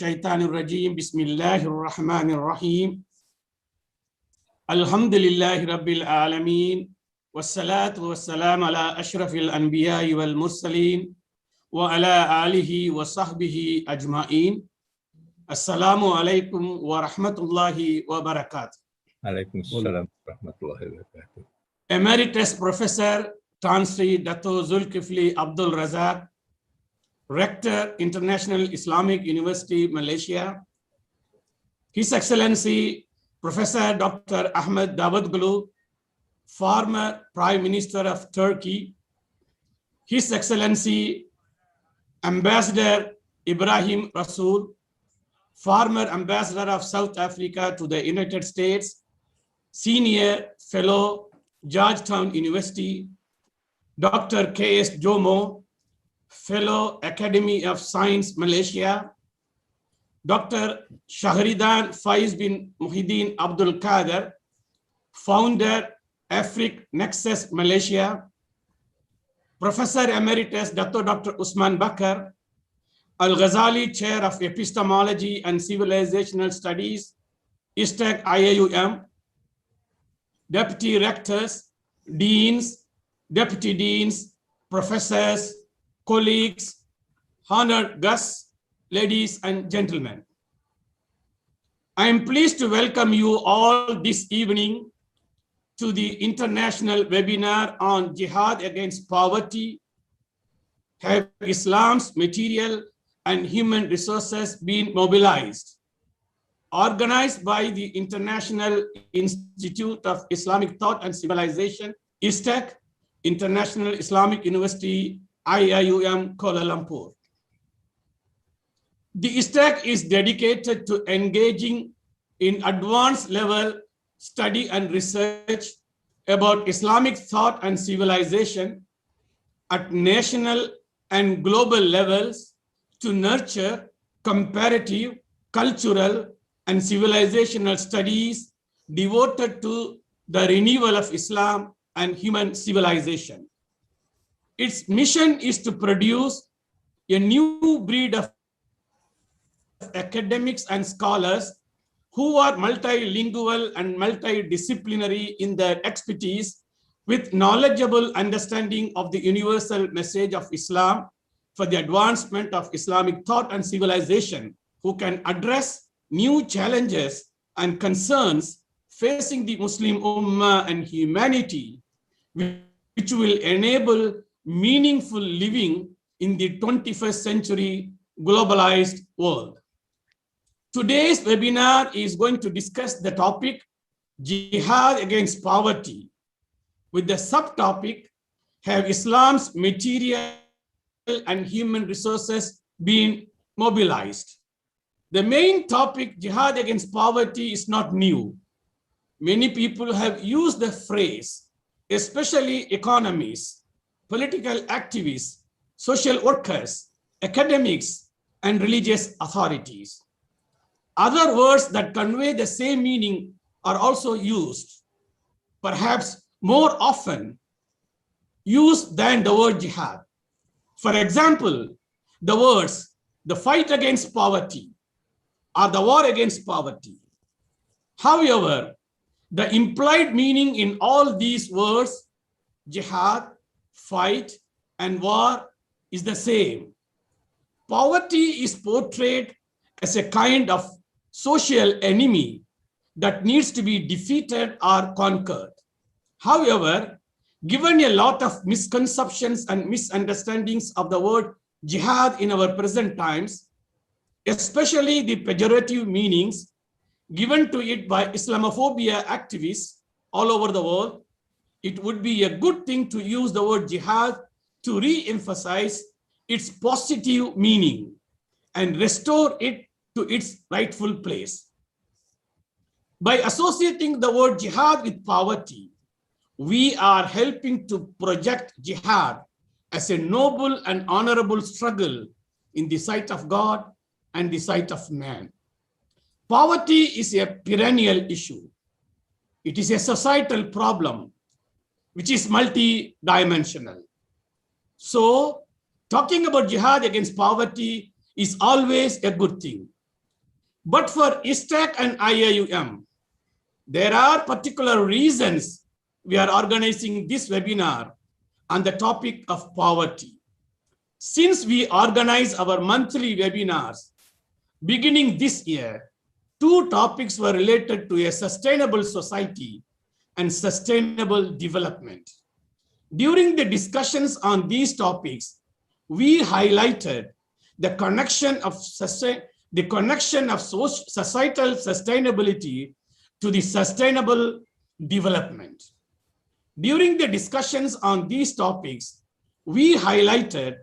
الشيطان الرجيم بسم الله الرحمن الرحيم الحمد لله رب العالمين والصلاة والسلام على أشرف الأنبياء والمرسلين وعلى آله وصحبه أجمعين السلام عليكم ورحمة الله وبركاته. عليكم السلام ورحمة الله وبركاته. Emeritus Professor Tan Sri Dato Zulkifli Abdul Razak, Rector, International Islamic University, Malaysia, His Excellency Professor Dr. Ahmed Davutoglu, former Prime Minister of Turkey, His Excellency Ambassador Ibrahim Rasool, former Ambassador of South Africa to the United States, Senior Fellow, Georgetown University, Dr. K.S. Jomo, Fellow, Academy of Science, Malaysia, Dr. Shahridan Faiz bin Muhyiddin Abdul Qadir, Founder, Africa Nexus, Malaysia, Professor Emeritus Dr. Usman Bakar, Al-Ghazali Chair of Epistemology and Civilizational Studies, ISTAC IAUM, Deputy Rectors, Deans, Deputy Deans, Professors, colleagues, honored guests, ladies and gentlemen. I am pleased to welcome you all this evening to the international webinar on Jihad against poverty. Have Islam's material and human resources been mobilized? Organized by the International Institute of Islamic Thought and Civilization, ISTAC, International Islamic University, IIUM, Kuala Lumpur. The ISTAC is dedicated to engaging in advanced level study and research about Islamic thought and civilization at national and global levels to nurture comparative, cultural, and civilizational studies devoted to the renewal of Islam and human civilization. Its mission is to produce a new breed of academics and scholars who are multilingual and multidisciplinary in their expertise with knowledgeable understanding of the universal message of Islam for the advancement of Islamic thought and civilization, who can address new challenges and concerns facing the Muslim Ummah and humanity, which will enable meaningful living in the 21st century globalized world. Today's webinar is going to discuss the topic Jihad against poverty, with the subtopic, have Islam's material and human resources been mobilized? The main topic, Jihad against poverty, is not new. Many people have used the phrase, especially economists, political activists, social workers, academics, and religious authorities. Other words that convey the same meaning are also used, perhaps more often used than the word jihad. For example, the words, the fight against poverty, or the war against poverty. However, the implied meaning in all these words, jihad, fight, and war, is the same. Poverty is portrayed as a kind of social enemy that needs to be defeated or conquered. However, given a lot of misconceptions and misunderstandings of the word jihad in our present times, especially the pejorative meanings given to it by Islamophobia activists all over the world, it would be a good thing to use the word jihad to re-emphasize its positive meaning and restore it to its rightful place. By associating the word jihad with poverty, we are helping to project jihad as a noble and honorable struggle in the sight of God and the sight of man. Poverty is a perennial issue. It is a societal problem which is multi-dimensional. So, talking about jihad against poverty is always a good thing. But for ISTAC and IAUM, there are particular reasons we are organizing this webinar on the topic of poverty. Since we organize our monthly webinars beginning this year, two topics were related to a sustainable society and sustainable development. During the discussions on these topics, we highlighted the connection of societal sustainability to the sustainable development. During the discussions on these topics, we highlighted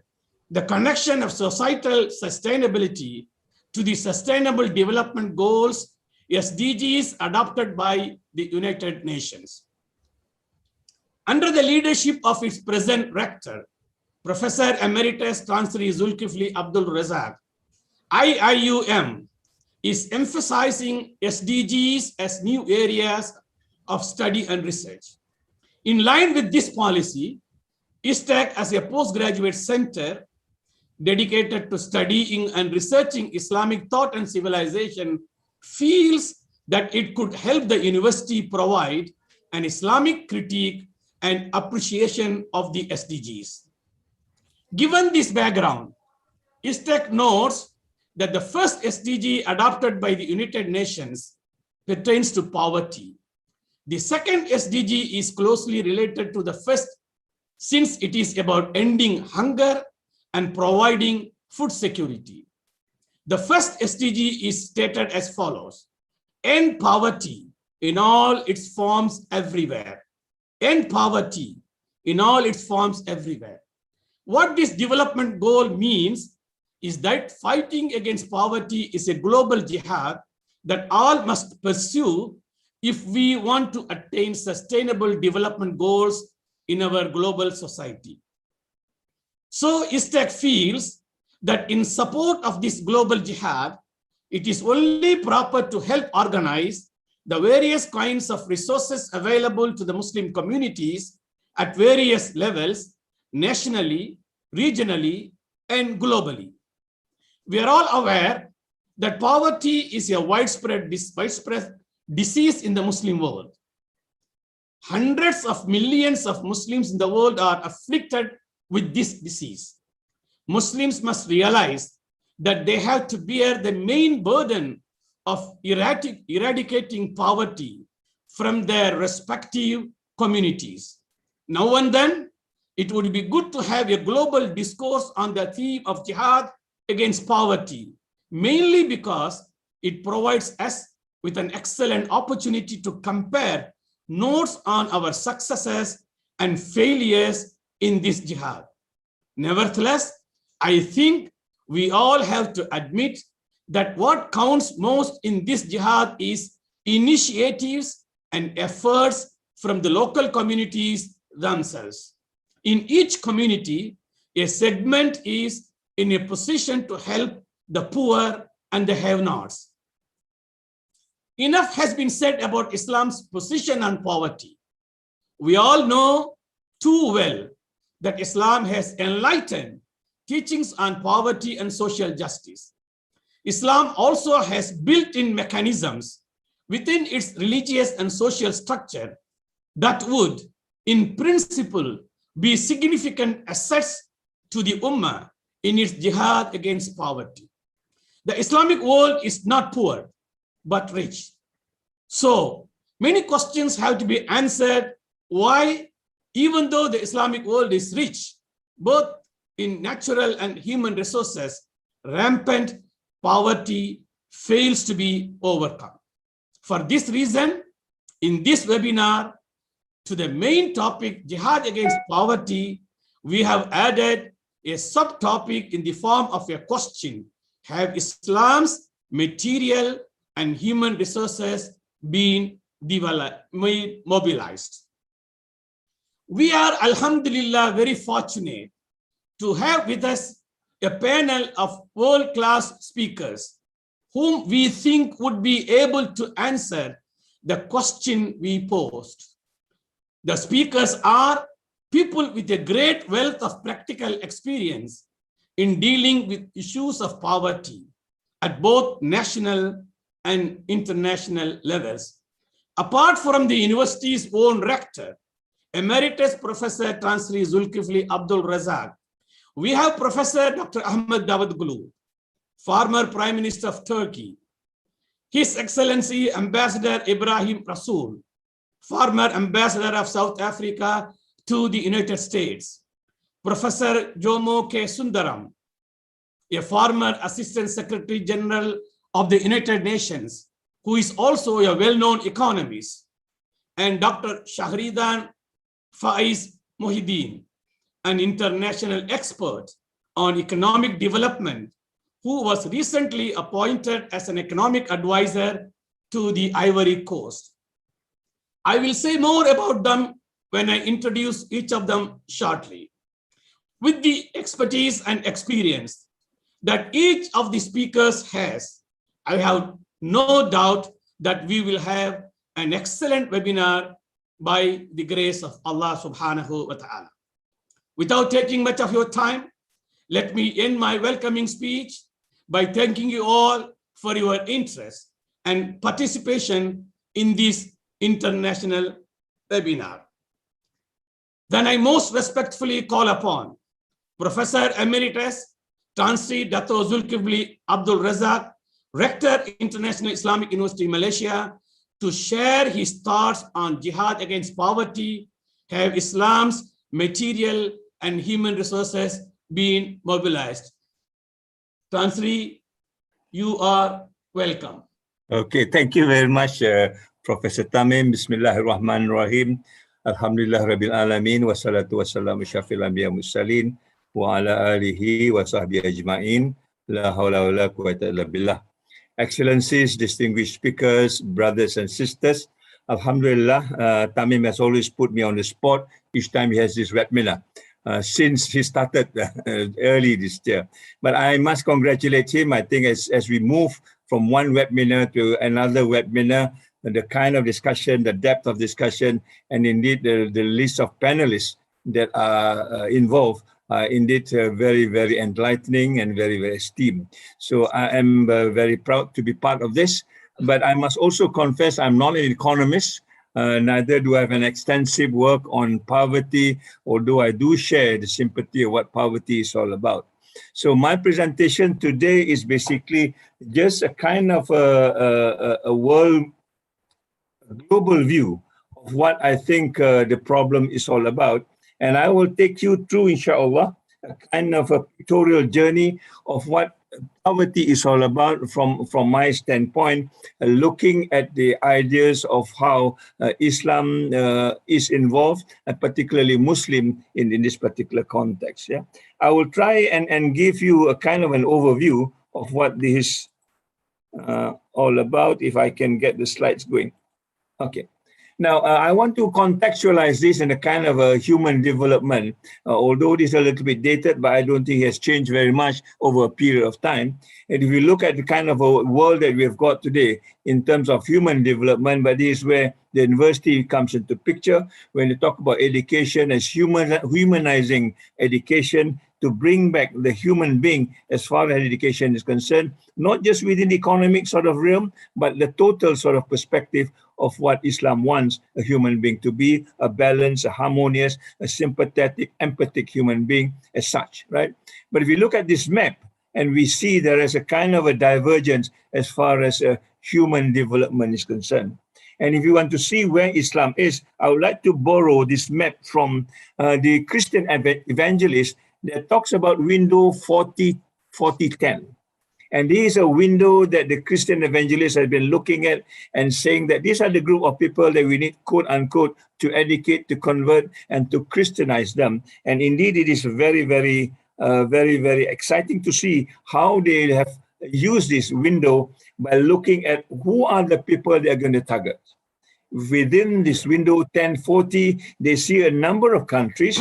the connection of societal sustainability to the Sustainable Development Goals, SDGs, adopted by the United Nations. Under the leadership of its present rector, Professor Emeritus Chansiri Zulkifli Abdul Razak, IIUM is emphasizing SDGs as new areas of study and research. In line with this policy, ISTAC as a postgraduate center dedicated to studying and researching Islamic thought and civilization feels that it could help the university provide an Islamic critique and appreciation of the SDGs. Given this background, ISTAC notes that the first SDG adopted by the United Nations pertains to poverty. The second SDG is closely related to the first, since it is about ending hunger and providing food security. The first SDG is stated as follows: end poverty in all its forms everywhere. End poverty in all its forms everywhere. What this development goal means is that fighting against poverty is a global jihad that all must pursue if we want to attain sustainable development goals in our global society. So ISTAC feels that in support of this global jihad, it is only proper to help organize the various kinds of resources available to the Muslim communities at various levels, nationally, regionally, and globally. We are all aware that poverty is a widespread disease in the Muslim world. Hundreds of millions of Muslims in the world are afflicted with this disease. Muslims must realize that they have to bear the main burden of eradicating poverty from their respective communities. Now and then, it would be good to have a global discourse on the theme of jihad against poverty, mainly because it provides us with an excellent opportunity to compare notes on our successes and failures in this jihad. Nevertheless, I think we all have to admit that what counts most in this jihad is initiatives and efforts from the local communities themselves. In each community, a segment is in a position to help the poor and the have-nots. Enough has been said about Islam's position on poverty. We all know too well that Islam has enlightened teachings on poverty and social justice. Islam also has built-in mechanisms within its religious and social structure that would, in principle, be significant assets to the Ummah in its jihad against poverty. The Islamic world is not poor, but rich. So many questions have to be answered why, even though the Islamic world is rich, both in natural and human resources, rampant poverty fails to be overcome. For this reason, in this webinar, to the main topic, jihad against poverty, we have added a subtopic in the form of a question: have Islam's material and human resources been mobilized? We are, alhamdulillah, very fortunate to have with us a panel of world-class speakers whom we think would be able to answer the question we posed. The speakers are people with a great wealth of practical experience in dealing with issues of poverty at both national and international levels. Apart from the university's own rector, Emeritus Professor Tansri Zulkifli Abdul Razak, we have Professor Dr. Ahmed Davutoglu, former Prime Minister of Turkey, His Excellency Ambassador Ibrahim Rasool, former Ambassador of South Africa to the United States, Professor Jomo K. Sundaram, a former Assistant Secretary General of the United Nations, who is also a well-known economist, and Dr. Shahridan Faiz Mohideen, an international expert on economic development, who was recently appointed as an economic advisor to the Ivory Coast. I will say more about them when I introduce each of them shortly. With the expertise and experience that each of the speakers has, I have no doubt that we will have an excellent webinar by the grace of Allah subhanahu wa ta'ala. Without taking much of your time, let me end my welcoming speech by thanking you all for your interest and participation in this international webinar. Then I most respectfully call upon Professor Emeritus Tansri Dato Zulkifli Abdul Razak, Rector, International Islamic University, Malaysia, to share his thoughts on jihad against poverty. Have Islam's material and human resources been mobilized? Tansri, you are welcome. Okay, thank you very much, Professor Tamim. Bismillahirrahmanirrahim. Alhamdulillah Rabbil Alamin. Wassalatu wassalamu syafil anbiya mursalin. Wa ala alihi wa sahbihi ajma'in. La hawla wa la quwwata illa billah. Excellencies, distinguished speakers, brothers and sisters. Alhamdulillah, Tamim has always put me on the spot each time he has this webinar. Since he started early this year. But I must congratulate him. I think as we move from one webinar to another webinar, the kind of discussion, the depth of discussion, and indeed the list of panelists that are involved are indeed very, very enlightening and very, very esteemed. So I am very proud to be part of this. But I must also confess I'm not an economist. Neither do I have an extensive work on poverty, although I do share the sympathy of what poverty is all about. So my presentation today is basically just a kind of a global view of what I think the problem is all about. And I will take you through, inshallah, a kind of a pictorial journey of what poverty is all about from my standpoint, looking at the ideas of how Islam is involved, and particularly Muslim in this particular context. Yeah, I will try and give you a kind of an overview of what this is all about, if I can get the slides going. Okay. Now, I want to contextualize this in a kind of a human development, although it is a little bit dated, but I don't think it has changed very much over a period of time. And if you look at the kind of a world that we've got today in terms of human development, but this is where the university comes into picture, when you talk about education as humanizing education, to bring back the human being as far as education is concerned, not just within the economic sort of realm, but the total sort of perspective of what Islam wants a human being to be, a balanced, a harmonious, a sympathetic, empathic human being as such, right? But if you look at this map, and we see there is a kind of a divergence as far as human development is concerned. And if you want to see where Islam is, I would like to borrow this map from the Christian evangelist that talks about window 40-10. And this is a window that the Christian evangelist has been looking at and saying that these are the group of people that we need, quote unquote, to educate, to convert, and to Christianize them. And indeed, it is very, very exciting to see how they have used this window by looking at who are the people they are going to target. Within this window 1040, they see a number of countries,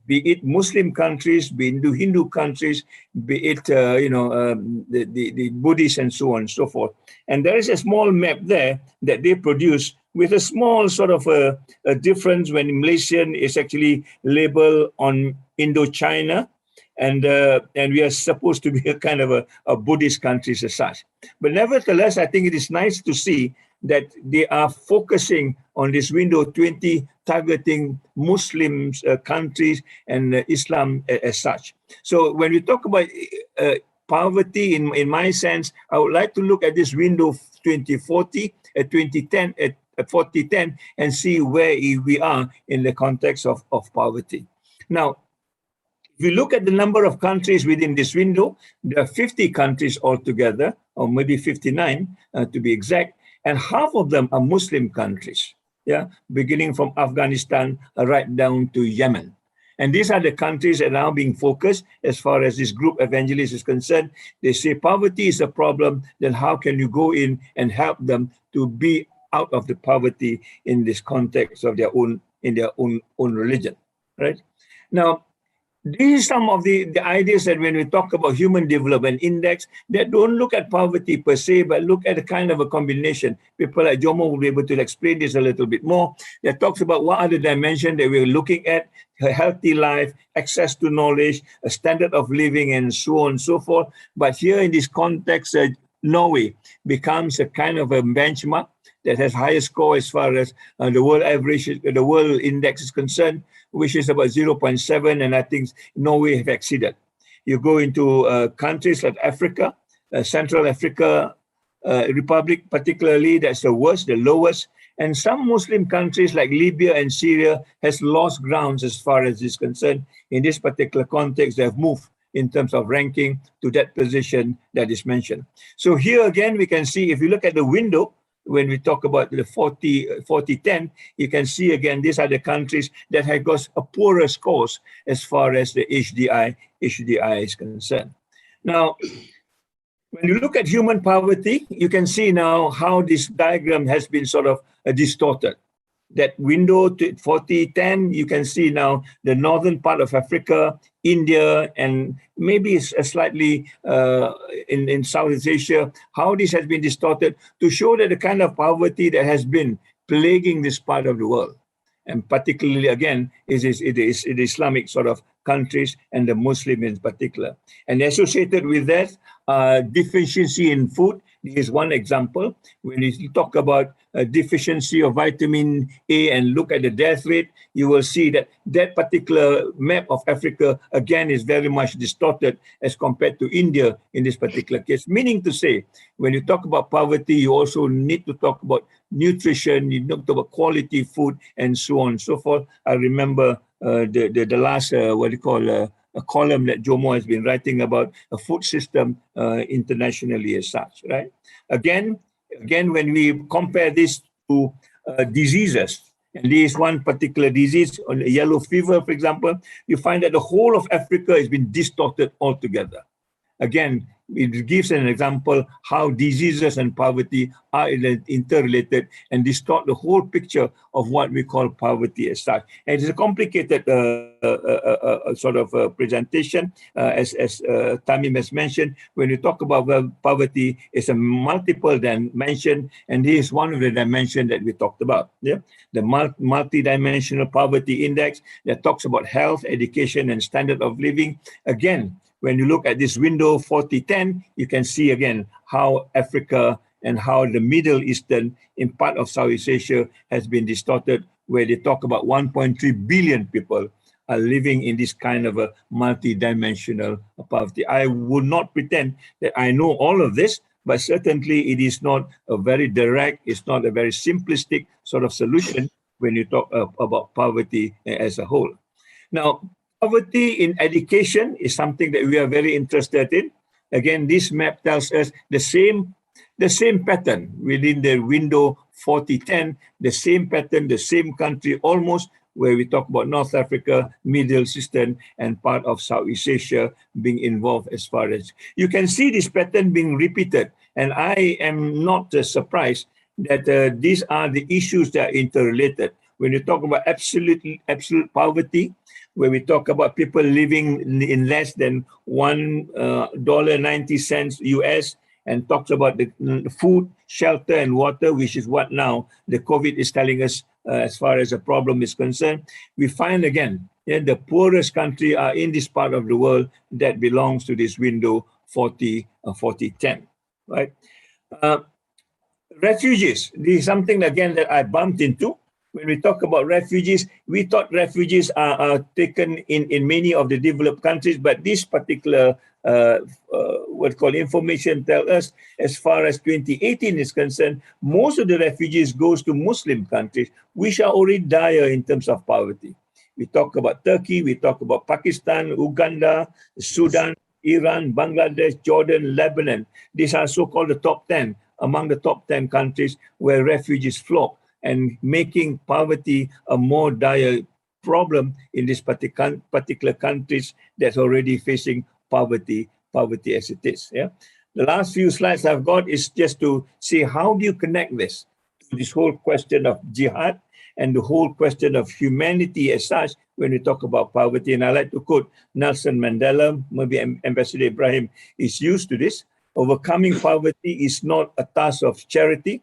be it Muslim countries, be it Hindu countries, be it the Buddhists and so on and so forth. And there is a small map there that they produce with a small sort of a difference when Malaysian is actually labeled on Indochina, and we are supposed to be a kind of a Buddhist country as such. But nevertheless, I think it is nice to see that they are focusing on this window 20, targeting Muslims countries and Islam as such. So when we talk about poverty, in my sense, I would like to look at this window 2040, 2010, 4010, and see where we are in the context of poverty. Now, if you look at the number of countries within this window, there are 50 countries altogether, or maybe 59 to be exact, and half of them are Muslim countries, yeah, beginning from Afghanistan right down to Yemen. And these are the countries that are now being focused as far as this group evangelist is concerned. They say poverty is a problem, then how can you go in and help them to be out of the poverty in this context of their own religion, right? Now, these are some of the ideas that when we talk about Human Development Index, that don't look at poverty per se, but look at a kind of a combination. People like Jomo will be able to explain this a little bit more. That talks about what are the dimensions that we're looking at: a healthy life, access to knowledge, a standard of living, and so on and so forth. But here in this context, Norway becomes a kind of a benchmark that has higher score as far as the world average, the world index is concerned, which is about 0.7, and I think Norway have exceeded. You go into countries like Africa, Central Africa Republic particularly, that's the worst, the lowest, and some Muslim countries like Libya and Syria has lost grounds as far as is concerned. In this particular context, they have moved in terms of ranking to that position that is mentioned. So here again, we can see, if you look at the window, when we talk about the 40-10, you can see again, these are the countries that have got a poorer scores as far as the HDI is concerned. Now, when you look at human poverty, you can see now how this diagram has been sort of distorted. That window to 40-10, you can see now the northern part of Africa, India, and maybe slightly in Southeast Asia, how this has been distorted to show that the kind of poverty that has been plaguing this part of the world. And particularly, again, it is Islamic sort of countries and the Muslim in particular. And associated with that, deficiency in food is one example. When you talk about deficiency of vitamin A and look at the death rate, you will see that that particular map of Africa, again, is very much distorted as compared to India in this particular case. Meaning to say, when you talk about poverty, you also need to talk about nutrition, you need to talk about quality food, and so on and so forth. I remember the last, a column that Jomo has been writing about a food system internationally as such, right? Again, when we compare this to diseases, and there is one particular disease, on yellow fever, for example, you find that the whole of Africa has been distorted altogether. Again, it gives an example how diseases and poverty are interrelated and distort the whole picture of what we call poverty as such. And it's a complicated sort of presentation, as Tamim has mentioned. When you talk about poverty, it's a multiple dimension, and this is one of the dimensions that we talked about. Yeah, the multi-dimensional poverty index that talks about health, education, and standard of living. Again, when you look at this window 40-10, you can see again how Africa and how the Middle Eastern in part of Southeast Asia has been distorted, where they talk about 1.3 billion people are living in this kind of a multi-dimensional poverty. I would not pretend that I know all of this, but certainly it is not a very direct, it's not a very simplistic sort of solution when you talk about poverty as a whole. Now, poverty in education is something that we are very interested in. Again, this map tells us the same pattern within the window 40-10, the same pattern, the same country almost, where we talk about North Africa, Middle Eastern, and part of Southeast Asia being involved as far as. You can see this pattern being repeated, and I am not surprised that these are the issues that are interrelated. When you talk about absolute poverty, where we talk about people living in less than $1.90 US, and talks about the food, shelter, and water, which is what now the COVID is telling us as far as the problem is concerned. We find again, the poorest country are in this part of the world that belongs to this window 40-10, right? Uh, Refugees, this is something again that I bumped into. When we talk about refugees, we thought refugees are taken in many of the developed countries, but this particular what called information tell us, as far as 2018 is concerned, most of the refugees goes to Muslim countries, which are already dire in terms of poverty. We talk about Turkey, we talk about Pakistan, Uganda, Sudan, Iran, Bangladesh, Jordan, Lebanon. These are so-called the top 10, among the top 10 countries where refugees flock, and making poverty a more dire problem in these particular countries that's already facing poverty as it is. Yeah. The last few slides I've got is just to see how do you connect this to this whole question of jihad and the whole question of humanity as such when we talk about poverty. And I like to quote Nelson Mandela, maybe Ambassador Ibrahim is used to this. Overcoming poverty is not a task of charity.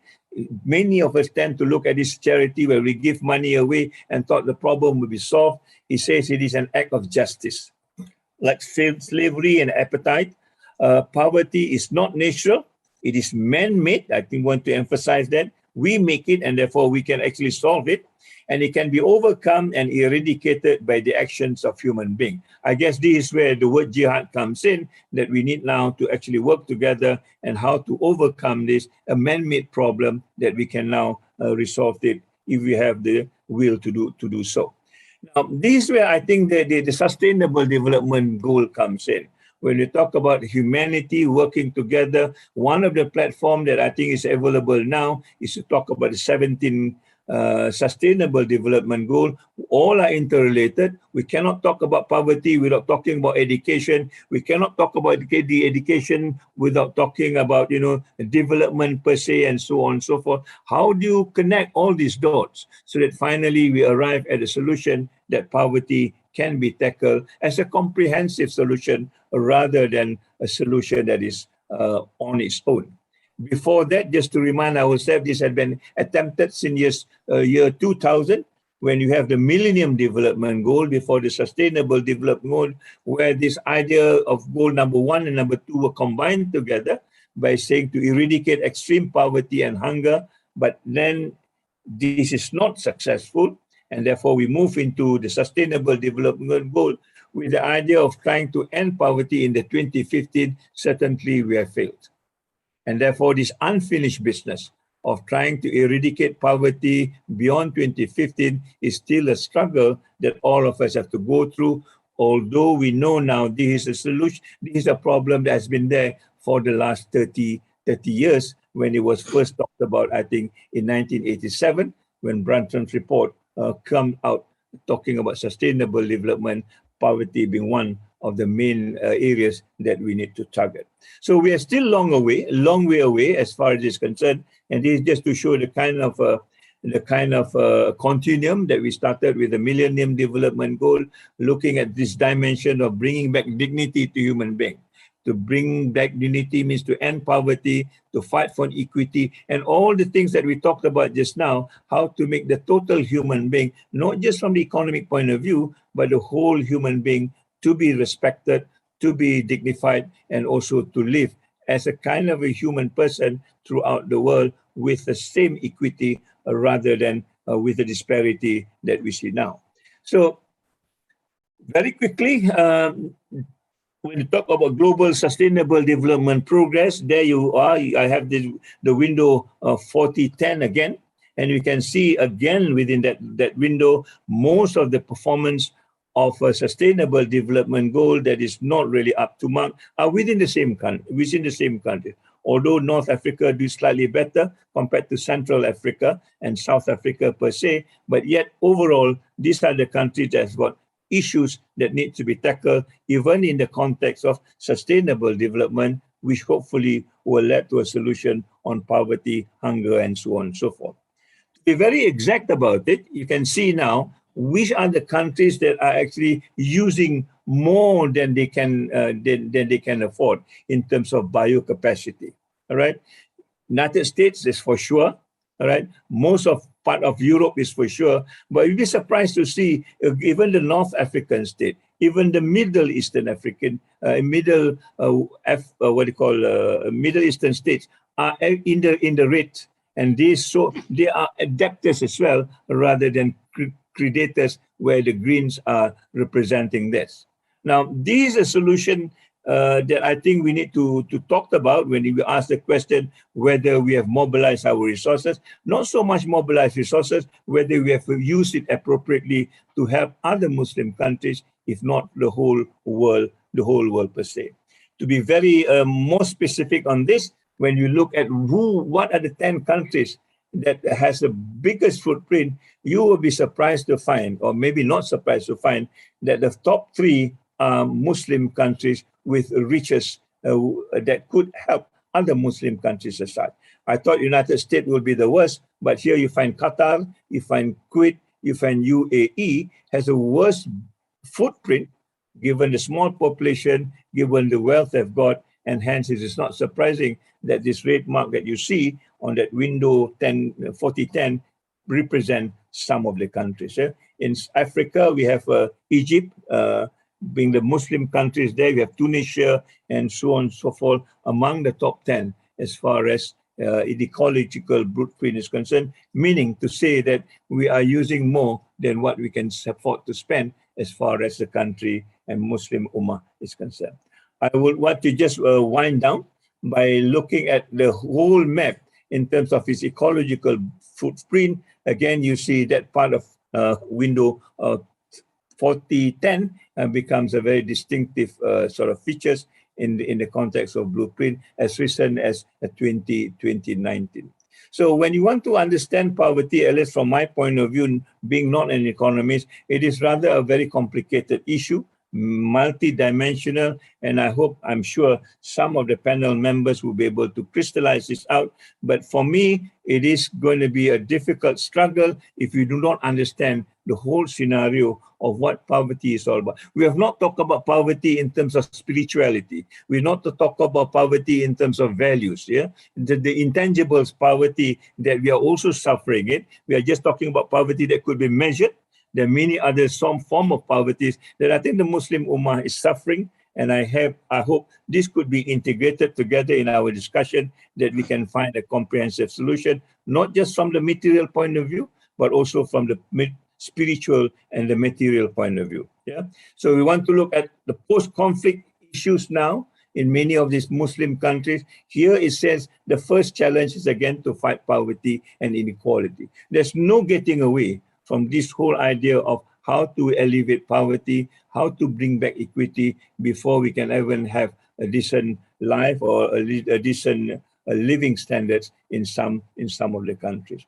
Many of us tend to look at this charity where we give money away and thought the problem will be solved. He says it is an act of justice. Like slavery and appetite, poverty is not natural. It is man-made. I think I want to emphasize that. We make it, and therefore we can actually solve it. And it can be overcome and eradicated by the actions of human beings. I guess this is where the word jihad comes in, that we need now to actually work together and how to overcome this, a man-made problem that we can now resolve it if we have the will to do so. Now, this is where I think the sustainable development goal comes in. When we talk about humanity working together, one of the platforms that I think is available now is to talk about the 17 sustainable development goal. All are interrelated. We cannot talk about poverty without talking about education. We cannot talk about the education without talking about, development per se and so on and so forth. How do you connect all these dots so that finally we arrive at a solution that poverty can be tackled as a comprehensive solution rather than a solution that is on its own? Before that, just to remind ourselves, this had been attempted since year 2000, when you have the Millennium Development Goal before the Sustainable Development Goal, where this idea of goal number 1 and number 2 were combined together by saying to eradicate extreme poverty and hunger. But then this is not successful, and therefore we move into the Sustainable Development Goal with the idea of trying to end poverty in the 2015. Certainly we have failed. And therefore, this unfinished business of trying to eradicate poverty beyond 2015 is still a struggle that all of us have to go through, although we know now this is a solution, this is a problem that has been there for the last 30 years when it was first talked about, I think, in 1987, when Brunton's report came out talking about sustainable development, poverty being one of the main areas that we need to target. So we are still a long way away as far as this is concerned. And this is just to show the kind of continuum that we started with the Millennium Development Goal, looking at this dimension of bringing back dignity to human beings. To bring back dignity means to end poverty, to fight for equity, and all the things that we talked about just now, how to make the total human being, not just from the economic point of view, but the whole human being to be respected, to be dignified, and also to live as a kind of a human person throughout the world with the same equity rather than with the disparity that we see now. So very quickly, when you talk about global sustainable development progress, there you are. I have the window of 40-10 again. And you can see again within that window, most of the performance of a sustainable development goal that is not really up to mark are within the same country. Although North Africa do slightly better compared to Central Africa and South Africa per se, but yet overall, these are the countries that have got issues that need to be tackled, even in the context of sustainable development, which hopefully will lead to a solution on poverty, hunger, and so on and so forth. To be very exact about it, you can see now which are the countries that are actually using more than they can afford in terms of biocapacity. All right, United States is for sure. All right, most of part of Europe is for sure, but you'd be surprised to see even the North African state, even the Middle Eastern African, Middle Eastern states are in the red, and they are adapters as well, rather than predators, where the Greens are representing this. Now, this is a solution that I think we need to talk about when we ask the question whether we have mobilized our resources. Not so much mobilized resources, whether we have used it appropriately to help other Muslim countries, if not the whole world per se. To be very more specific on this, when you look at what are the 10 countries that has the biggest footprint, you will be surprised to find, or maybe not surprised to find, that the top 3 are Muslim countries with riches that could help other Muslim countries aside. I thought United States would be the worst, but here you find Qatar, you find Kuwait, you find UAE has a worse footprint given the small population, given the wealth they've got, and hence it is not surprising that this red mark that you see on that window 4010 represent some of the countries. In Africa, we have Egypt, being the Muslim countries there, we have Tunisia, and so on and so forth, among the top 10 as far as ecological footprint is concerned, meaning to say that we are using more than what we can afford to spend as far as the country and Muslim Ummah is concerned. I would want to just wind down by looking at the whole map in terms of its ecological footprint. Again, you see that part of window 4010 becomes a very distinctive sort of features in the context of blueprint as recent as 2019. So when you want to understand poverty, at least from my point of view, being not an economist, it is rather a very complicated issue, multi-dimensional, and I'm sure some of the panel members will be able to crystallize this out. But for me, it is going to be a difficult struggle if you do not understand the whole scenario of what poverty is all about. We have not talked about poverty in terms of spirituality. We're not to talk about poverty in terms of values. Yeah, the intangibles poverty that we are also suffering it. We are just talking about poverty that could be measured. There are many other some form of poverties that I think the Muslim Ummah is suffering, and I hope this could be integrated together in our discussion, that we can find a comprehensive solution, not just from the material point of view, but also from the spiritual and the material point of view. Yeah. So we want to look at the post-conflict issues now in many of these Muslim countries. Here it says the first challenge is again to fight poverty and inequality. There's no getting away from this whole idea of how to alleviate poverty, how to bring back equity before we can even have a decent life or a decent living standards in some of the countries.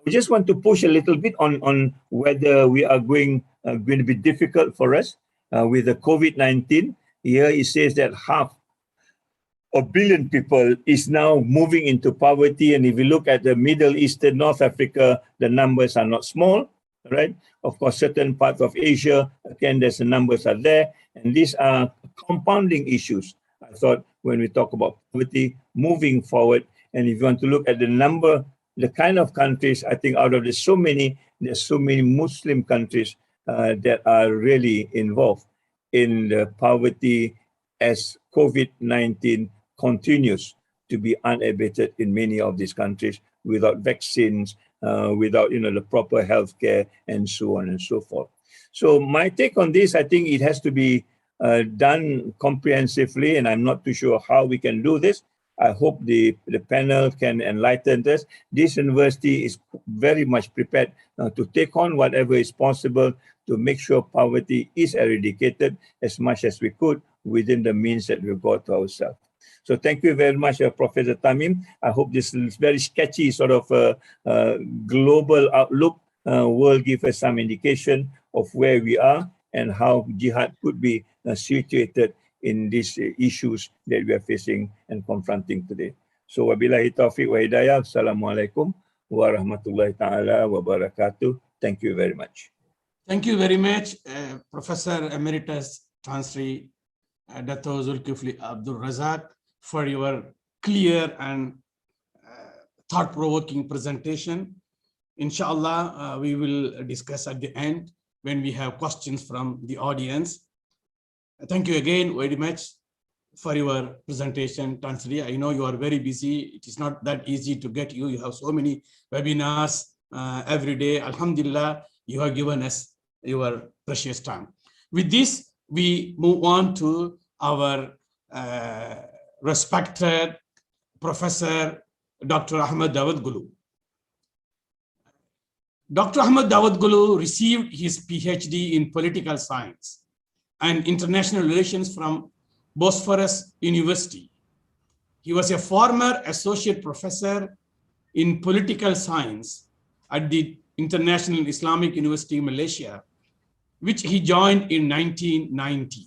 We just want to push a little bit on whether we are going to be difficult for us with the COVID-19. Here it says that 500 million people is now moving into poverty. And if you look at the Middle East and North Africa, the numbers are not small, right? Of course, certain parts of Asia, again, the numbers are there. And these are compounding issues, I thought, when we talk about poverty moving forward. And if you want to look at the number, the kind of countries, I think out of there's so many Muslim countries that are really involved in the poverty as COVID-19 continues to be unabated in many of these countries without vaccines, without the proper healthcare, and so on and so forth. So my take on this, I think it has to be done comprehensively, and I'm not too sure how we can do this. I hope the panel can enlighten us. This university is very much prepared to take on whatever is possible to make sure poverty is eradicated as much as we could within the means that we've got to ourselves. So thank you very much, Professor Tamim. I hope this very sketchy sort of global outlook will give us some indication of where we are and how jihad could be situated in these issues that we are facing and confronting today. So wabillahi taufiq wa hidayah. Assalamualaikum warahmatullahi ta'ala wabarakatuh. Thank you very much. Thank you very much, Professor Emeritus Chansri Dato Zulkifli Abdul Razak, for your clear and thought-provoking presentation. Inshallah, we will discuss at the end when we have questions from the audience. Thank you again very much for your presentation, Tansri. I know you are very busy. It is not that easy to get you. You have so many webinars every day. Alhamdulillah, you have given us your precious time. With this, we move on to our respected Professor Dr. Ahmed Dawud Gulu. Dr. Ahmed Dawud Gulu received his PhD in political science and international relations from Bosphorus University. He was a former associate professor in political science at the International Islamic University, Malaysia, which he joined in 1990.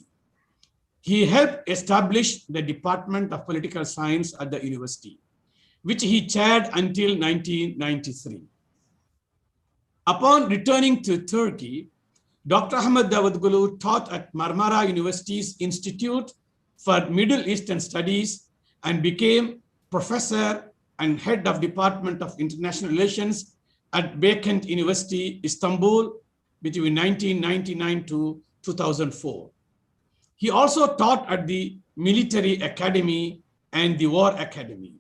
He helped establish the Department of Political Science at the university, which he chaired until 1993. Upon returning to Turkey, Dr. Ahmed Dawud Gulu taught at Marmara University's Institute for Middle Eastern Studies and became professor and head of Department of International Relations at Beykent University, Istanbul, between 1999 to 2004. He also taught at the Military Academy and the War Academy.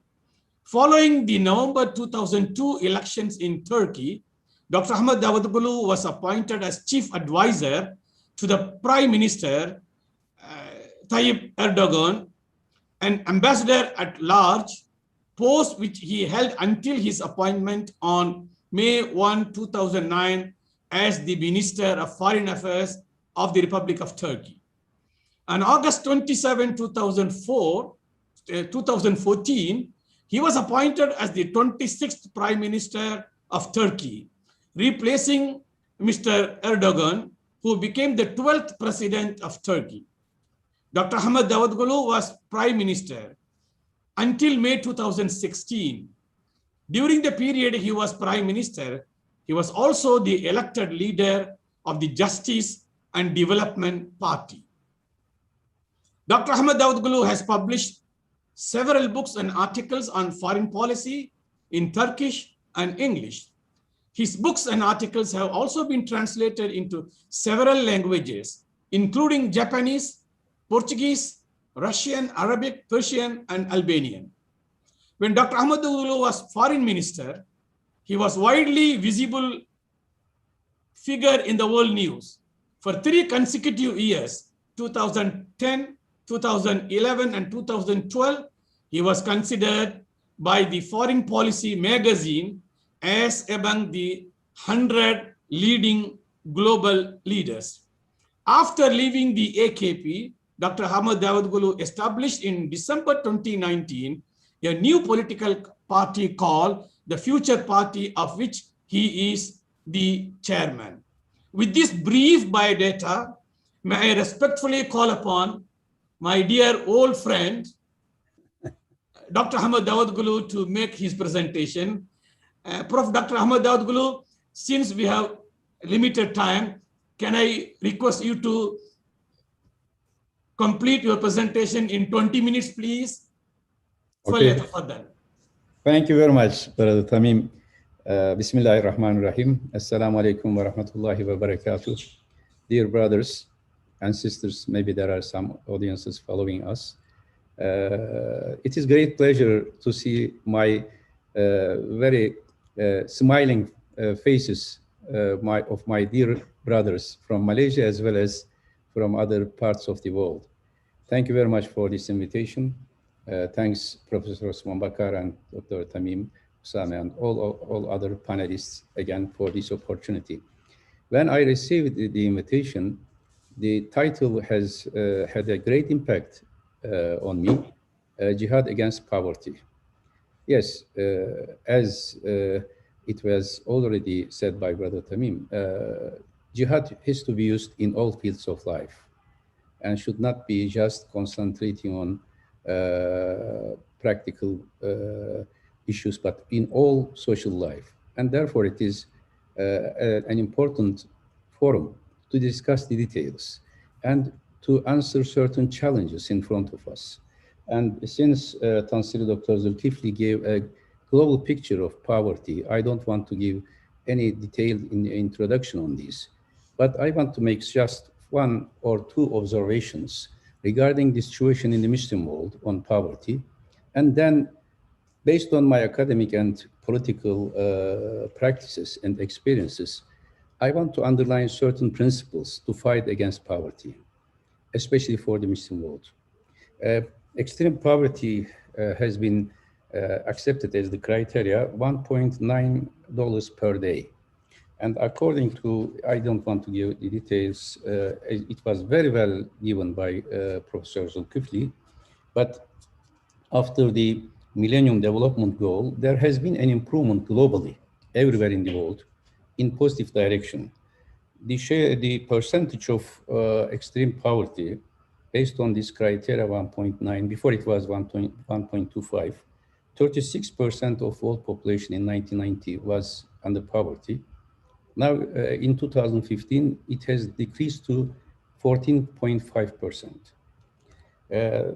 Following the November 2002 elections in Turkey, Dr. Ahmed Dawud Gulu was appointed as chief advisor to the Prime Minister Tayyip Erdogan, an ambassador at large, post which he held until his appointment on May 1, 2009 as the Minister of Foreign Affairs of the Republic of Turkey. On August 27, 2014, he was appointed as the 26th Prime Minister of Turkey, replacing Mr. Erdogan, who became the 12th President of Turkey. Dr. Ahmed Dawud Gulu was Prime Minister until May 2016. During the period he was Prime Minister, he was also the elected leader of the Justice and Development Party. Dr. Ahmed Dawud Gulu has published several books and articles on foreign policy in Turkish and English. His books and articles have also been translated into several languages, including Japanese, Portuguese, Russian, Arabic, Persian, and Albanian. When Dr. Ahmed Dawud Gulu was foreign minister, he was widely visible figure in the world news. For 3 consecutive years, 2010, 2011, and 2012, he was considered by the Foreign Policy magazine as among the 100 leading global leaders. After leaving the AKP, Dr. Ahmed Dawud Gulu established in December 2019 a new political party called the Future Party, of which he is the chairman. With this brief biodata, may I respectfully call upon my dear old friend, Dr. Ahmed Dawud Gulu, to make his presentation. Prof. Dr. Ahmed Dawud Gulu, since we have limited time, can I request you to complete your presentation in 20 minutes, please? Okay. Thank you very much, Brother Tamim. Bismillahir Rahmanir Rahim. Assalamu alaikum wa rahmatullahi wa barakatuh. Dear brothers and sisters, maybe there are some audiences following us. It is great pleasure to see my very smiling faces of my dear brothers from Malaysia as well as from other parts of the world. Thank you very much for this invitation. Thanks, Professor Osman Bakar and Dr. Tamim Usame and all other panelists again for this opportunity. When I received the invitation, the title has had a great impact on me, Jihad Against Poverty. Yes, as it was already said by Brother Tamim, Jihad has to be used in all fields of life and should not be just concentrating on practical issues, but in all social life. And therefore it is an important forum to discuss the details and to answer certain challenges in front of us. And since Tansiri Dr. Zulkifli gave a global picture of poverty, I don't want to give any detailed introduction on these, but I want to make just one or two observations regarding the situation in the Muslim world on poverty. And then, based on my academic and political practices and experiences, I want to underline certain principles to fight against poverty, especially for the Muslim world. Extreme poverty has been accepted as the criteria $1.9 per day. And according to, I don't want to give the details, it was very well given by Professor Zulkifli, but after the Millennium Development Goal, there has been an improvement globally, everywhere in the world, in positive direction. The percentage of extreme poverty based on this criteria 1.9, before it was 1.25, 36% of world population in 1990 was under poverty. Now, in 2015, it has decreased to 14.5%.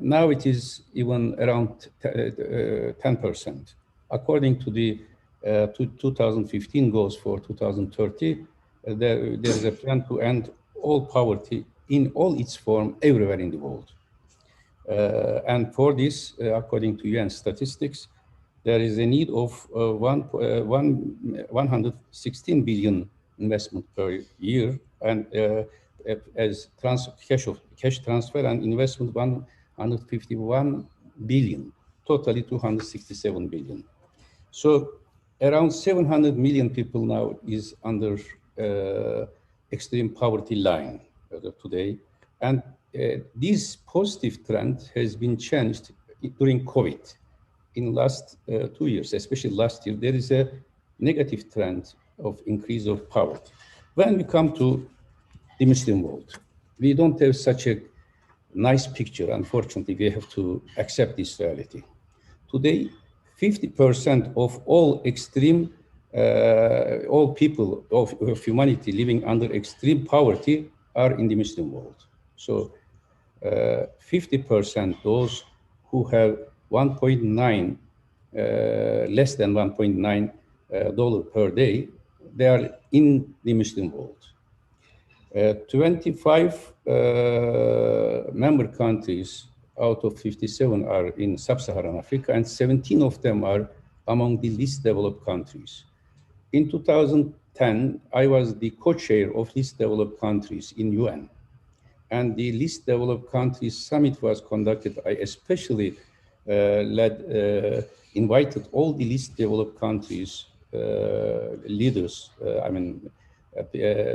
Now it is even around 10%. According to the 2015 goals for 2030, there is a plan to end all poverty in all its form everywhere in the world. And for this, according to UN statistics, there is a need of 116 billion investment per year, and as cash transfer and investment 151 billion, totally 267 billion. So around 700 million people now is under extreme poverty line today. And this positive trend has been changed during COVID. In last 2 years, especially last year, there is a negative trend of increase of poverty. When we come to the Muslim world, we don't have such a nice picture. Unfortunately, we have to accept this reality. Today, 50% of all all people of humanity living under extreme poverty are in the Muslim world. So 50% those who have 1.9, less than 1.9 dollar per day, they are in the Muslim world. 25 member countries out of 57 are in sub-Saharan Africa, and 17 of them are among the least developed countries. In 2010, I was the co-chair of least developed countries in UN. And the least developed countries summit was conducted. I especially invited all the least developed countries leaders,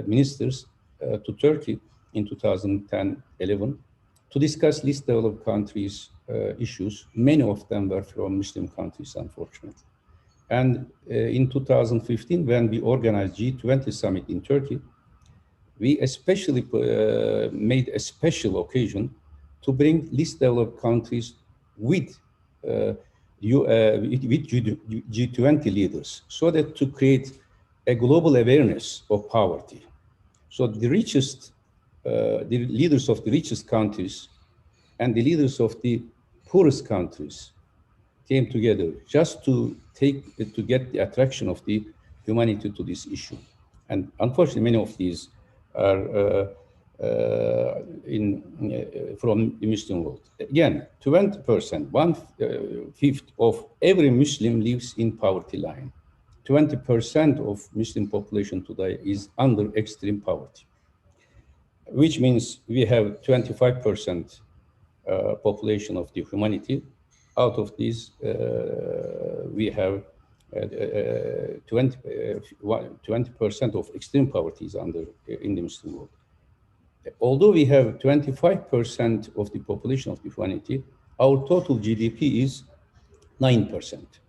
ministers to Turkey in 2010-11 to discuss least developed countries issues. Many of them were from Muslim countries, unfortunately. And in 2015, when we organized G20 summit in Turkey, we especially made a special occasion to bring least developed countries with G20 leaders, so that to create a global awareness of poverty. So the leaders of the richest countries and the leaders of the poorest countries came together just to get the attraction of the humanity to this issue. And unfortunately, many of these are from the Muslim world. Again, 20%, 1/5 of every Muslim lives in poverty line. 20% of Muslim population today is under extreme poverty, which means we have 25% population of the humanity. Out of these, we have 20% of extreme poverty is in the Muslim world. Although we have 25% of the population of the humanity, our total GDP is 9%.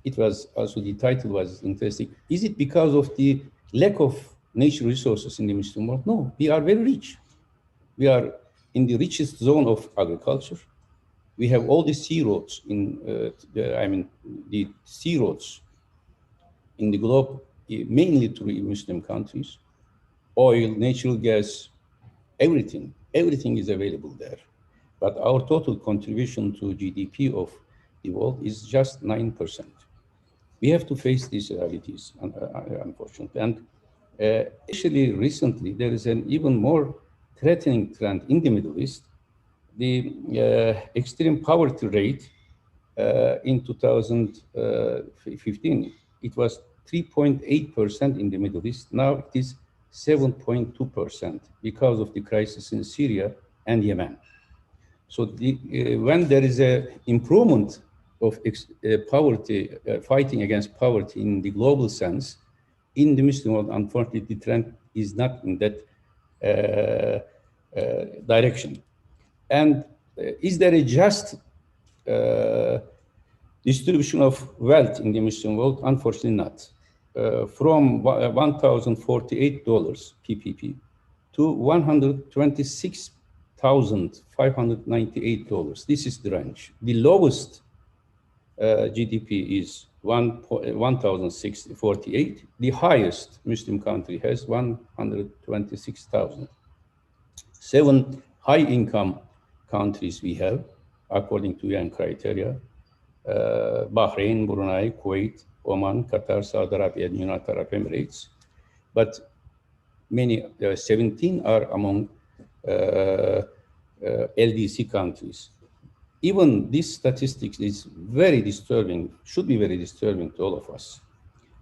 It was also, the title was interesting. Is it because of the lack of natural resources in the Muslim world? No, we are very rich. We are in the richest zone of agriculture. We have all the sea roads the sea roads in the globe, mainly to Muslim countries. Oil, natural gas, everything is available there. But our total contribution to GDP of the world is just 9%. We have to face these realities, unfortunately. And actually, recently, there is an even more threatening trend in the Middle East. The extreme poverty rate in 2015, it was 3.8% in the Middle East. Now it is 7.2% because of the crisis in Syria and Yemen. So when there is an improvement of poverty, fighting against poverty in the global sense, in the Muslim world, unfortunately, the trend is not in that direction. And is there a just distribution of wealth in the Muslim world? Unfortunately not. From $1,048 PPP to $126,598. This is the range. The lowest GDP is 1,048. The highest Muslim country has 126,000. 7 high-income countries we have, according to UN criteria: Bahrain, Brunei, Kuwait, Oman, Qatar, Saudi Arabia, and United Arab Emirates. But many, 17 are among LDC countries. Even this statistics is very disturbing, should be very disturbing to all of us.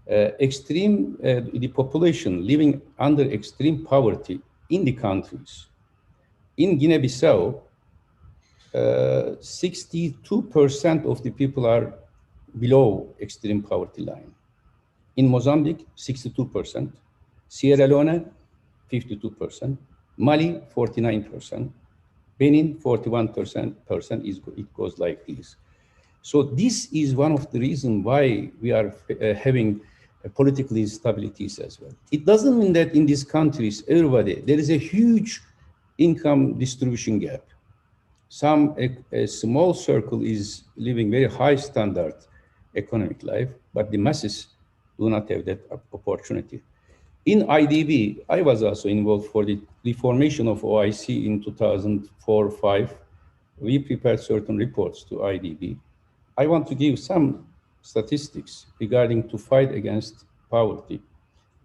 The population living under extreme poverty in the countries. In Guinea-Bissau, 62% of the people are below extreme poverty line. In Mozambique, 62%. Sierra Leone, 52%. Mali, 49%. Benin, 41%. It goes like this. So this is one of the reasons why we are having political instabilities as well. It doesn't mean that in these countries, everybody, there is a huge income distribution gap. A small circle is living very high standard economic life, but the masses do not have that opportunity. In IDB, I was also involved for the formation of OIC in 2004-05. We prepared certain reports to IDB. I want to give some statistics regarding to fight against poverty.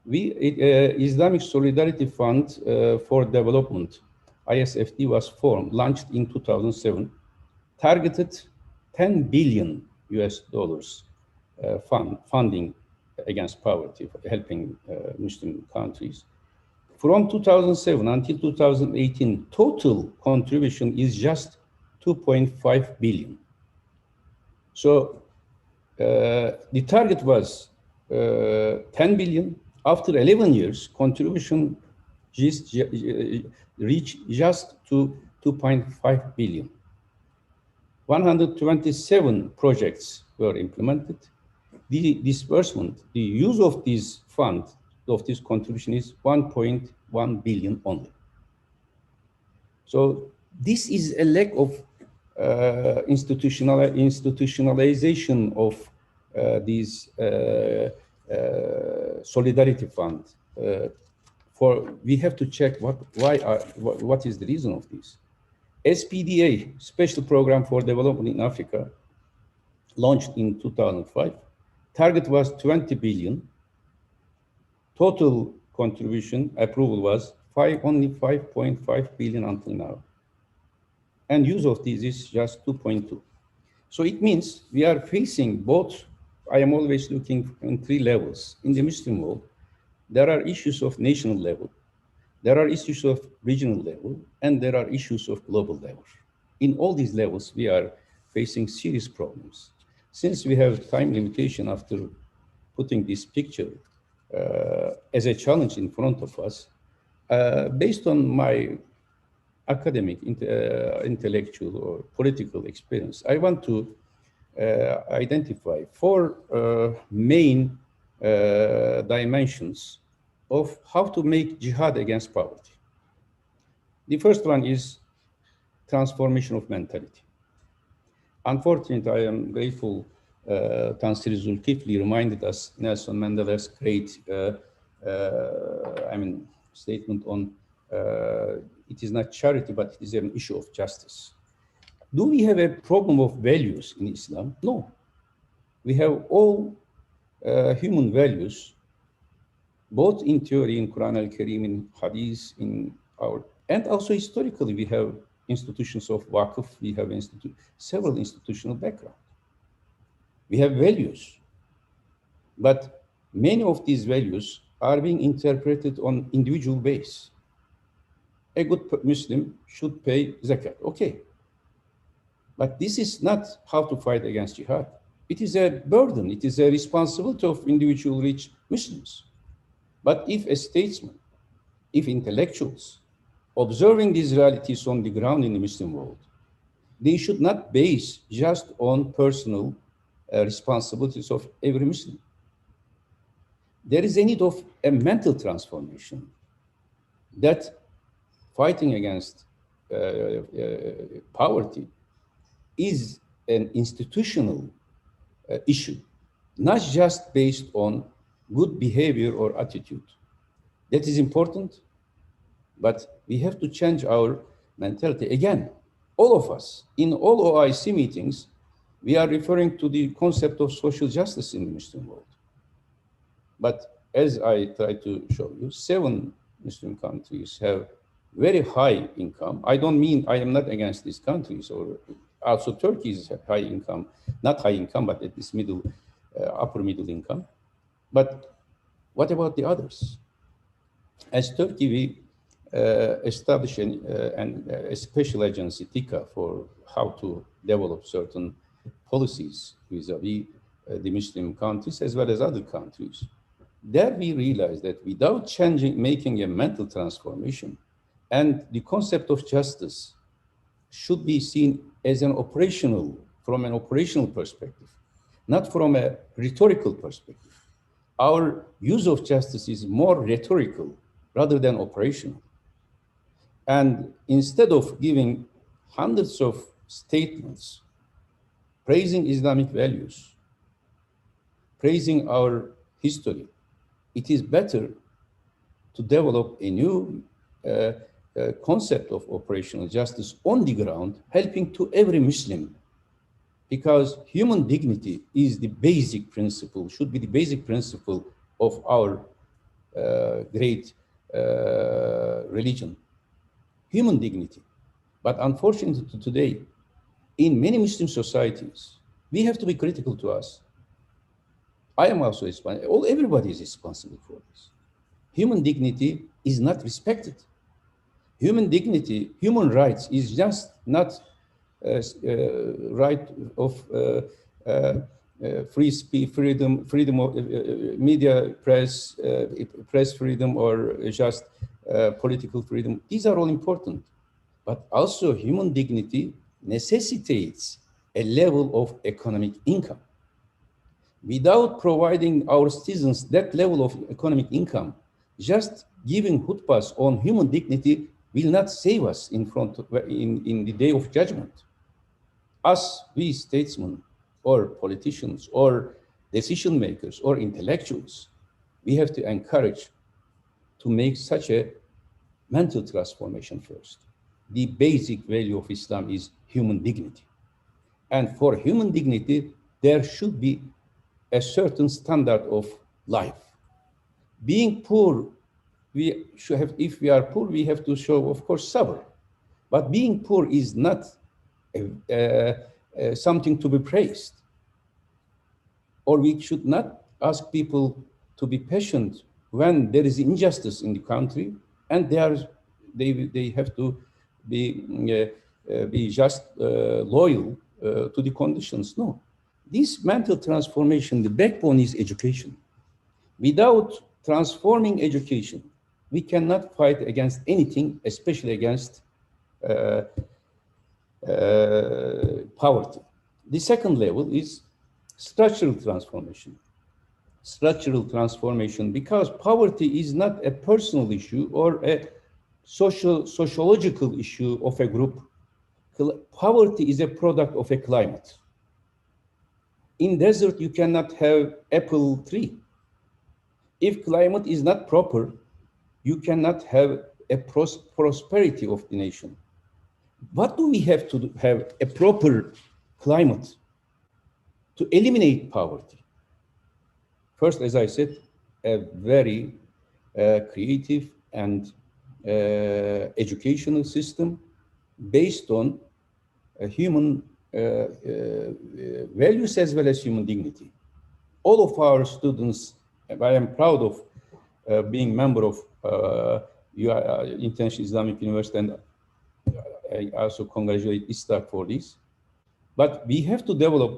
Islamic Solidarity Fund for Development, ISFD, was formed, launched in 2007, targeted $10 billion funding against poverty, helping Muslim countries. From 2007 until 2018, total contribution is just 2.5 billion. So the target was 10 billion. After 11 years, contribution reached just to 2.5 billion. 127 projects were implemented. The disbursement, the use of this fund, of this contribution, is 1.1 billion only. So this is a lack of institutionalization of these solidarity fund. We have to check what is the reason of this. SPDA, Special Program for Development in Africa, launched in 2005. Target was 20 billion. Total contribution approval was only 5.5 billion until now. And use of this is just 2.2. So it means we are facing both. I am always looking on 3 levels. In the Muslim world, there are issues of national level, there are issues of regional level, and there are issues of global level. In all these levels, we are facing serious problems. Since we have time limitation after putting this picture as a challenge in front of us, based on my academic, intellectual, or political experience, I want to identify 4 main dimensions of how to make jihad against poverty. The first one is transformation of mentality. Unfortunately, I am grateful Tansir Zulkifli reminded us Nelson Mandela's great statement on it is not charity, but it is an issue of justice. Do we have a problem of values in Islam? No. We have all human values, both in theory in Quran al-Karim, in Hadith, and also historically we have institutions of Waqf, we have several institutional background. We have values, but many of these values are being interpreted on individual base. A good Muslim should pay zakat, okay. But this is not how to fight against jihad. It is a burden, it is a responsibility of individual rich Muslims. But if a statesman, if intellectuals, observing these realities on the ground in the Muslim world, they should not base just on personal responsibilities of every Muslim. There is a need of a mental transformation that fighting against poverty is an institutional issue, not just based on good behavior or attitude. That is important, but we have to change our mentality. Again, all of us, in all OIC meetings, we are referring to the concept of social justice in the Muslim world. But as I try to show you, 7 Muslim countries have very high income. I don't mean, I am not against these countries, or also Turkey is high income, not high income, but at this middle, upper middle income. But what about the others? As Turkey, we established a special agency, TIKA, for how to develop certain policies vis-a-vis the Muslim countries as well as other countries. There we realized that without making a mental transformation, and the concept of justice should be seen as from an operational perspective, not from a rhetorical perspective. Our use of justice is more rhetorical rather than operational. And instead of giving hundreds of statements praising Islamic values, praising our history, it is better to develop a new concept of operational justice on the ground, helping to every Muslim, because human dignity is the basic principle, should be the basic principle of our great religion, human dignity. But unfortunately today, in many Muslim societies, we have to be critical to us. I am also responsible, everybody is responsible for this. Human dignity is not respected. Human dignity, human rights is just not right of free speech, freedom of media, press freedom, or just political freedom. These are all important, but also human dignity necessitates a level of economic income. Without providing our citizens that level of economic income, just giving khutbahs on human dignity will not save us in the day of judgment. Us, we statesmen, or politicians, or decision makers, or intellectuals, we have to encourage to make such a mental transformation first. The basic value of Islam is human dignity. And for human dignity, there should be a certain standard of life. Being poor, we should have, if we are poor, we have to show, of course, sabr. But being poor is not something to be praised. Or we should not ask people to be patient when there is injustice in the country, and they have to be just loyal to the conditions. No. This mental transformation, the backbone is education. Without transforming education, we cannot fight against anything, especially against poverty. The second level is structural transformation. Structural transformation, because poverty is not a personal issue or a sociological issue of a group. Poverty is a product of a climate. In desert, you cannot have apple tree. If climate is not proper, you cannot have a prosperity of the nation. What do we have to have a proper climate to eliminate poverty? first, as I said, a very creative and educational system based on human values as well as human dignity. All of our students, I am proud of being member of International Islamic University, and I also congratulate ISTAC for this. But we have to develop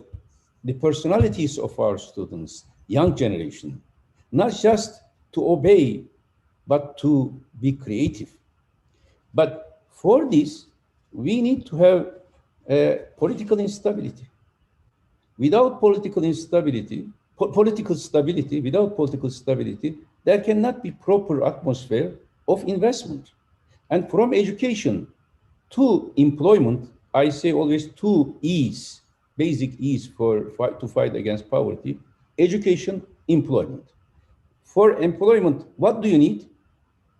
the personalities of our students, young generation, not just to obey, but to be creative. But for this, we need to have political instability. Without political instability, political stability, without political stability, there cannot be proper atmosphere of investment. And from education to employment, I say always two E's, basic E's to fight against poverty: education, employment. For employment, what do you need?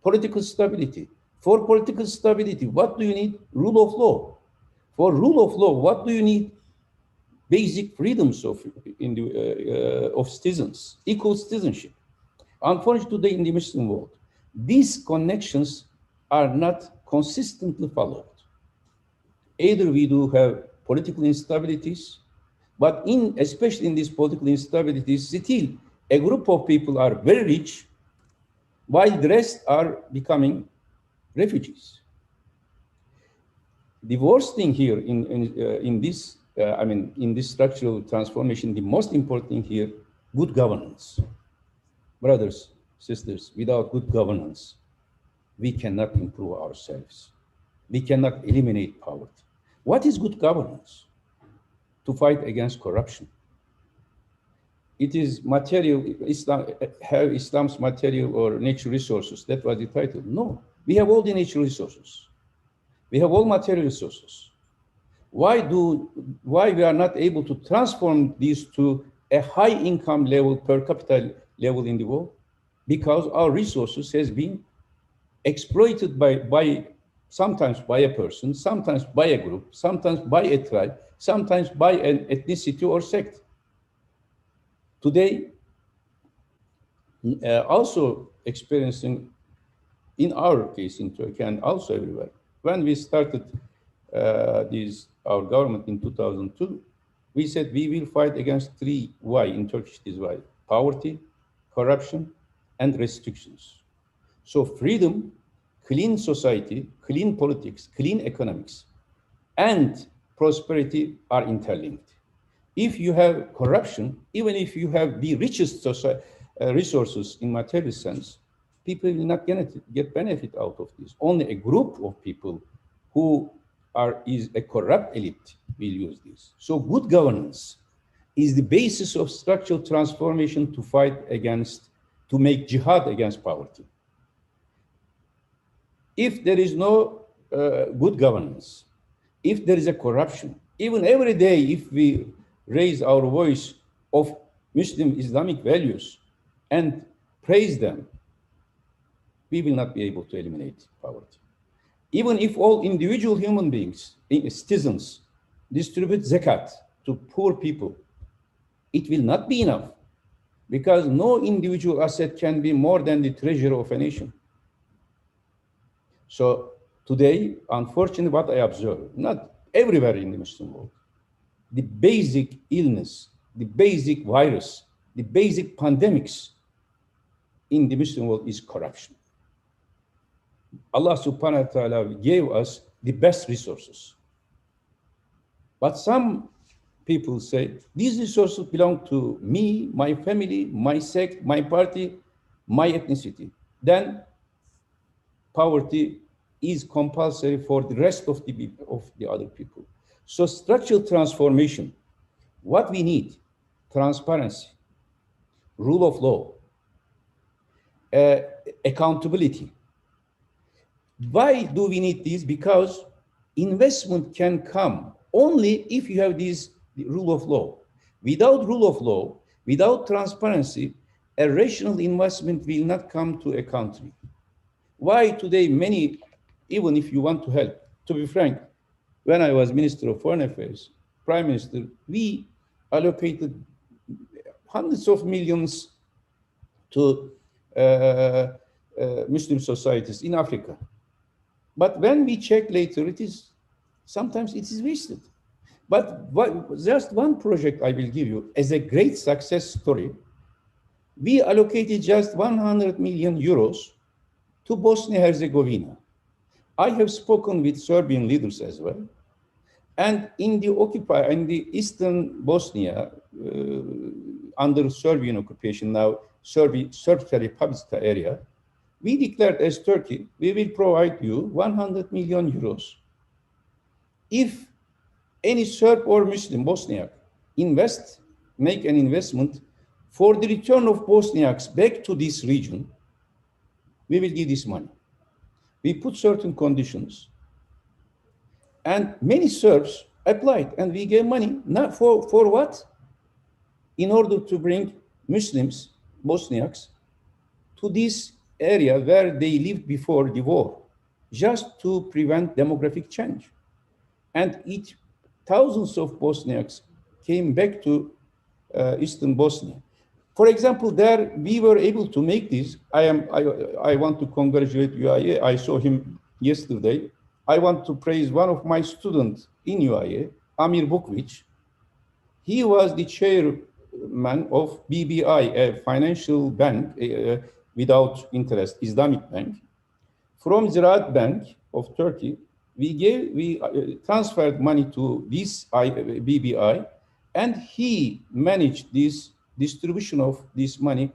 Political stability. For political stability, what do you need? Rule of law. For rule of law, what do you need? Basic freedoms of citizens, equal citizenship. Unfortunately, today in the Muslim world, these connections are not consistently followed. Either we do have political instabilities, but especially in these political instabilities, still a group of people are very rich, while the rest are becoming refugees. The worst thing here in this structural transformation, the most important thing here, good governance. Brothers, sisters, without good governance, we cannot improve ourselves. We cannot eliminate poverty. What is good governance? To fight against corruption. It is material, have Islam's material or natural resources. That was the title. No, we have all the natural resources. We have all material resources. Why we are not able to transform these to a high income level, per capita level in the world? Because our resources has been exploited by sometimes by a person, sometimes by a group, sometimes by a tribe, sometimes by an ethnicity or sect. Today, also experiencing, in our case in Turkey and also everywhere, when we started our government in 2002, we said we will fight against 3 Y in Turkish is Y: poverty, corruption, and restrictions. So freedom, clean society, clean politics, clean economics, and prosperity are interlinked. If you have corruption, even if you have the richest resources in material sense, people will not get benefit out of this. Only a group of people who is a corrupt elite will use this. So good governance is the basis of structural transformation to make jihad against poverty. If there is no good governance, if there is a corruption, even every day, if we raise our voice of Muslim Islamic values and praise them, we will not be able to eliminate poverty. Even if all individual human beings, citizens, distribute zakat to poor people, it will not be enough, because no individual asset can be more than the treasure of a nation. So today, unfortunately, what I observe, not everywhere in the Muslim world, the basic illness, the basic virus, the basic pandemics in the Muslim world is corruption. Allah subhanahu wa ta'ala gave us the best resources. But some people say, these resources belong to me, my family, my sect, my party, my ethnicity. Then poverty is compulsory for the rest of the other people. So structural transformation, what we need: transparency, rule of law, accountability. Why do we need this? Because investment can come only if you have the rule of law. Without rule of law, without transparency, a rational investment will not come to a country. Why today many, even if you want to help, to be frank, when I was Minister of Foreign Affairs, Prime Minister, we allocated hundreds of millions to Muslim societies in Africa. But when we check later, sometimes it is wasted. But just one project I will give you as a great success story. We allocated just 100 million euros to Bosnia-Herzegovina. I have spoken with Serbian leaders as well. And in the eastern Bosnia, under Serbian occupation now, Srpska Republika area, we declared as Turkey, we will provide you 100 million euros. If any Serb or Muslim Bosniak make an investment for the return of Bosniaks back to this region, we will give this money. We put certain conditions, and many Serbs applied, and we gave money. Not for what? In order to bring Muslims, Bosniaks, to this area where they lived before the war, just to prevent demographic change. And thousands of Bosniaks came back to Eastern Bosnia. For example, there we were able to make this. I want to congratulate UAE. I saw him yesterday. I want to praise one of my students in UAE, Amir Bukvic. He was the chairman of BBI, a financial bank without interest, Islamic bank. From Ziraat Bank of Turkey, we transferred money to this BBI, and he managed this distribution of this money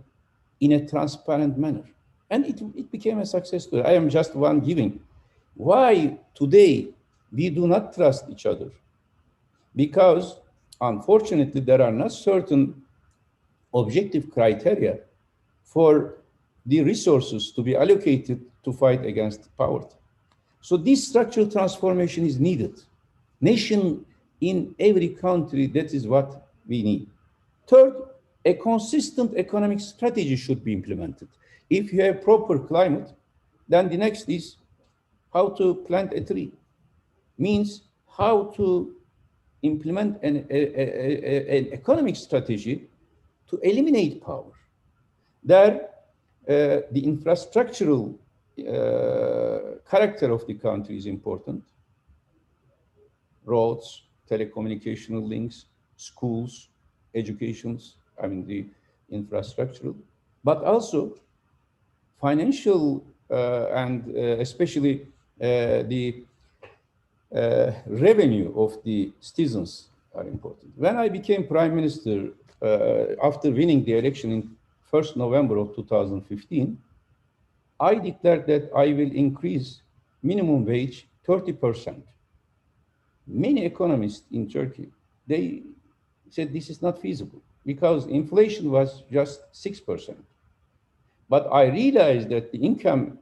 in a transparent manner. And it became a success story. I am just one giving. Why today we do not trust each other? Because unfortunately, there are not certain objective criteria for the resources to be allocated to fight against poverty. So this structural transformation is needed. Nation in every country, that is what we need. Third, a consistent economic strategy should be implemented. If you have proper climate, then the next is how to plant a tree. Means how to implement an economic strategy to eliminate power. There, the infrastructural character of the country is important. Roads, telecommunicational links, schools, educations, the infrastructural, but also financial and especially the revenue of the citizens are important. When I became Prime Minister after winning the election in 1st November of 2015, I declared that I will increase minimum wage 30%. Many economists in Turkey, they said this is not feasible because inflation was just 6%. But I realized that the income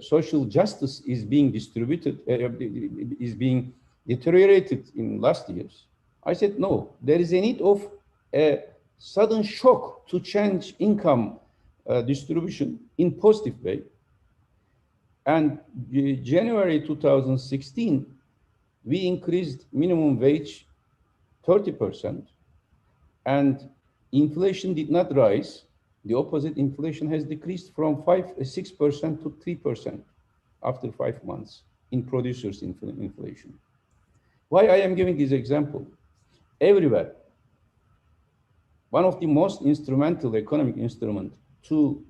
social justice is being distributed, is being deteriorated in last years. I said, no, there is a need of a sudden shock to change income distribution in positive way. And January 2016, we increased minimum wage 30%, and inflation did not rise. The opposite, inflation has decreased from 6% to 3% after 5 months in producers' inflation. Why I am giving this example? Everywhere, one of the most instrumental economic instruments to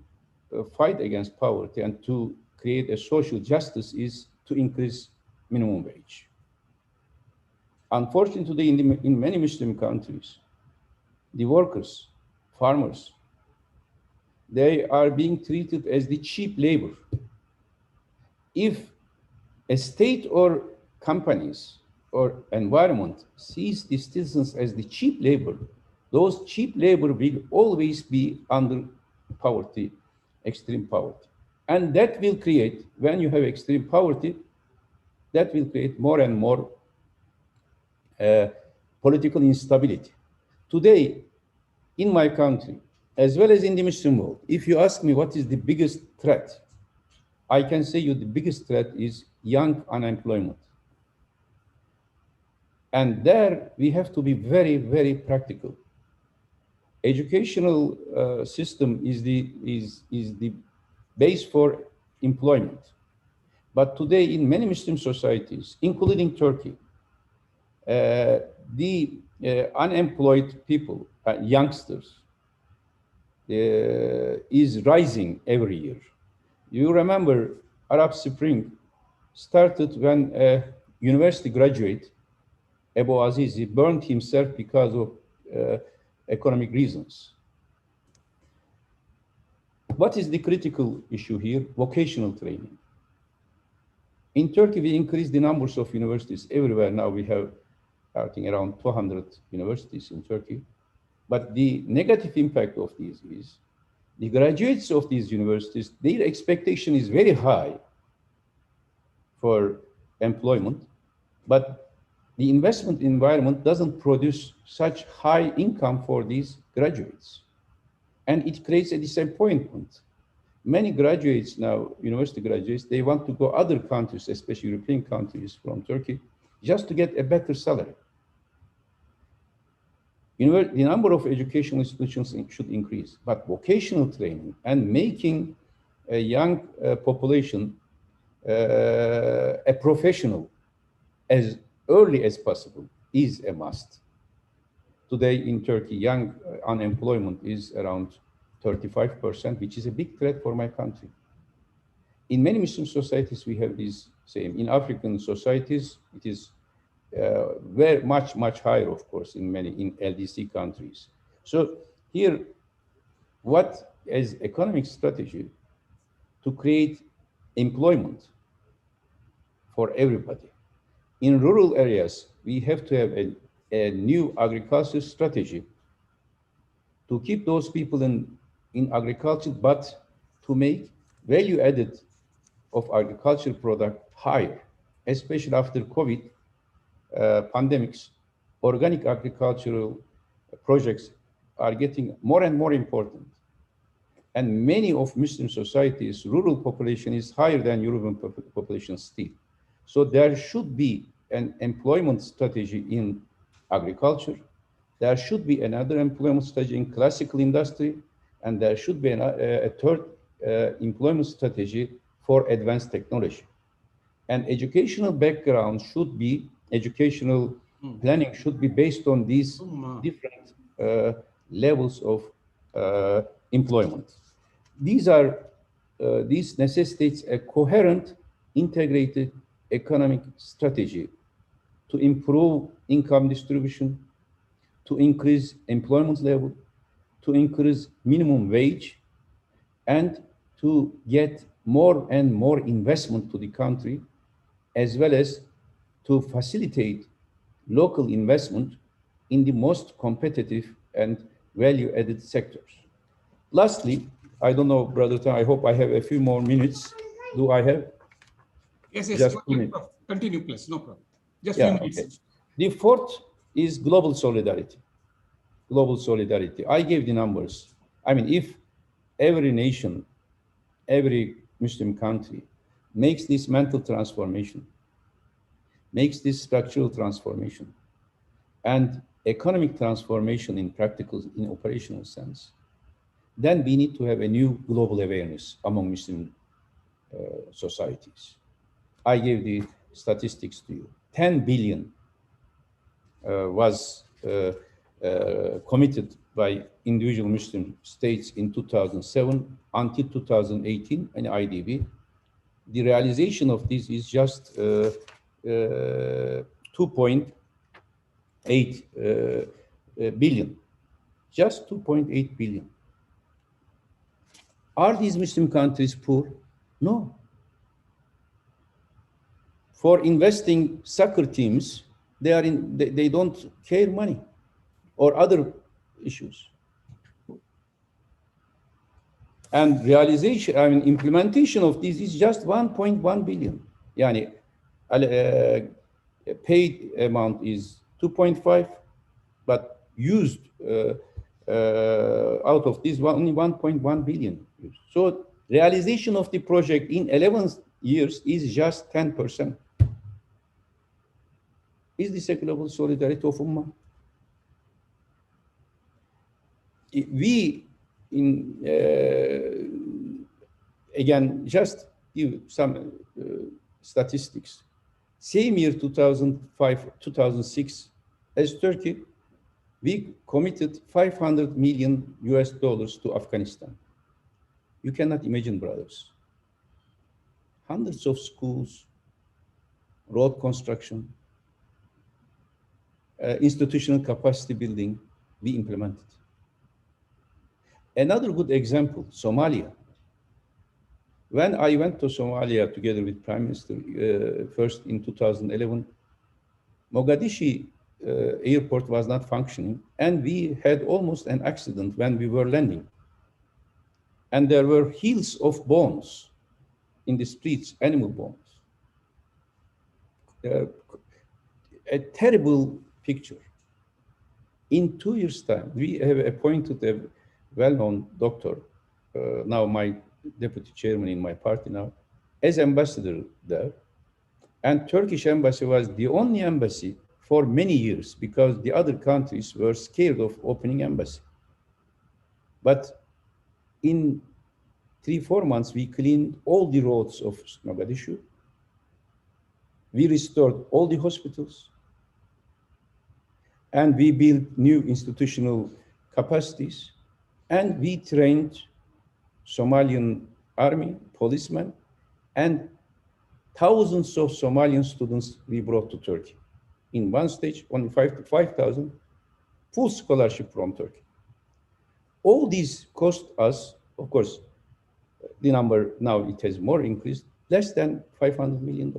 fight against poverty and to create a social justice is to increase minimum wage. Unfortunately, in many Muslim countries, the workers, farmers, they are being treated as the cheap labor. If a state or companies or environment sees the citizens as the cheap labor, those cheap labor will always be under poverty, extreme poverty. And that will create, when you have extreme poverty, that will create more and more political instability. Today, in my country, as well as in the Muslim world, if you ask me what is the biggest threat, I can say you the biggest threat is young unemployment. And there we have to be very, very practical. educational system is the base for employment. But today in many Muslim societies, including Turkey, the unemployed people, youngsters, is rising every year. You remember Arab Spring started when a university graduate, Abu Azizi, burned himself because of economic reasons. What is the critical issue here? Vocational training. In Turkey, we increased the numbers of universities everywhere. Now we have, I think, around 200 universities in Turkey. But the negative impact of these is the graduates of these universities, their expectation is very high for employment, but the investment environment doesn't produce such high income for these graduates. And it creates a disappointment. Many graduates now, university graduates, they want to go other countries, especially European countries from Turkey, just to get a better salary. The number of educational institutions should increase, but vocational training and making a young population a professional as early as possible is a must. Today in Turkey, young unemployment is around 35%, which is a big threat for my country. In many Muslim societies, we have this same. In African societies, it is very much higher, of course, in LDC countries. So here, what is economic strategy to create employment for everybody? In rural areas, we have to have a new agriculture strategy to keep those people in agriculture, but to make value added of agriculture product higher, especially after COVID pandemics. Organic agricultural projects are getting more and more important. And many of Muslim societies, rural population is higher than urban population still. So there should be an employment strategy in agriculture. There should be another employment strategy in classical industry. And there should be a third employment strategy for advanced technology. And educational background should be, educational planning should be based on these different levels of employment. These necessitates a coherent, integrated economic strategy to improve income distribution, to increase employment level, to increase minimum wage, and to get more and more investment to the country, as well as to facilitate local investment in the most competitive and value-added sectors. Lastly, I don't know, Brother Tan, I hope I have a few more minutes. Do I have? Yes, just continue, please, no problem. Just few minutes. Okay. The fourth is global solidarity. Global solidarity. I gave the numbers. I mean, if every nation, every Muslim country makes this mental transformation, makes this structural transformation, and economic transformation in practical, in operational sense, then we need to have a new global awareness among Muslim societies. I gave the statistics to you. 10 billion was committed by individual Muslim states in 2007 until 2018 in IDB. The realization of this is just 2.8 billion. Just 2.8 billion. Are these Muslim countries poor? No. For investing soccer teams, they don't care money or other issues. And realization, I mean, implementation of this is just 1.1 billion. Yani, paid amount is 2.5, but used out of this only 1.1 billion. So realization of the project in 11 years is just 10%. Is this a global solidarity of Ummah? we, again, just give some statistics. Same year, 2005, 2006, as Turkey, we committed 500 million US dollars to Afghanistan. You cannot imagine, brothers. Hundreds of schools, road construction, institutional capacity building, we implemented. Another good example, Somalia. When I went to Somalia together with Prime Minister first in 2011, Mogadishu airport was not functioning, and we had almost an accident when we were landing. And there were hills of bones in the streets, animal bones. A terrible picture. In 2 years' time, we have appointed a well-known doctor, now my deputy chairman in my party now, as ambassador there. And Turkish embassy was the only embassy for many years because the other countries were scared of opening embassy. But in 3-4 months, we cleaned all the roads of Mogadishu. We restored all the hospitals. And we built new institutional capacities. And we trained Somalian army, policemen, and thousands of Somalian students we brought to Turkey. In one stage, only 5,000, full scholarship from Turkey. All these cost us, of course, the number now it has more increased, less than $500 million.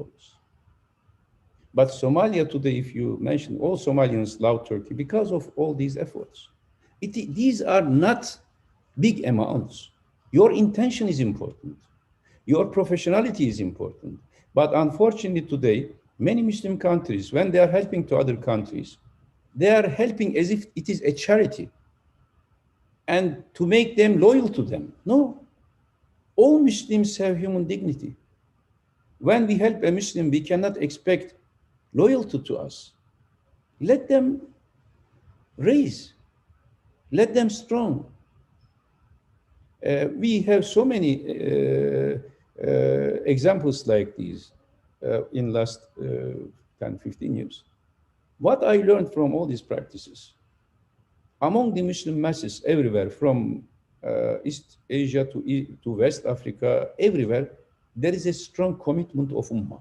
But Somalia today, if you mention, all Somalians love Turkey because of all these efforts. These are not big amounts. Your intention is important. Your professionality is important. But unfortunately today, many Muslim countries, when they are helping to other countries, they are helping as if it is a charity and to make them loyal to them. No, all Muslims have human dignity. When we help a Muslim, we cannot expect loyalty to us. Let them raise, let them strong. We have so many examples like these in last 10, 15 years. What I learned from all these practices, among the Muslim masses everywhere, from East Asia to West Africa, everywhere, there is a strong commitment of Ummah.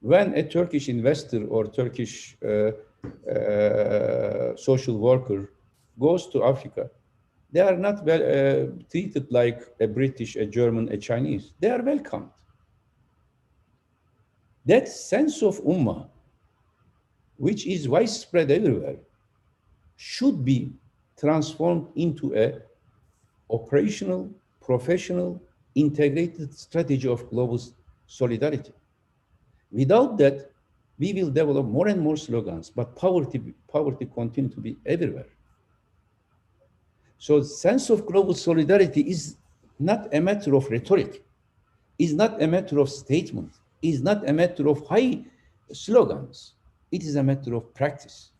When a Turkish investor or Turkish social worker goes to Africa, they are not treated like a British, a German, a Chinese. They are welcomed. That sense of Ummah, which is widespread everywhere, should be transformed into a operational, professional, integrated strategy of global solidarity. Without that, we will develop more and more slogans, but poverty continue to be everywhere. So the sense of global solidarity is not a matter of rhetoric, is not a matter of statement, is not a matter of high slogans. It is a matter of practice.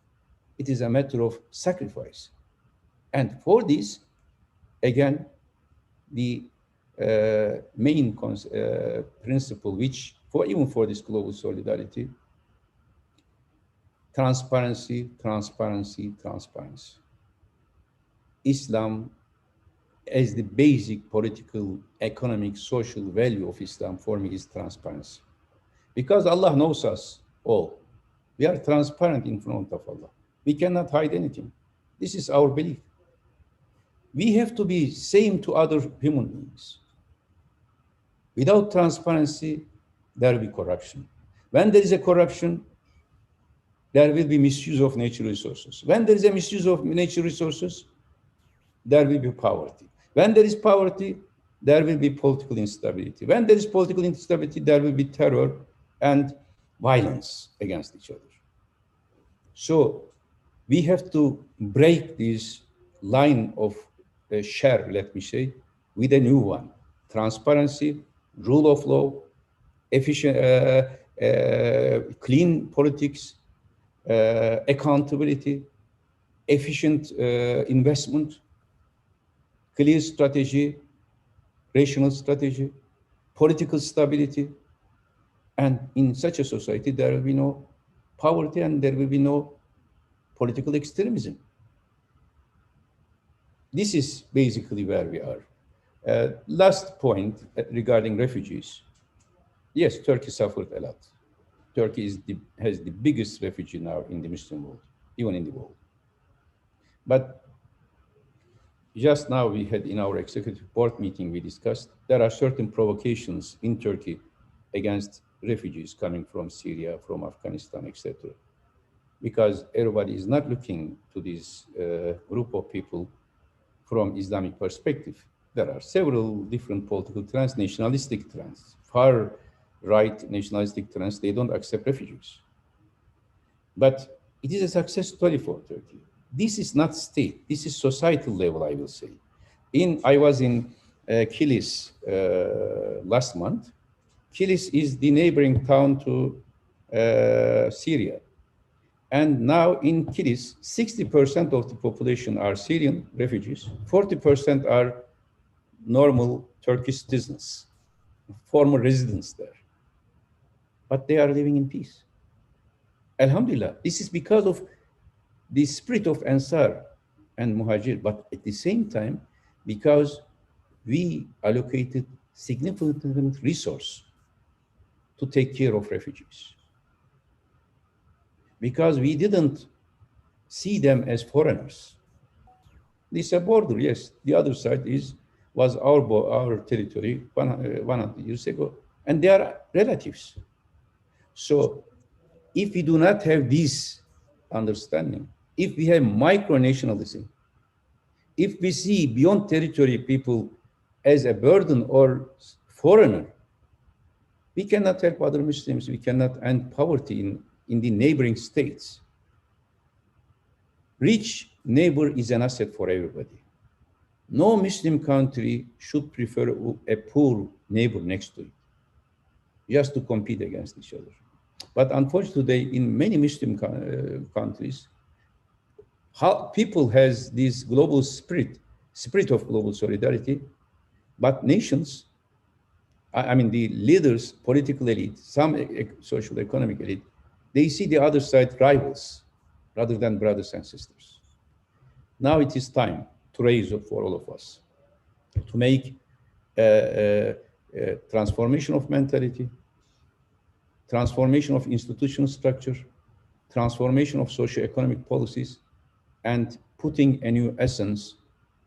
It is a matter of sacrifice. And for this, again, the main principle, which even for this global solidarity, transparency, transparency, transparency. Islam, as the basic political, economic, social value of Islam for me is transparency. Because Allah knows us all. We are transparent in front of Allah. We cannot hide anything. This is our belief. We have to be same to other human beings. Without transparency, there will be corruption. When there is a corruption, there will be misuse of natural resources. When there is a misuse of natural resources, there will be poverty. When there is poverty, there will be political instability. When there is political instability, there will be terror and violence against each other. So we have to break this line of share, let me say, with a new one. Transparency, rule of law, efficient, clean politics, accountability, efficient investment, clear strategy, rational strategy, political stability. And in such a society, there will be no poverty and there will be no political extremism. This is basically where we are. Last point regarding refugees. Yes, Turkey suffered a lot. Turkey has the biggest refugee now in the Muslim world, even in the world. But just now we had in our executive board meeting, we discussed there are certain provocations in Turkey against refugees coming from Syria, from Afghanistan, etc. Because everybody is not looking to this group of people from Islamic perspective. There are several different political trends, nationalistic trends, far-right nationalistic trends. They don't accept refugees. But it is a success story for Turkey. This is not state. This is societal level, I will say. I was in Kilis last month. Kilis is the neighboring town to Syria. And now in Kilis, 60% of the population are Syrian refugees, 40% are normal Turkish citizens, former residents there. But they are living in peace. Alhamdulillah, this is because of the spirit of Ansar and Muhajir, but at the same time, because we allocated significant resource to take care of refugees. Because we didn't see them as foreigners. This is a border, yes. The other side was our territory 100 years ago, and they are relatives. So if we do not have this understanding, if we have micronationalism, if we see beyond territory people as a burden or foreigner, we cannot help other Muslims, we cannot end poverty in the neighboring states. Rich neighbor is an asset for everybody. No Muslim country should prefer a poor neighbor next to it, just to compete against each other. But unfortunately, in many Muslim countries, people has this global spirit of global solidarity, but nations, I mean the leaders, political elite, some social economic elite, they see the other side rivals rather than brothers and sisters. Now it is time to raise up for all of us to make a transformation of mentality, transformation of institutional structure, transformation of socio-economic policies, and putting a new essence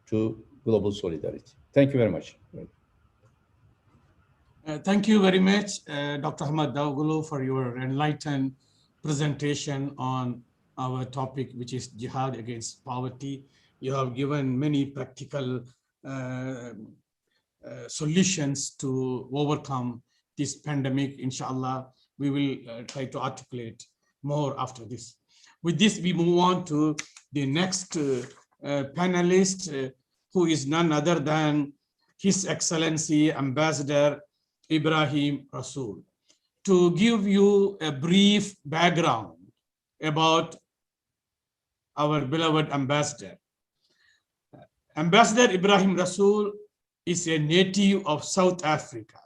to global solidarity. Thank you very much. Thank you very much, Dr. Ahmad Davgulu, for your enlightened presentation on our topic, which is jihad against poverty. You have given many practical solutions to overcome this pandemic. Inshallah, we will try to articulate more after this. With this, we move on to the next panelist, who is none other than His Excellency Ambassador Ibrahim Rasool, to give you a brief background about our beloved ambassador. Ambassador Ibrahim Rasool is a native of South Africa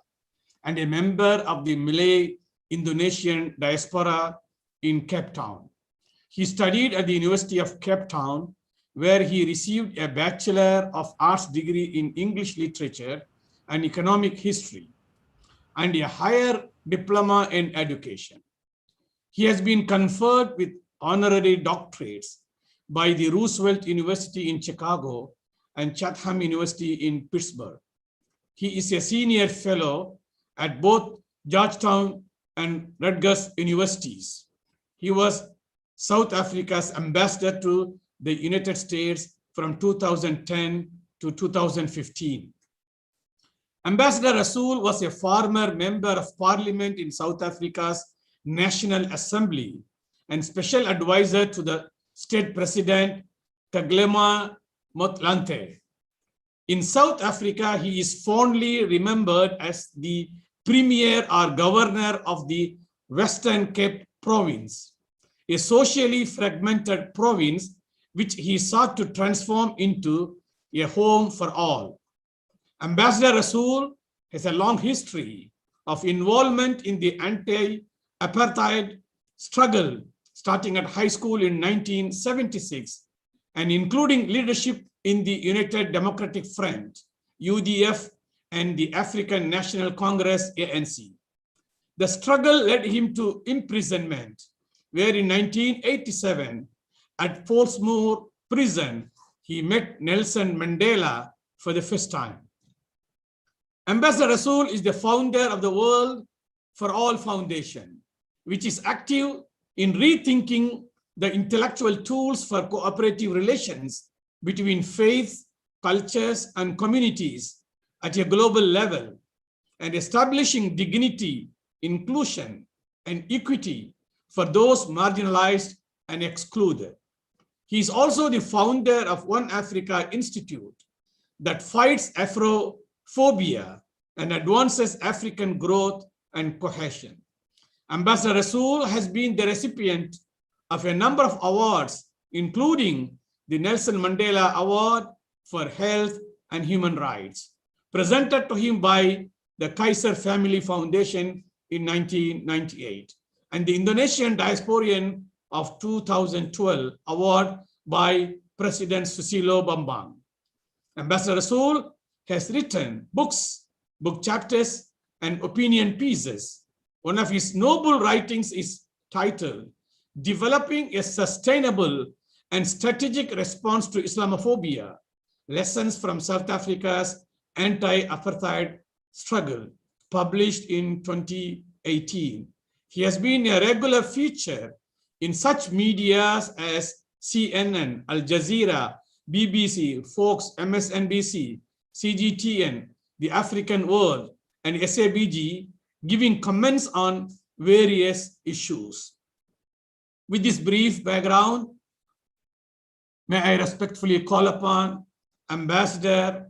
and a member of the Malay Indonesian diaspora in Cape Town. He studied at the University of Cape Town, where he received a Bachelor of Arts degree in English Literature and Economic History, and a higher diploma in education. He has been conferred with honorary doctorates by the Roosevelt University in Chicago and Chatham University in Pittsburgh. He is a senior fellow at both Georgetown and Rutgers universities. He was South Africa's ambassador to the United States from 2010 to 2015. Ambassador Rasool was a former member of parliament in South Africa's National Assembly and special advisor to the state president, Kgalema Motlanthe. In South Africa, he is fondly remembered as the premier or governor of the Western Cape province, a socially fragmented province which he sought to transform into a home for all. Ambassador Rasool has a long history of involvement in the anti-apartheid struggle, starting at high school in 1976 and including leadership in the United Democratic Front, UDF, and the African National Congress, ANC. The struggle led him to imprisonment, where in 1987, at Portsmouth Prison, he met Nelson Mandela for the first time. Ambassador Rasool is the founder of the World for All Foundation, which is active in rethinking the intellectual tools for cooperative relations between faiths, cultures, and communities at a global level, and establishing dignity, inclusion, and equity for those marginalized and excluded. He is also the founder of One Africa Institute that fights Afrophobia and advances African growth and cohesion. Ambassador Rasool has been the recipient of a number of awards, including the Nelson Mandela Award for Health and Human Rights, presented to him by the Kaiser Family Foundation in 1998, and the Indonesian Diasporian of 2012 award by President Susilo Bambang. Ambassador Rasool has written books, book chapters, and opinion pieces. One of his noble writings is titled Developing a Sustainable and Strategic Response to Islamophobia, Lessons from South Africa's Anti-Apartheid Struggle, published in 2018. He has been a regular feature in such medias as CNN, Al Jazeera, BBC, Fox, MSNBC, CGTN, The African World, and SABG, giving comments on various issues. With this brief background, may I respectfully call upon Ambassador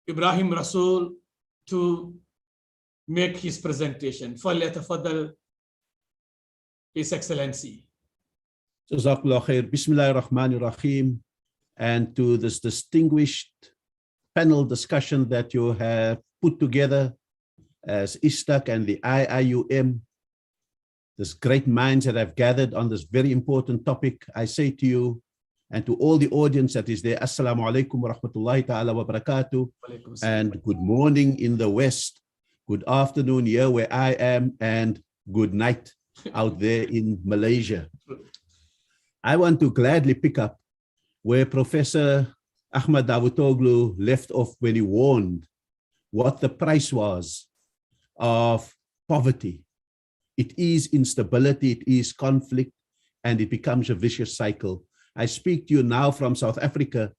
Ibrahim Rasool to make his presentation. فليتفضل His Excellency. Jazakallah khair. Bismillahirrahmanirrahim. And to this distinguished panel discussion that you have put together as ISTAC and the IIUM, this great minds that have gathered on this very important topic, I say to you and to all the audience that is there, Assalamu alaikum wa rahmatullahi ta'ala wa barakatuh, and good morning in the West, good afternoon here where I am, and good night out there in Malaysia. I want to gladly pick up where Professor Ahmad Davutoglu left off when he warned what the price was of poverty. It is instability, it is conflict, and it becomes a vicious cycle. I speak to you now from South Africa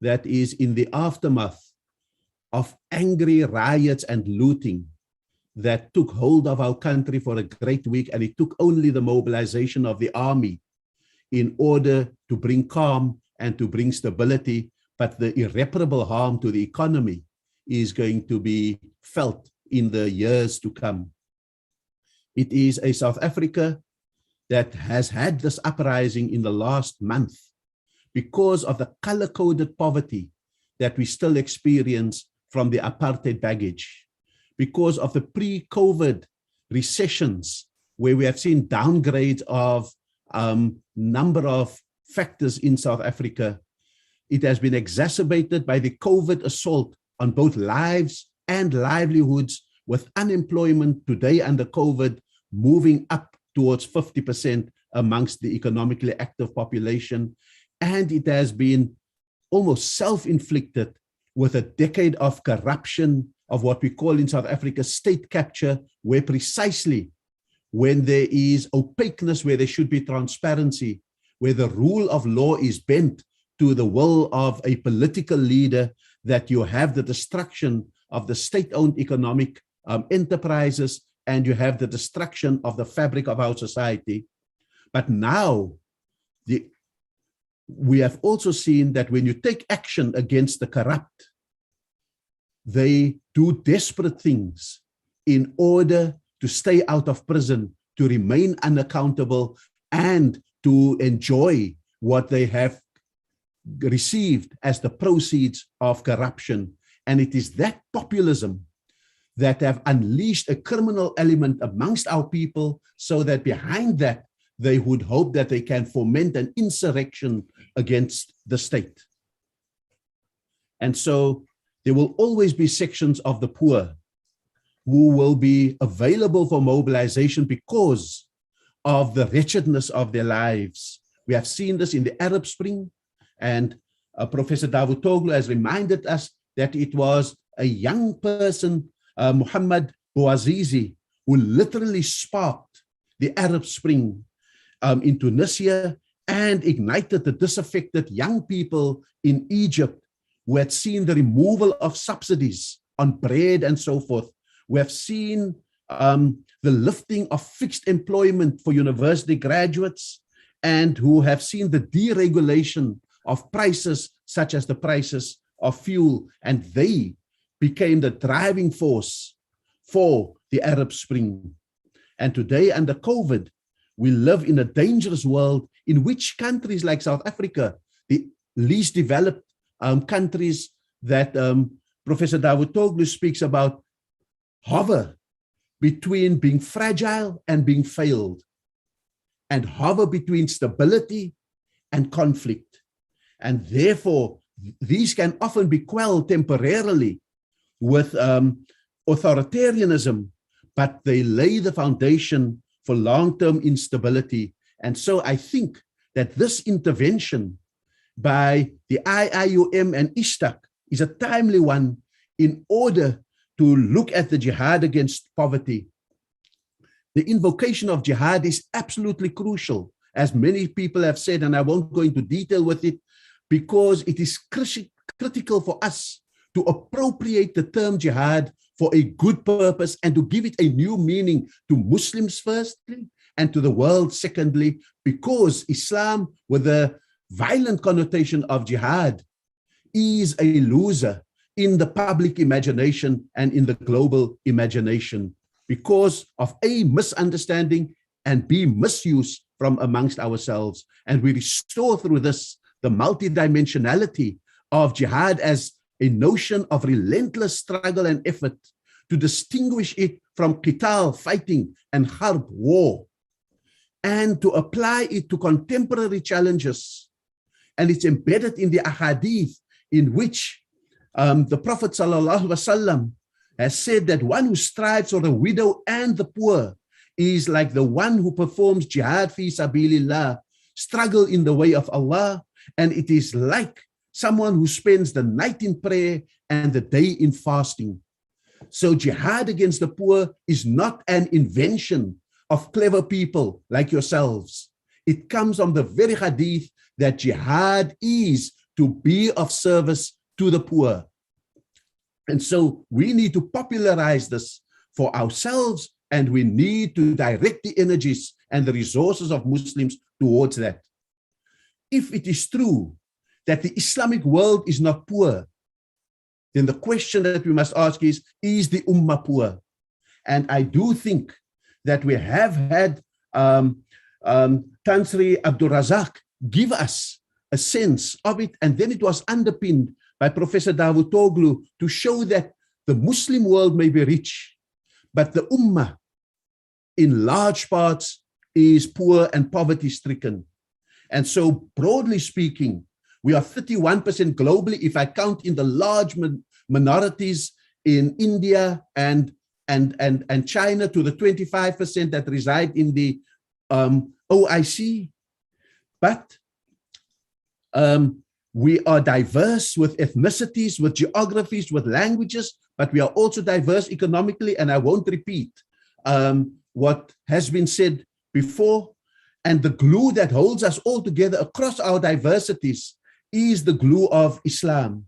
that is in the aftermath of angry riots and looting that took hold of our country for a great week, and it took only the mobilization of the army in order to bring calm and to bring stability, but the irreparable harm to the economy is going to be felt in the years to come. It is a South Africa that has had this uprising in the last month because of the color-coded poverty that we still experience from the apartheid baggage, because of the pre-COVID recessions where we have seen downgrades of number of factors in South Africa. It has been exacerbated by the COVID assault on both lives and livelihoods, with unemployment today under COVID moving up towards 50% amongst the economically active population. And it has been almost self-inflicted with a decade of corruption, of what we call in South Africa state capture, where precisely when there is opaqueness, where there should be transparency, where the rule of law is bent to the will of a political leader, that you have the destruction of the state-owned economic enterprises, and you have the destruction of the fabric of our society. But now, we have also seen that when you take action against the corrupt, they do desperate things in order to stay out of prison, to remain unaccountable, and to enjoy what they have received as the proceeds of corruption. And it is that populism that have unleashed a criminal element amongst our people, so that behind that, they would hope that they can foment an insurrection against the state. And so there will always be sections of the poor who will be available for mobilization because of the wretchedness of their lives. We have seen this in the Arab Spring, and Professor Davutoglu has reminded us that it was a young person, Muhammad Bouazizi, who literally sparked the Arab Spring in Tunisia and ignited the disaffected young people in Egypt who had seen the removal of subsidies on bread and so forth. We have seen the lifting of fixed employment for university graduates, and who have seen the deregulation of prices, such as the prices of fuel, and they became the driving force for the Arab Spring. And today, under COVID, we live in a dangerous world in which countries like South Africa, the least developed countries that Professor Davutoglu speaks about, hover between being fragile and being failed, and hover between stability and conflict. And therefore, these can often be quelled temporarily with authoritarianism, but they lay the foundation for long-term instability. And so I think that this intervention by the IIUM and ISTAC is a timely one in order to look at the jihad against poverty. The invocation of jihad is absolutely crucial, as many people have said, and I won't go into detail with it, because it is critical for us to appropriate the term jihad for a good purpose and to give it a new meaning to Muslims firstly and to the world secondly, because Islam, with the violent connotation of jihad, is a loser in the public imagination and in the global imagination because of A, misunderstanding, and B, misuse from amongst ourselves. And we restore through this the multidimensionality of jihad as a notion of relentless struggle and effort to distinguish it from qital, fighting, and harb, war, and to apply it to contemporary challenges. And it's embedded in the ahadith in which the Prophet ﷺ has said that one who strives for the widow and the poor is like the one who performs jihad fi sabilillah, struggle in the way of Allah, and it is like someone who spends the night in prayer and the day in fasting. So jihad against the poor is not an invention of clever people like yourselves. It comes from the very hadith that jihad is to be of service to the poor. And so we need to popularize this for ourselves, and we need to direct the energies and the resources of Muslims towards that. If it is true that the Islamic world is not poor, then the question that we must ask is the Ummah poor? And I do think that we have had Tansri Abdul Razak give us a sense of it, and then it was underpinned by Professor Davutoglu to show that the Muslim world may be rich, but the Ummah in large parts is poor and poverty-stricken. And so broadly speaking, we are 31% globally if I count in the large minorities in India and China, to the 25% that reside in the OIC. But we are diverse with ethnicities, with geographies, with languages, but we are also diverse economically, and I won't repeat what has been said before. And the glue that holds us all together across our diversities is the glue of Islam.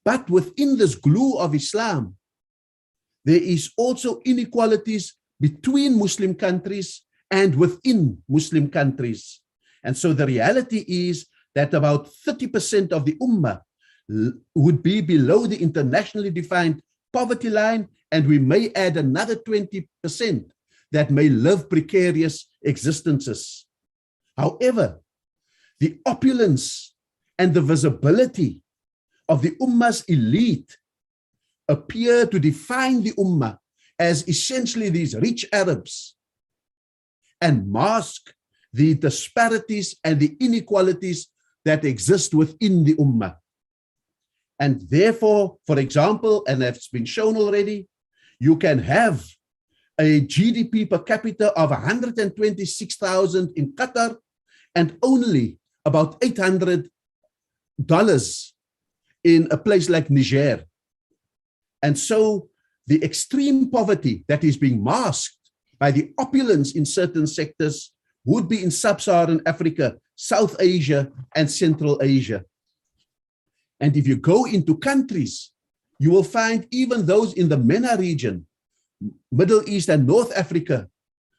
But within this glue of Islam, there is also inequalities between Muslim countries and within Muslim countries. And so the reality is that about 30% of the Ummah would be below the internationally defined poverty line, and we may add another 20% that may live precarious existences. However, the opulence and the visibility of the Ummah's elite appear to define the Ummah as essentially these rich Arabs and mask the disparities and the inequalities that exist within the Ummah. And therefore, for example, and it's been shown already, you can have a GDP per capita of 126,000 in Qatar and only about $800 in a place like Niger. And so the extreme poverty that is being masked by the opulence in certain sectors would be in sub-Saharan Africa, South Asia, and Central Asia. And if you go into countries, you will find even those in the MENA region, Middle East and North Africa,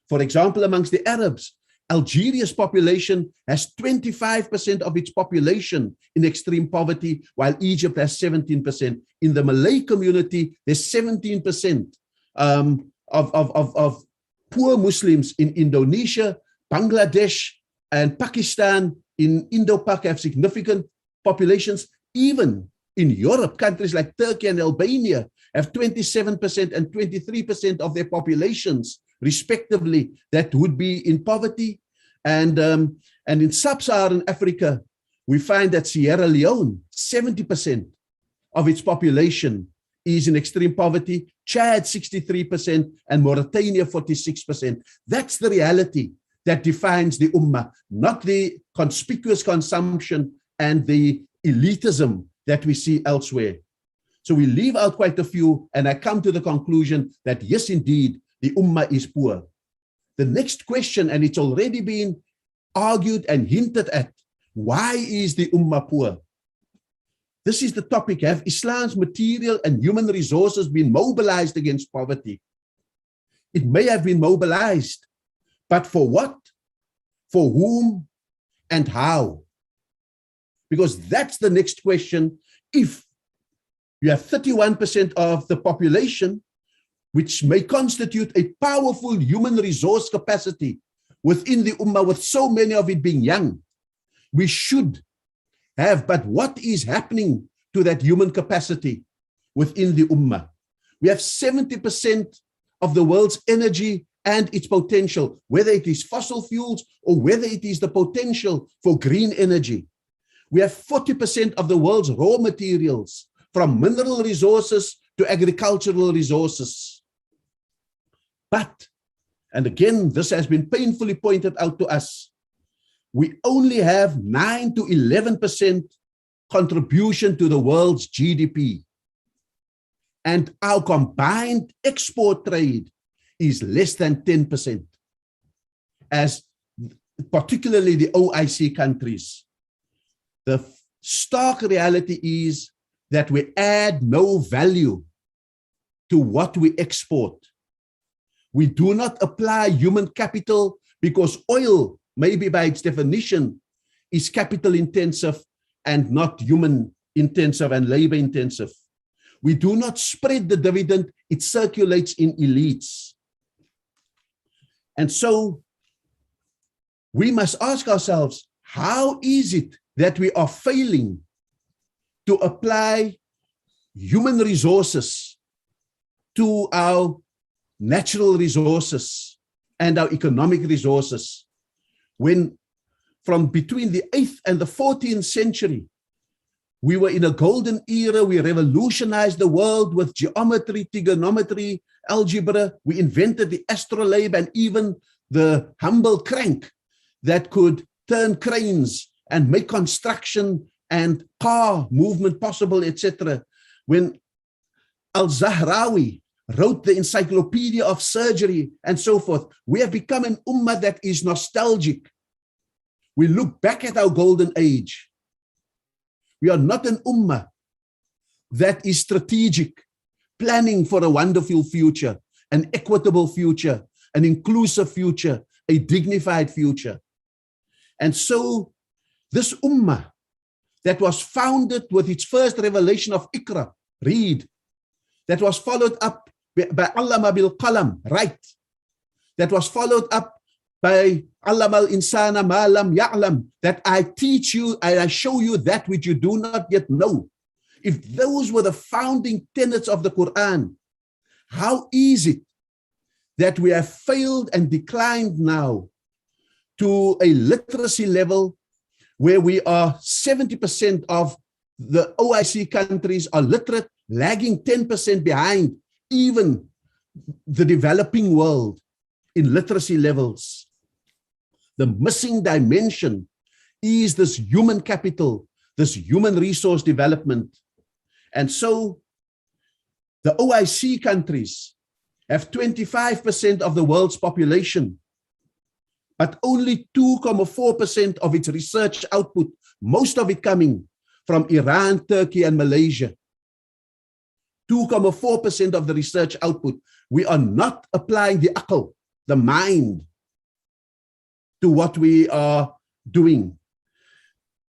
for example, amongst the Arabs, Algeria's population has 25% of its population in extreme poverty, while Egypt has 17%. In the Malay community, there's 17% of poor Muslims. In Indonesia, Bangladesh, and Pakistan in Indo-Pak have significant populations. Even in Europe, countries like Turkey and Albania have 27% and 23% of their populations, respectively, that would be in poverty. And in sub-Saharan Africa, we find that Sierra Leone, 70% of its population is in extreme poverty, Chad 63%, and Mauritania 46%. That's the reality that defines the Ummah, not the conspicuous consumption and the elitism that we see elsewhere. So we leave out quite a few, and I come to the conclusion that yes, indeed, the Ummah is poor. The next question, and it's already been argued and hinted at, why is the Ummah poor? This is the topic. Have Islam's material and human resources been mobilized against poverty? It may have been mobilized, but for what? For whom? And how? Because that's the next question. If you have 31% of the population, which may constitute a powerful human resource capacity within the Ummah, with so many of it being young, we should have, but what is happening to that human capacity within the Ummah? We have 70% of the world's energy and its potential, whether it is fossil fuels or whether it is the potential for green energy. We have 40% of the world's raw materials, from mineral resources to agricultural resources. But, and again, this has been painfully pointed out to us, we only have 9 to 11% contribution to the world's GDP. And our combined export trade is less than 10%, as particularly the OIC countries. The stark reality is that we add no value to what we export. We do not apply human capital because oil, maybe by its definition, is capital intensive and not human intensive and labor intensive. We do not spread the dividend, it circulates in elites. And so we must ask ourselves, how is it that we are failing to apply human resources to our natural resources and our economic resources, when from between the 8th and the 14th century, we were in a golden era. We revolutionized the world with geometry, trigonometry, algebra. We invented the astrolabe and even the humble crank that could turn cranes and make construction and car movement possible, etc. When Al-Zahrawi wrote the Encyclopedia of Surgery and so forth, we have become an ummah that is nostalgic. We look back at our golden age. We are not an ummah that is strategic, planning for a wonderful future, an equitable future, an inclusive future, a dignified future. And so this ummah that was founded with its first revelation of Iqra, read, that was followed up by Allama bil Qalam, write, that was followed up by Allam al-insana ma lam ya'lam, that I teach you and I show you that which you do not yet know. If those were the founding tenets of the Quran, how is it that we have failed and declined now to a literacy level where we are 70% of the OIC countries are literate, lagging 10% behind even the developing world in literacy levels? The missing dimension is this human capital, this human resource development. And so the OIC countries have 25% of the world's population, but only 2.4% of its research output, most of it coming from Iran, Turkey, and Malaysia. 2.4% of the research output. We are not applying the aql, the mind, to what we are doing.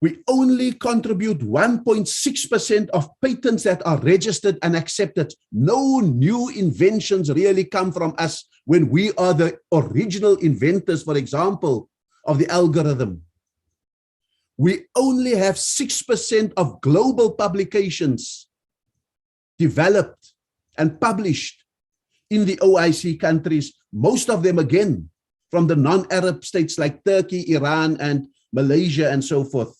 We only contribute 1.6% of patents that are registered and accepted. No new inventions really come from us when we are the original inventors, for example, of the algorithm. We only have 6% of global publications developed and published in the OIC countries, most of them again from the non-Arab states like Turkey, Iran, and Malaysia, and so forth.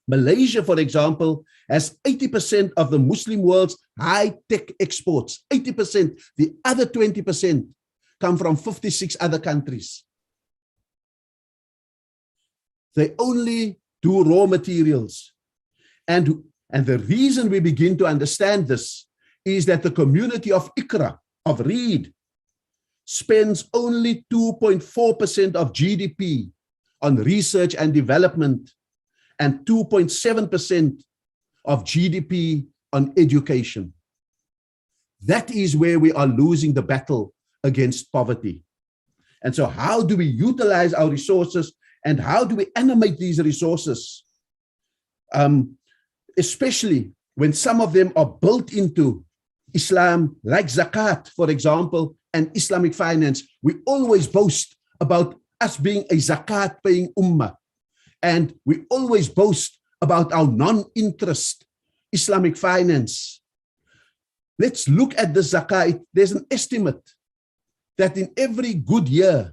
Malaysia, for example, has 80% of the Muslim world's high-tech exports. 80%. The other 20% come from 56 other countries. They only do raw materials. And the reason we begin to understand this is that the community of Iqra, of read, spends only 2.4% of GDP on research and development and 2.7% of GDP on education. That is where we are losing the battle against poverty. And so how do we utilize our resources and how do we animate these resources? Especially when some of them are built into Islam, like zakat, for example, and Islamic finance. We always boast about us being a zakat-paying ummah. And we always boast about our non-interest Islamic finance. Let's look at the zakah. There's an estimate that in every good year,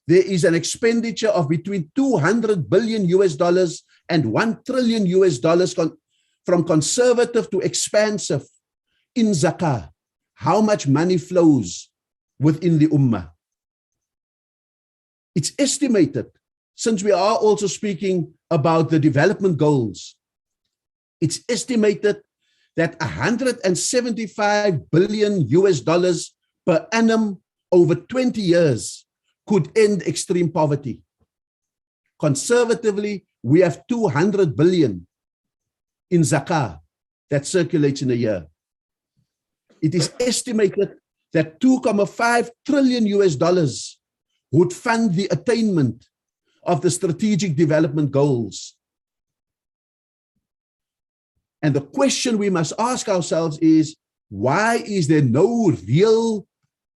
there is an expenditure of between $200 billion and $1 trillion from conservative to expansive in zakah. How much money flows within the ummah? It's estimated, since we are also speaking about the development goals, it's estimated that $175 billion per annum over 20 years could end extreme poverty. Conservatively, we have 200 billion in zakah that circulates in a year. It is estimated that $2.5 trillion would fund the attainment of the strategic development goals. And the question we must ask ourselves is, why is there no real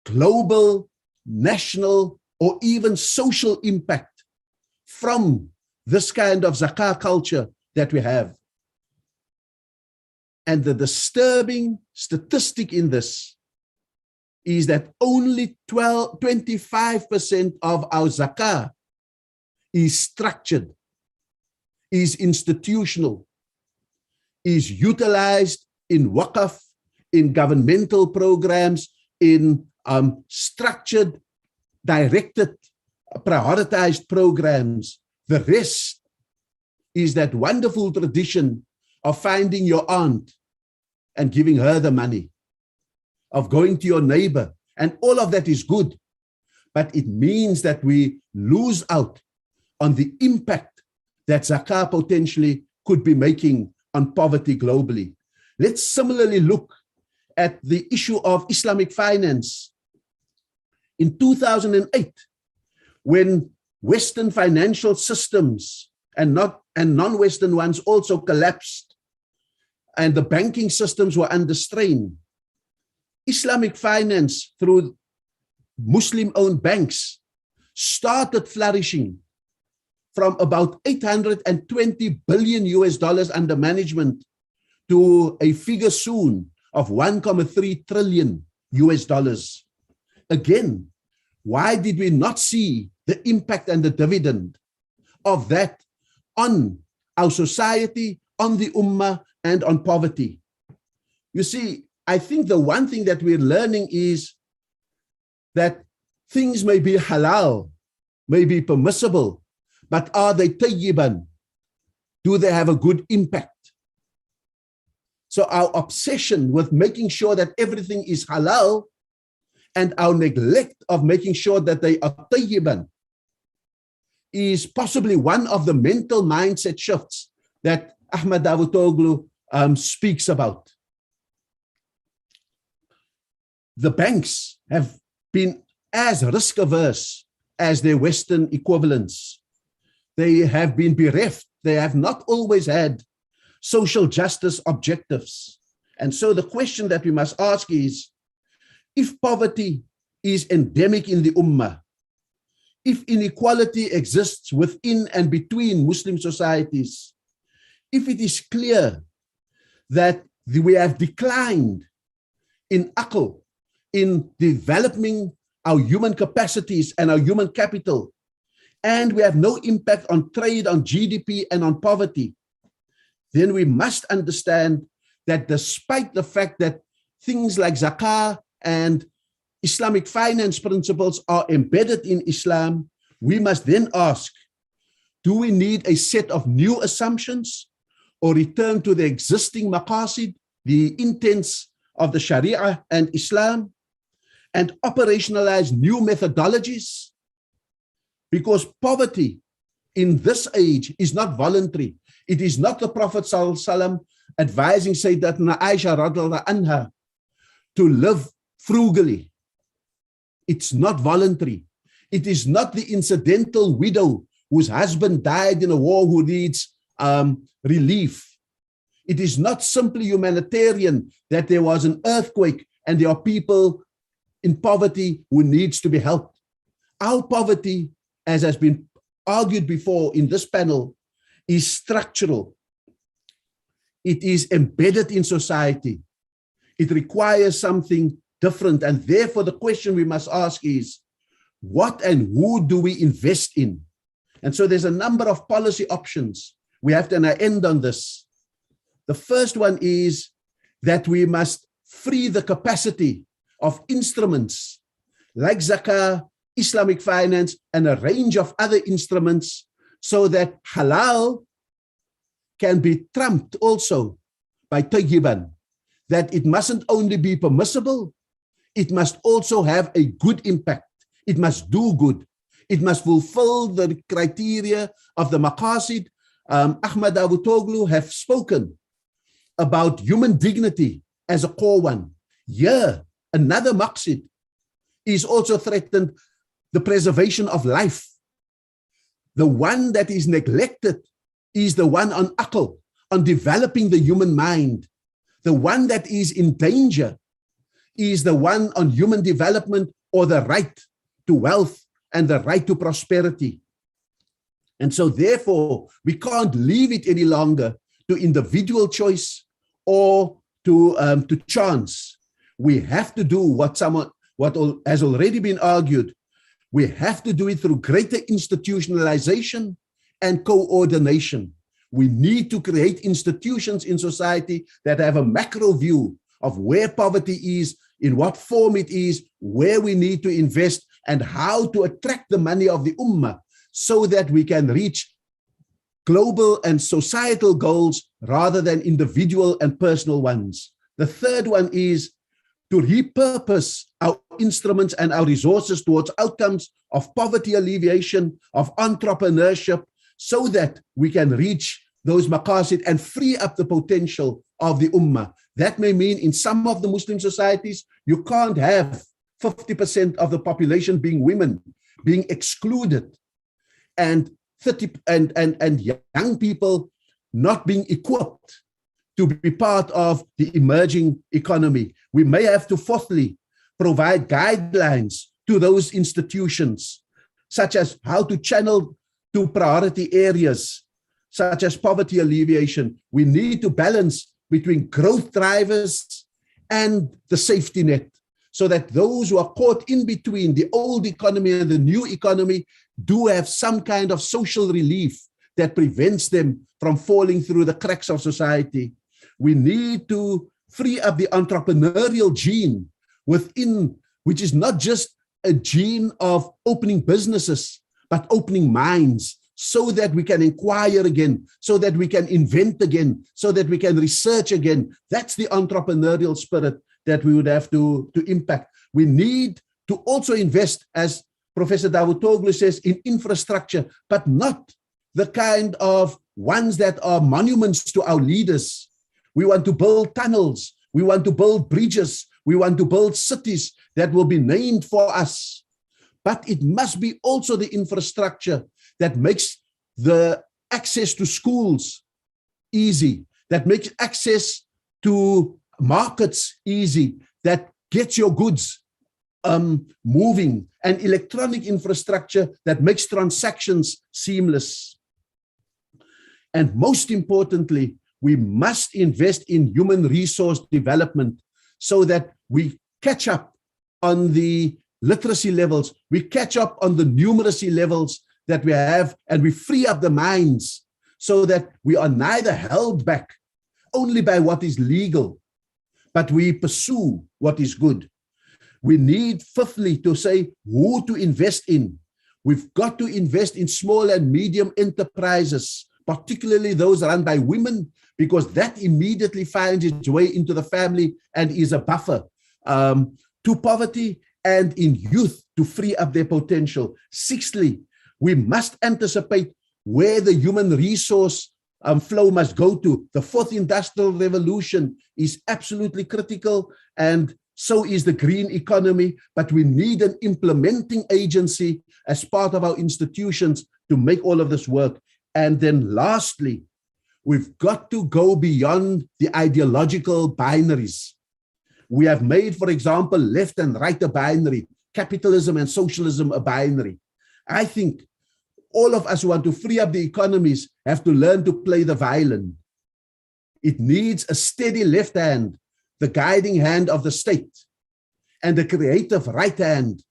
global, national, or even social impact from this kind of zakah culture that we have? And the disturbing statistic in this is that only 25% of our zakah is structured, is institutional, is utilized in waqf, in governmental programs, in structured, directed, prioritized programs. The rest is that wonderful tradition of finding your aunt and giving her the money, of going to your neighbor, and all of that is good. But it means that we lose out on the impact that zakah potentially could be making on poverty globally. Let's similarly look at the issue of Islamic finance. In 2008, when Western financial systems and non-Western ones also collapsed, and the banking systems were under strain, Islamic finance through Muslim-owned banks started flourishing from about 820 billion US dollars under management to a figure soon of 1.3 trillion US dollars. Again, why did we not see the impact and the dividend of that on our society, on the ummah, and on poverty? You see, I think the one thing that we're learning is that things may be halal, may be permissible, but are they tayyiban? Do they have a good impact? So our obsession with making sure that everything is halal and our neglect of making sure that they are tayyiban is possibly one of the mental mindset shifts that Ahmad Davutoglu speaks about. The banks have been as risk averse as their Western equivalents. They have been bereft. They have not always had social justice objectives. And so the question that we must ask is, if poverty is endemic in the ummah, if inequality exists within and between Muslim societies, if it is clear that we have declined in aql, in developing our human capacities and our human capital, and we have no impact on trade, on GDP, and on poverty, then we must understand that despite the fact that things like zakah and Islamic finance principles are embedded in Islam, we must then ask, do we need a set of new assumptions or return to the existing maqasid, the intents of the Sharia and Islam, and operationalize new methodologies? Because poverty in this age is not voluntary. It is not the Prophet ﷺ advising Sayyidatuna Aisha radhiyallahu anha to live frugally. It's not voluntary. It is not the incidental widow whose husband died in a war who needs relief. It is not simply humanitarian that there was an earthquake and there are people in poverty who needs to be helped. Our poverty, as has been argued before in this panel, is structural. It is embedded in society. It requires something different. And therefore, the question we must ask is, what and who do we invest in? And so there's a number of policy options. We have to, and I end on this. The first one is that we must free the capacity of instruments like zakah, Islamic finance, and a range of other instruments so that halal can be trumped also by tayyiban, that it mustn't only be permissible, it must also have a good impact. It must do good. It must fulfill the criteria of the maqasid. Ahmad Davutoglu have spoken about human dignity as a core one. Here, another maqsid is also threatened, the preservation of life. The one that is neglected is the one on aql, on developing the human mind. The one that is in danger is the one on human development or the right to wealth and the right to prosperity. And so therefore, we can't leave it any longer to individual choice or to chance. We have to do what has already been argued. We have to do it through greater institutionalization and coordination. We need to create institutions in society that have a macro view of where poverty is, in what form it is, where we need to invest, and how to attract the money of the ummah so that we can reach global and societal goals rather than individual and personal ones. The third one is to repurpose our instruments and our resources towards outcomes of poverty alleviation, of entrepreneurship, so that we can reach those maqasid and free up the potential of the ummah. That may mean in some of the Muslim societies, you can't have 50% of the population being women, being excluded, and young people not being equipped to be part of the emerging economy. We may have to, fourthly, provide guidelines to those institutions such as how to channel to priority areas, such as poverty alleviation. We need to balance between growth drivers and the safety net, so that those who are caught in between the old economy and the new economy do have some kind of social relief that prevents them from falling through the cracks of society. We need to free up the entrepreneurial gene within, which is not just a gene of opening businesses, but opening minds, so that we can inquire again, so that we can invent again, so that we can research again. That's the entrepreneurial spirit that we would have to impact. We need to also invest, as Professor Davutoglu says, in infrastructure, but not the kind of ones that are monuments to our leaders. We want to build tunnels. We want to build bridges. We want to build cities that will be named for us. But it must be also the infrastructure that makes the access to schools easy, that makes access to markets easy, that gets your goods moving, and electronic infrastructure that makes transactions seamless. And most importantly, we must invest in human resource development so that we catch up on the literacy levels, we catch up on the numeracy levels that we have, and we free up the minds so that we are neither held back only by what is legal, but we pursue what is good. We need, fifthly, to say who to invest in. We've got to invest in small and medium enterprises, particularly those run by women, because that immediately finds its way into the family and is a buffer to poverty, and in youth to free up their potential. Sixthly, we must anticipate where the human resource flow must go to. The fourth industrial revolution is absolutely critical, and so is the green economy, but we need an implementing agency as part of our institutions to make all of this work. And then lastly, we've got to go beyond the ideological binaries. We have made, for example, left and right a binary, capitalism and socialism a binary. I think all of us who want to free up the economies have to learn to play the violin. It needs a steady left hand, the guiding hand of the state, and the creative right hand,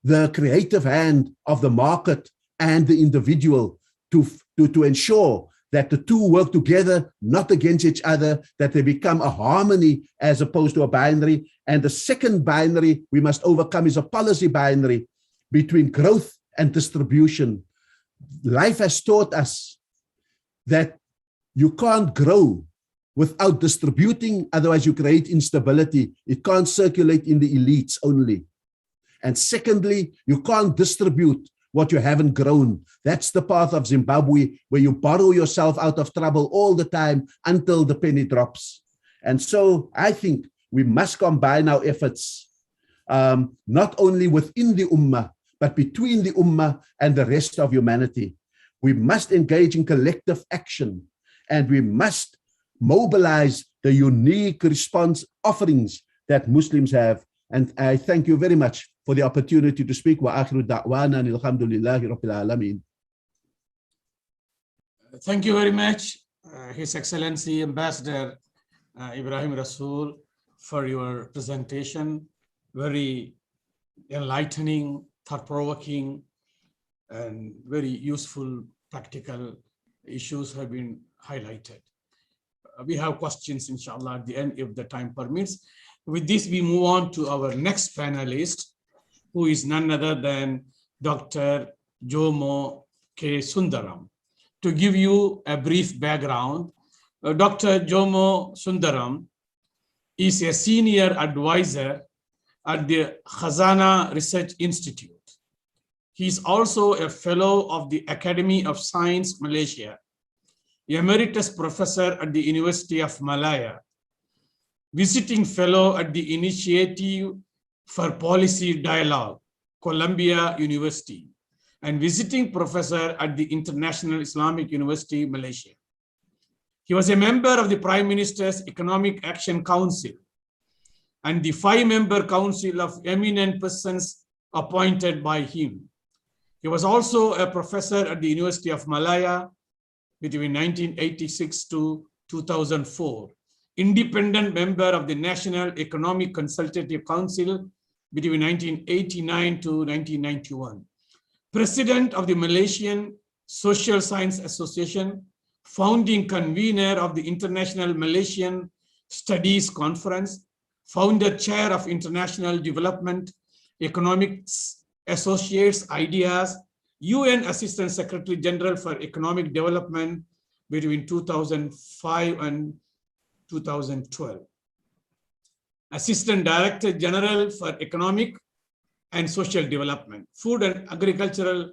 the creative hand of the market and the individual to ensure that the two work together, not against each other, that they become a harmony as opposed to a binary. And the second binary we must overcome is a policy binary between growth and distribution. Life has taught us that you can't grow without distributing, otherwise you create instability. It can't circulate in the elites only. And secondly, you can't distribute what you haven't grown. That's the path of Zimbabwe, where you borrow yourself out of trouble all the time until the penny drops. And so I think we must combine our efforts, not only within the Ummah, but between the Ummah and the rest of humanity. We must engage in collective action, and we must mobilize the unique response offerings that Muslims have. And I thank you very much for the opportunity to speak. Wa akhiru da'wana alhamdulillahi rabbil alameen. Thank you very much, His Excellency Ambassador Ibrahim Rasool, for your presentation. Very enlightening, thought-provoking, and very useful practical issues have been highlighted. We have questions, inshallah, at the end, if the time permits. With this, we move on to our next panelist, who is none other than Dr. Jomo K. Sundaram. To give you a brief background, Dr. Jomo Sundaram is a senior advisor at the Khazana Research Institute. He is also a fellow of the Academy of Science, Malaysia, emeritus professor at the University of Malaya, visiting fellow at the Initiative for Policy Dialogue, Columbia University, and visiting professor at the International Islamic University, Malaysia. He was a member of the Prime Minister's Economic Action Council and the 5-member council of eminent persons appointed by him. He was also a professor at the University of Malaya between 1986 to 2004, independent member of the National Economic Consultative Council between 1989 to 1991, president of the Malaysian Social Science Association, founding convener of the International Malaysian Studies Conference, founder chair of International Development Economics Associates Ideas, UN Assistant Secretary General for Economic Development between 2005 and 2012. Assistant Director General for Economic and Social Development, Food and Agricultural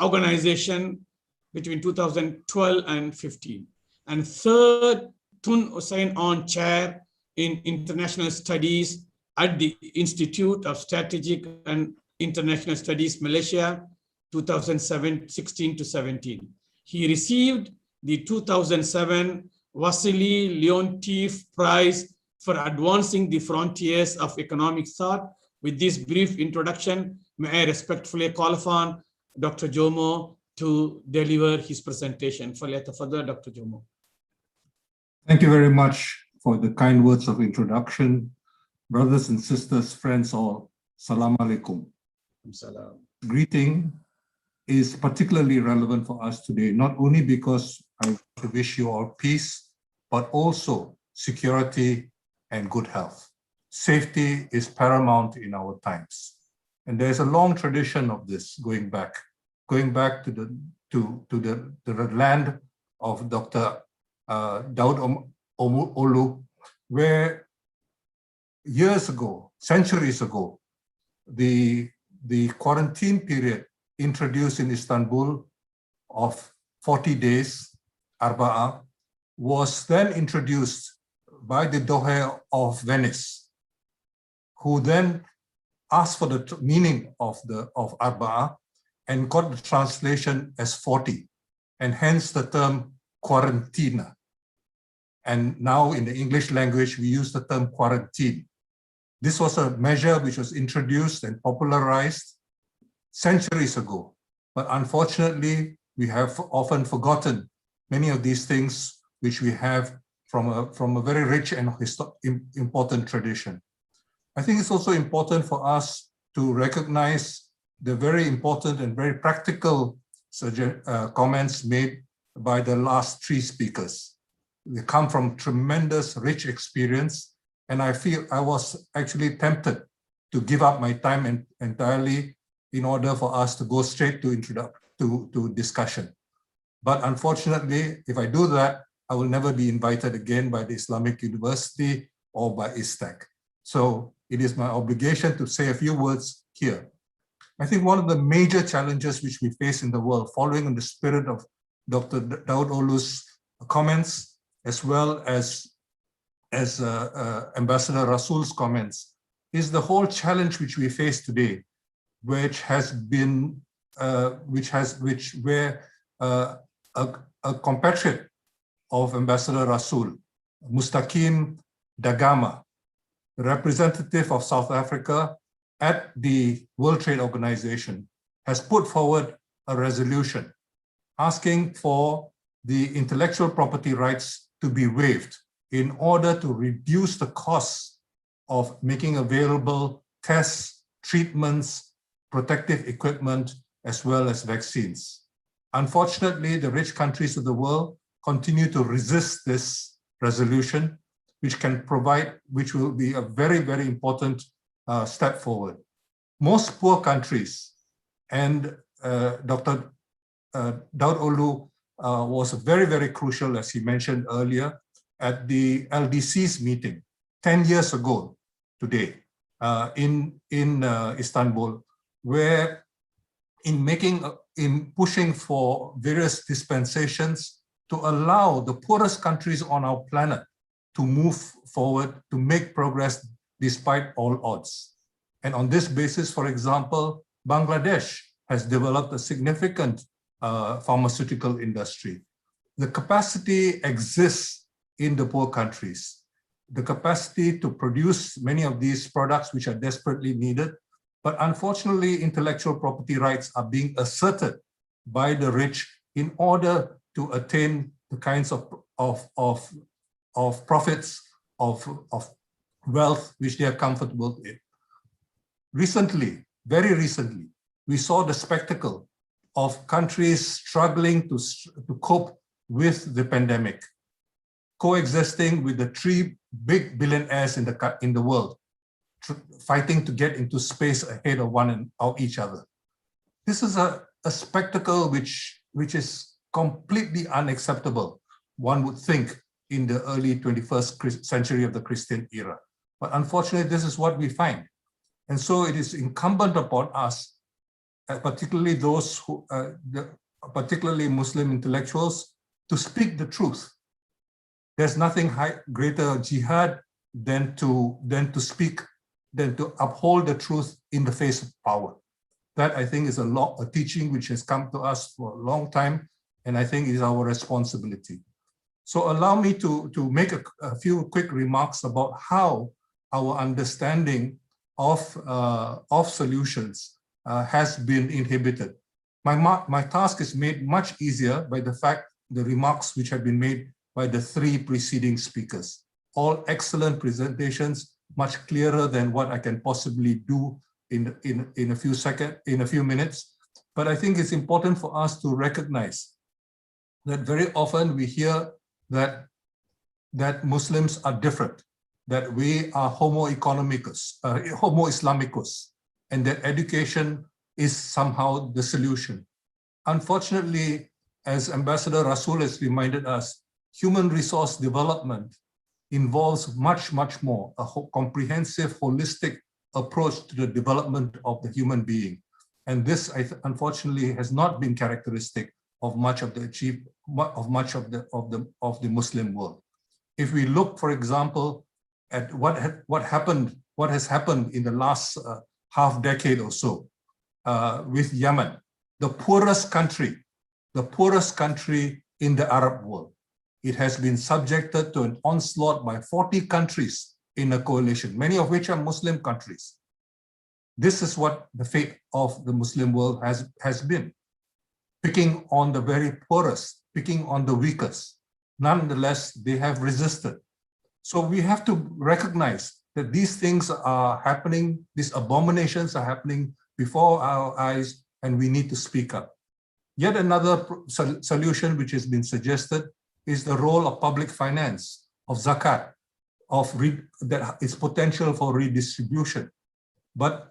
Organization between 2012 and 15. And third, Tun Hussein On Chair in International Studies at the Institute of Strategic and International Studies, Malaysia, 2016 to 17. He received the 2007 Vasily Leontief Prize for advancing the frontiers of economic thought. With this brief introduction, may I respectfully call upon Dr. Jomo to deliver his presentation. Falyatafaddal, Dr. Jomo. Thank you very much for the kind words of introduction. Brothers and sisters, friends all, Salam Alaikum. Salam. Greeting is particularly relevant for us today, not only because I want to wish you all peace, but also security and good health. Safety is paramount in our times. And there's a long tradition of this going back to the land of Dr. Daud Olu, where years ago, centuries ago, the quarantine period introduced in Istanbul of 40 days, Arba'ah, was then introduced by the Doge of Venice, who then asked for the meaning of Arba'ah and got the translation as 40, and hence the term quarantina. And now in the English language, we use the term quarantine. This was a measure which was introduced and popularized centuries ago. But unfortunately, we have often forgotten many of these things which we have from a very rich and important tradition. I think it's also important for us to recognize the very important and very practical comments made by the last three speakers. They come from tremendous, rich experience, and I feel I was actually tempted to give up my time entirely in order for us to go straight to discussion. But unfortunately, if I do that, I will never be invited again by the Islamic University or by ISTAC. So it is my obligation to say a few words here. I think one of the major challenges which we face in the world, following in the spirit of Dr. Daud Olu's comments, as well as Ambassador Rasul's comments, is the whole challenge which we face today, where a compatriot of Ambassador Rasul, Mustaqim Dagama, representative of South Africa at the World Trade Organization, has put forward a resolution asking for the intellectual property rights to be waived in order to reduce the costs of making available tests, treatments, protective equipment, as well as vaccines. Unfortunately, the rich countries of the world continue to resist this resolution, which will be a very, very important step forward. Most poor countries, and Dr. Daud Olu was very, very crucial, as he mentioned earlier, at the LDC's meeting 10 years ago today in Istanbul, where in pushing for various dispensations to allow the poorest countries on our planet to move forward, to make progress despite all odds. And on this basis, for example, Bangladesh has developed a significant pharmaceutical industry. The capacity exists in the poor countries. The capacity to produce many of these products which are desperately needed, But unfortunately, intellectual property rights are being asserted by the rich in order to attain the kinds of profits, of wealth which they are comfortable in. Recently, very recently, we saw the spectacle of countries struggling to cope with the pandemic, coexisting with the 3 big billionaires in the world, fighting to get into space ahead of each other. This is a spectacle which is completely unacceptable, one would think, in the early 21st century of the Christian era. But unfortunately, this is what we find. And so it is incumbent upon us, particularly those who, particularly Muslim intellectuals, to speak the truth. There's nothing greater jihad than to uphold the truth in the face of power. That, I think, is a teaching which has come to us for a long time, and I think is our responsibility. So allow me to make a few quick remarks about how our understanding of solutions has been inhibited. My task is made much easier by the remarks which have been made by the 3 preceding speakers. All excellent presentations, much clearer than what I can possibly do in a few minutes. But I think it's important for us to recognize that very often we hear that Muslims are different, that we are homo Islamicus, and that education is somehow the solution. Unfortunately, as Ambassador Rasul has reminded us, human resource development involves much, much more, a comprehensive, holistic approach to the development of the human being. And this, unfortunately, has not been characteristic of much of the Muslim world. If we look, for example, at what has happened in the last half decade or so with Yemen, the poorest country in the Arab world. It has been subjected to an onslaught by 40 countries in a coalition, many of which are Muslim countries. This is what the fate of the Muslim world has been, picking on the very poorest, picking on the weakest. Nonetheless, they have resisted. So we have to recognize that these things are happening, these abominations are happening before our eyes, and we need to speak up. Yet another solution which has been suggested is the role of public finance, of zakat, that its potential for redistribution. But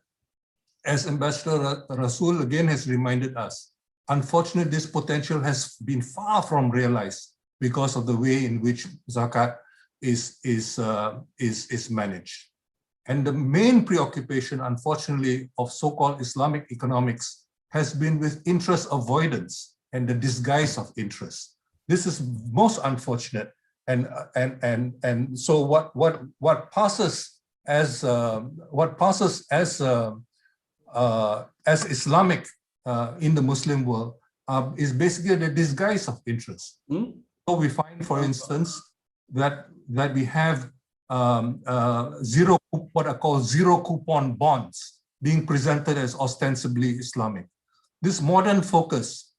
as Ambassador Rasul again has reminded us, unfortunately, this potential has been far from realized because of the way in which zakat is managed. And the main preoccupation, unfortunately, of so-called Islamic economics has been with interest avoidance and the disguise of interest. This is most unfortunate, and so what passes as Islamic in the Muslim world is basically the disguise of interest. So we find, for instance, that we have what are called zero coupon bonds being presented as ostensibly Islamic. This modern focus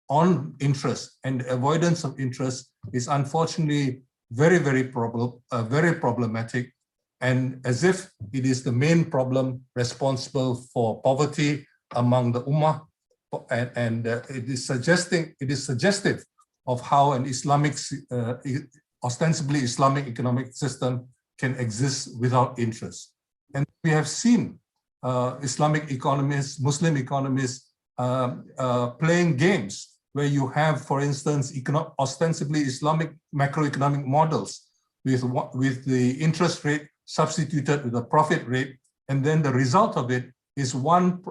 on interest and avoidance of interest is unfortunately very, very problematic, and as if it is the main problem responsible for poverty among the Ummah, and it is suggestive of how an ostensibly Islamic economic system can exist without interest. And we have seen Islamic economists, Muslim economists playing games where you have, for instance, ostensibly Islamic macroeconomic models with the interest rate substituted with a profit rate, and then the result of it is one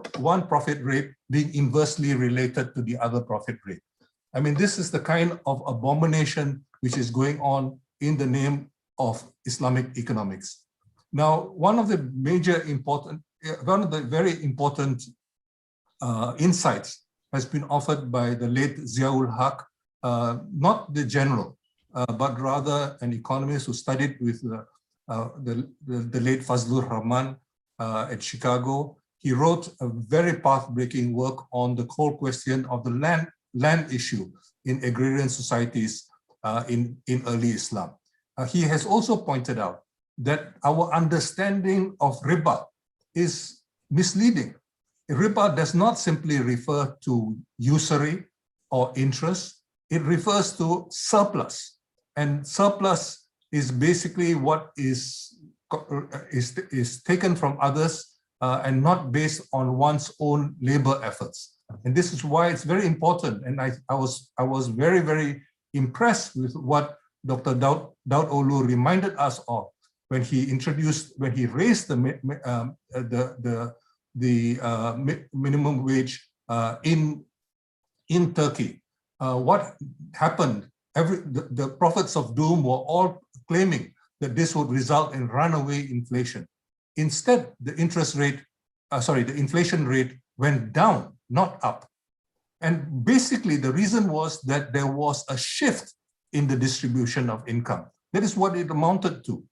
profit rate being inversely related to the other profit rate. I mean, this is the kind of abomination which is going on in the name of Islamic economics. Now, one of the very important insights has been offered by the late Ziaul Haq, not the general, but rather an economist who studied with the late Fazlur Rahman at Chicago, he wrote a very path-breaking work on the core question of the land issue in agrarian societies in early Islam. He has also pointed out that our understanding of riba is misleading. Riba does not simply refer to usury or interest. It refers to surplus. And surplus is basically what is taken from others and not based on one's own labor efforts. And this is why it's very important. And I was very, very impressed with what Dr. Daud Olu reminded us of when he raised the minimum wage in Turkey. What happened? The prophets of doom were all claiming that this would result in runaway inflation. Instead, the inflation rate went down, not up. And basically, the reason was that there was a shift in the distribution of income. That is what it amounted to.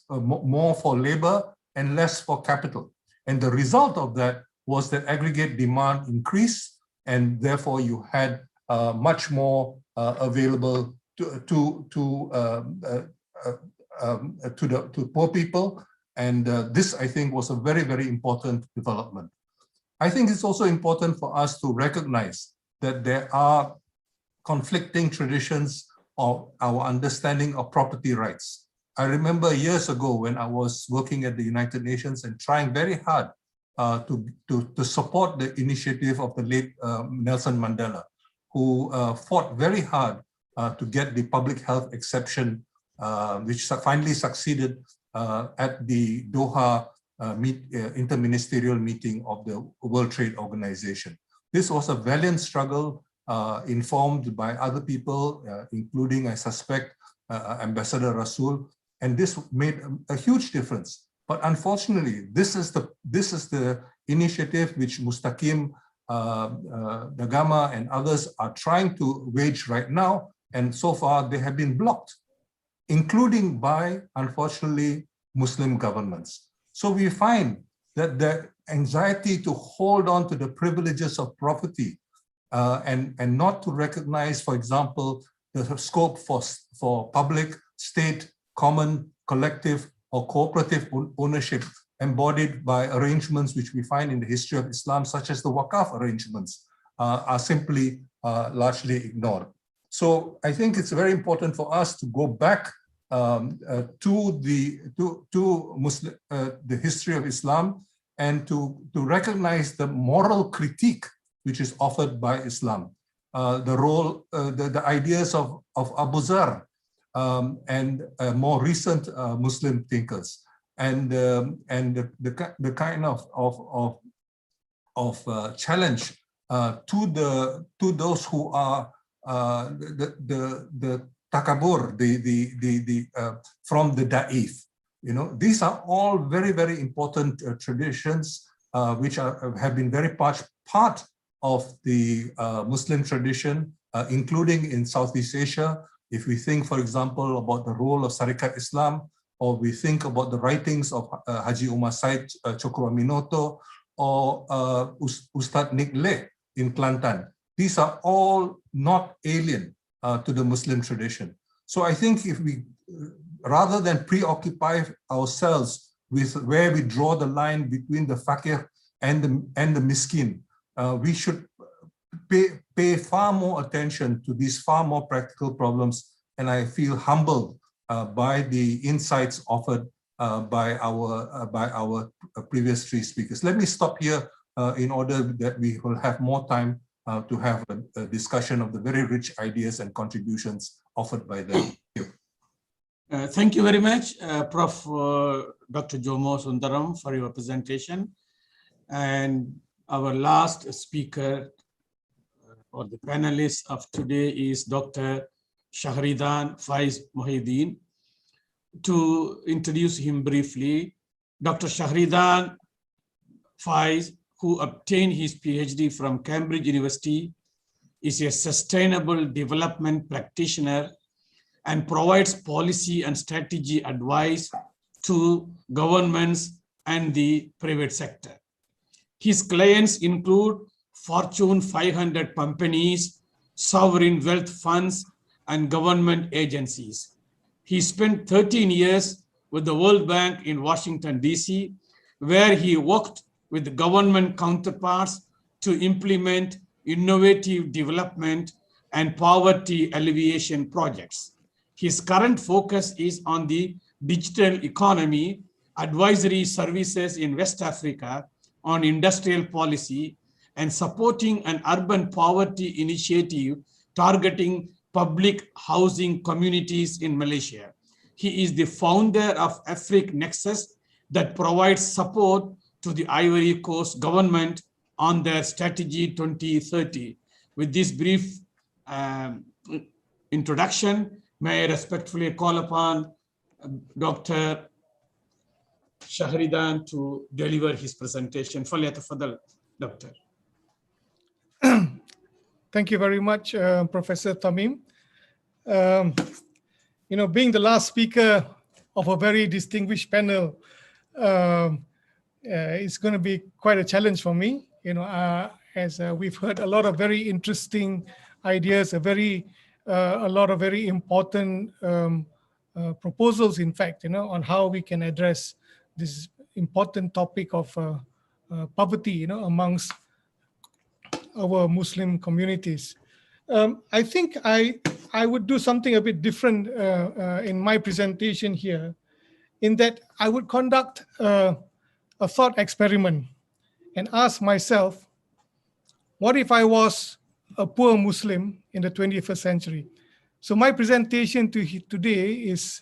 More for labor and less for capital. And the result of that was that aggregate demand increased, and therefore you had much more available to poor people. And this, I think, was a very, very important development. I think it's also important for us to recognize that there are conflicting traditions of our understanding of property rights. I remember years ago when I was working at the United Nations and trying very hard to support the initiative of the late Nelson Mandela, who fought very hard to get the public health exception, which finally succeeded at the Doha interministerial meeting of the World Trade Organization. This was a valiant struggle informed by other people, including, I suspect, Ambassador Rasul, and this made a huge difference. But unfortunately, this is the initiative which Mustaqim, Dagama, and others are trying to wage right now, and so far they have been blocked, including by, unfortunately, Muslim governments. So we find that the anxiety to hold on to the privileges of property and not to recognize, for example, the scope for public, state, common, collective, or cooperative ownership embodied by arrangements which we find in the history of Islam, such as the Waqaf arrangements, are simply largely ignored. So I think it's very important for us to go back to the history of Islam and to recognize the moral critique which is offered by Islam, the ideas of Abu Zar and more recent Muslim thinkers, and the kind of challenge to those who are the takabur, from the da'if. You know, these are all very, very important traditions which have been very much part of the Muslim tradition, including in Southeast Asia. If we think, for example, about the role of Syarikat Islam, or we think about the writings of Haji Umar Said Cokroaminoto, or Ustad Nick Le in Kelantan, these are all not alien to the Muslim tradition. So I think if we, rather than preoccupy ourselves with where we draw the line between the fakir and the miskin, we should pay far more attention to these far more practical problems. And I feel humbled by the insights offered by our previous three speakers. Let me stop here in order that we will have more time to have a discussion of the very rich ideas and contributions offered by them. Thank you very much, Prof. Dr. Jomo Sundaram, for your presentation. And our last speaker or the panelist of today is Dr. Shahridan Faiz Mohideen. To introduce him briefly, Dr. Shahridan Faiz, who obtained his PhD from Cambridge University, is a sustainable development practitioner and provides policy and strategy advice to governments and the private sector. His clients include Fortune 500 companies, sovereign wealth funds, and government agencies. He spent 13 years with the World Bank in Washington, D.C., where he worked with government counterparts to implement innovative development and poverty alleviation projects. His current focus is on the digital economy, advisory services in West Africa, on industrial policy, and supporting an urban poverty initiative targeting public housing communities in Malaysia. He is the founder of Africa Nexus that provides support to the Ivory Coast government on their strategy 2030. With this brief introduction, may I respectfully call upon Dr. Shahridan to deliver his presentation. فليتفضل, Doctor. Thank you very much, Professor Tamim. Being the last speaker of a very distinguished panel, it's going to be quite a challenge for me. As we've heard a lot of very interesting ideas, a lot of very important proposals, in fact, on how we can address this important topic of poverty, amongst our Muslim communities. I think I would do something a bit different in my presentation here, in that I would conduct a thought experiment and ask myself, what if I was a poor Muslim in the 21st century? So my presentation today is,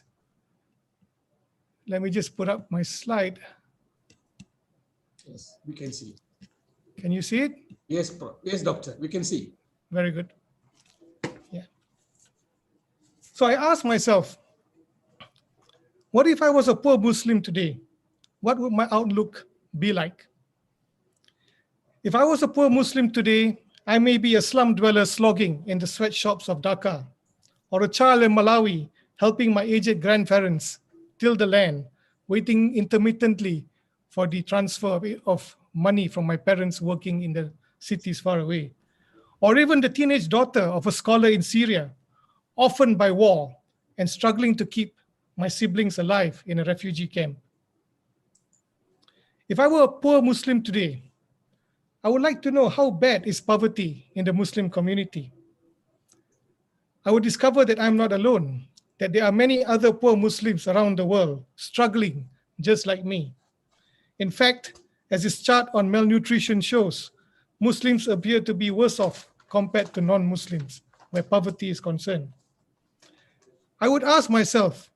let me just put up my slide. Yes, we can see. Can you see it? Yes, yes, Doctor, we can see. Very good. Yeah. So I asked myself, what if I was a poor Muslim today? What would my outlook be like? If I was a poor Muslim today, I may be a slum dweller slogging in the sweatshops of Dhaka, or a child in Malawi helping my aged grandparents till the land, waiting intermittently for the transfer of money from my parents working in the cities far away. Or even the teenage daughter of a scholar in Syria, orphaned by war and struggling to keep my siblings alive in a refugee camp. If I were a poor Muslim today, I would like to know how bad is poverty in the Muslim community. I would discover that I'm not alone, that there are many other poor Muslims around the world struggling just like me. In fact, as this chart on malnutrition shows, Muslims appear to be worse off compared to non-Muslims where poverty is concerned. I would ask myself,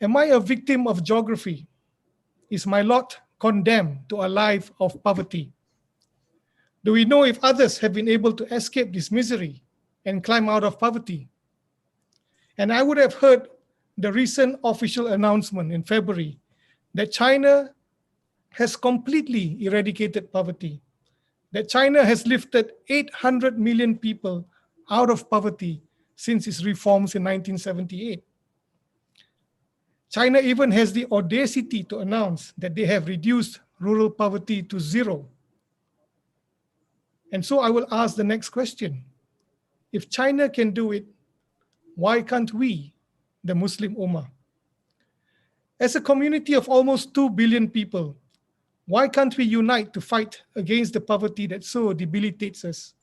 am I a victim of geography? Is my lot condemned to a life of poverty? Do we know if others have been able to escape this misery and climb out of poverty? And I would have heard the recent official announcement in February that China has completely eradicated poverty, that China has lifted 800 million people out of poverty since its reforms in 1978. China even has the audacity to announce that they have reduced rural poverty to zero. And so I will ask the next question. If China can do it, why can't we, the Muslim Ummah? As a community of almost 2 billion people, why can't we unite to fight against the poverty that so debilitates us?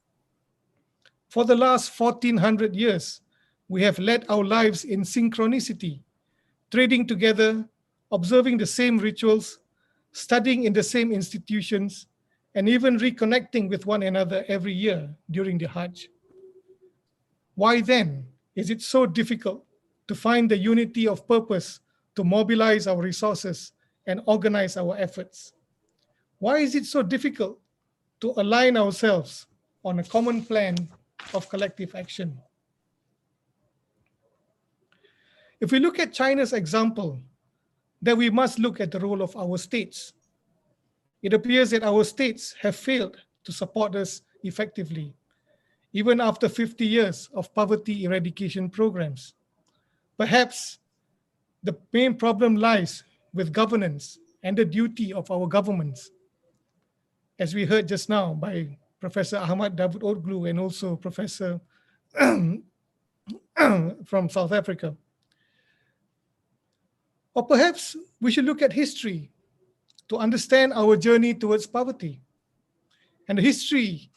For the last 1400 years, we have led our lives in synchronicity, trading together, observing the same rituals, studying in the same institutions, and even reconnecting with one another every year during the Hajj. Why then is it so difficult to find the unity of purpose to mobilize our resources and organize our efforts? Why is it so difficult to align ourselves on a common plan of collective action? If we look at China's example, then we must look at the role of our states. It appears that our states have failed to support us effectively, even after 50 years of poverty eradication programs. Perhaps the main problem lies with governance and the duty of our governments. as we heard just now by Professor Ahmad Davud Oglu and also Professor from South Africa. Or perhaps we should look at history to understand our journey towards poverty. And the history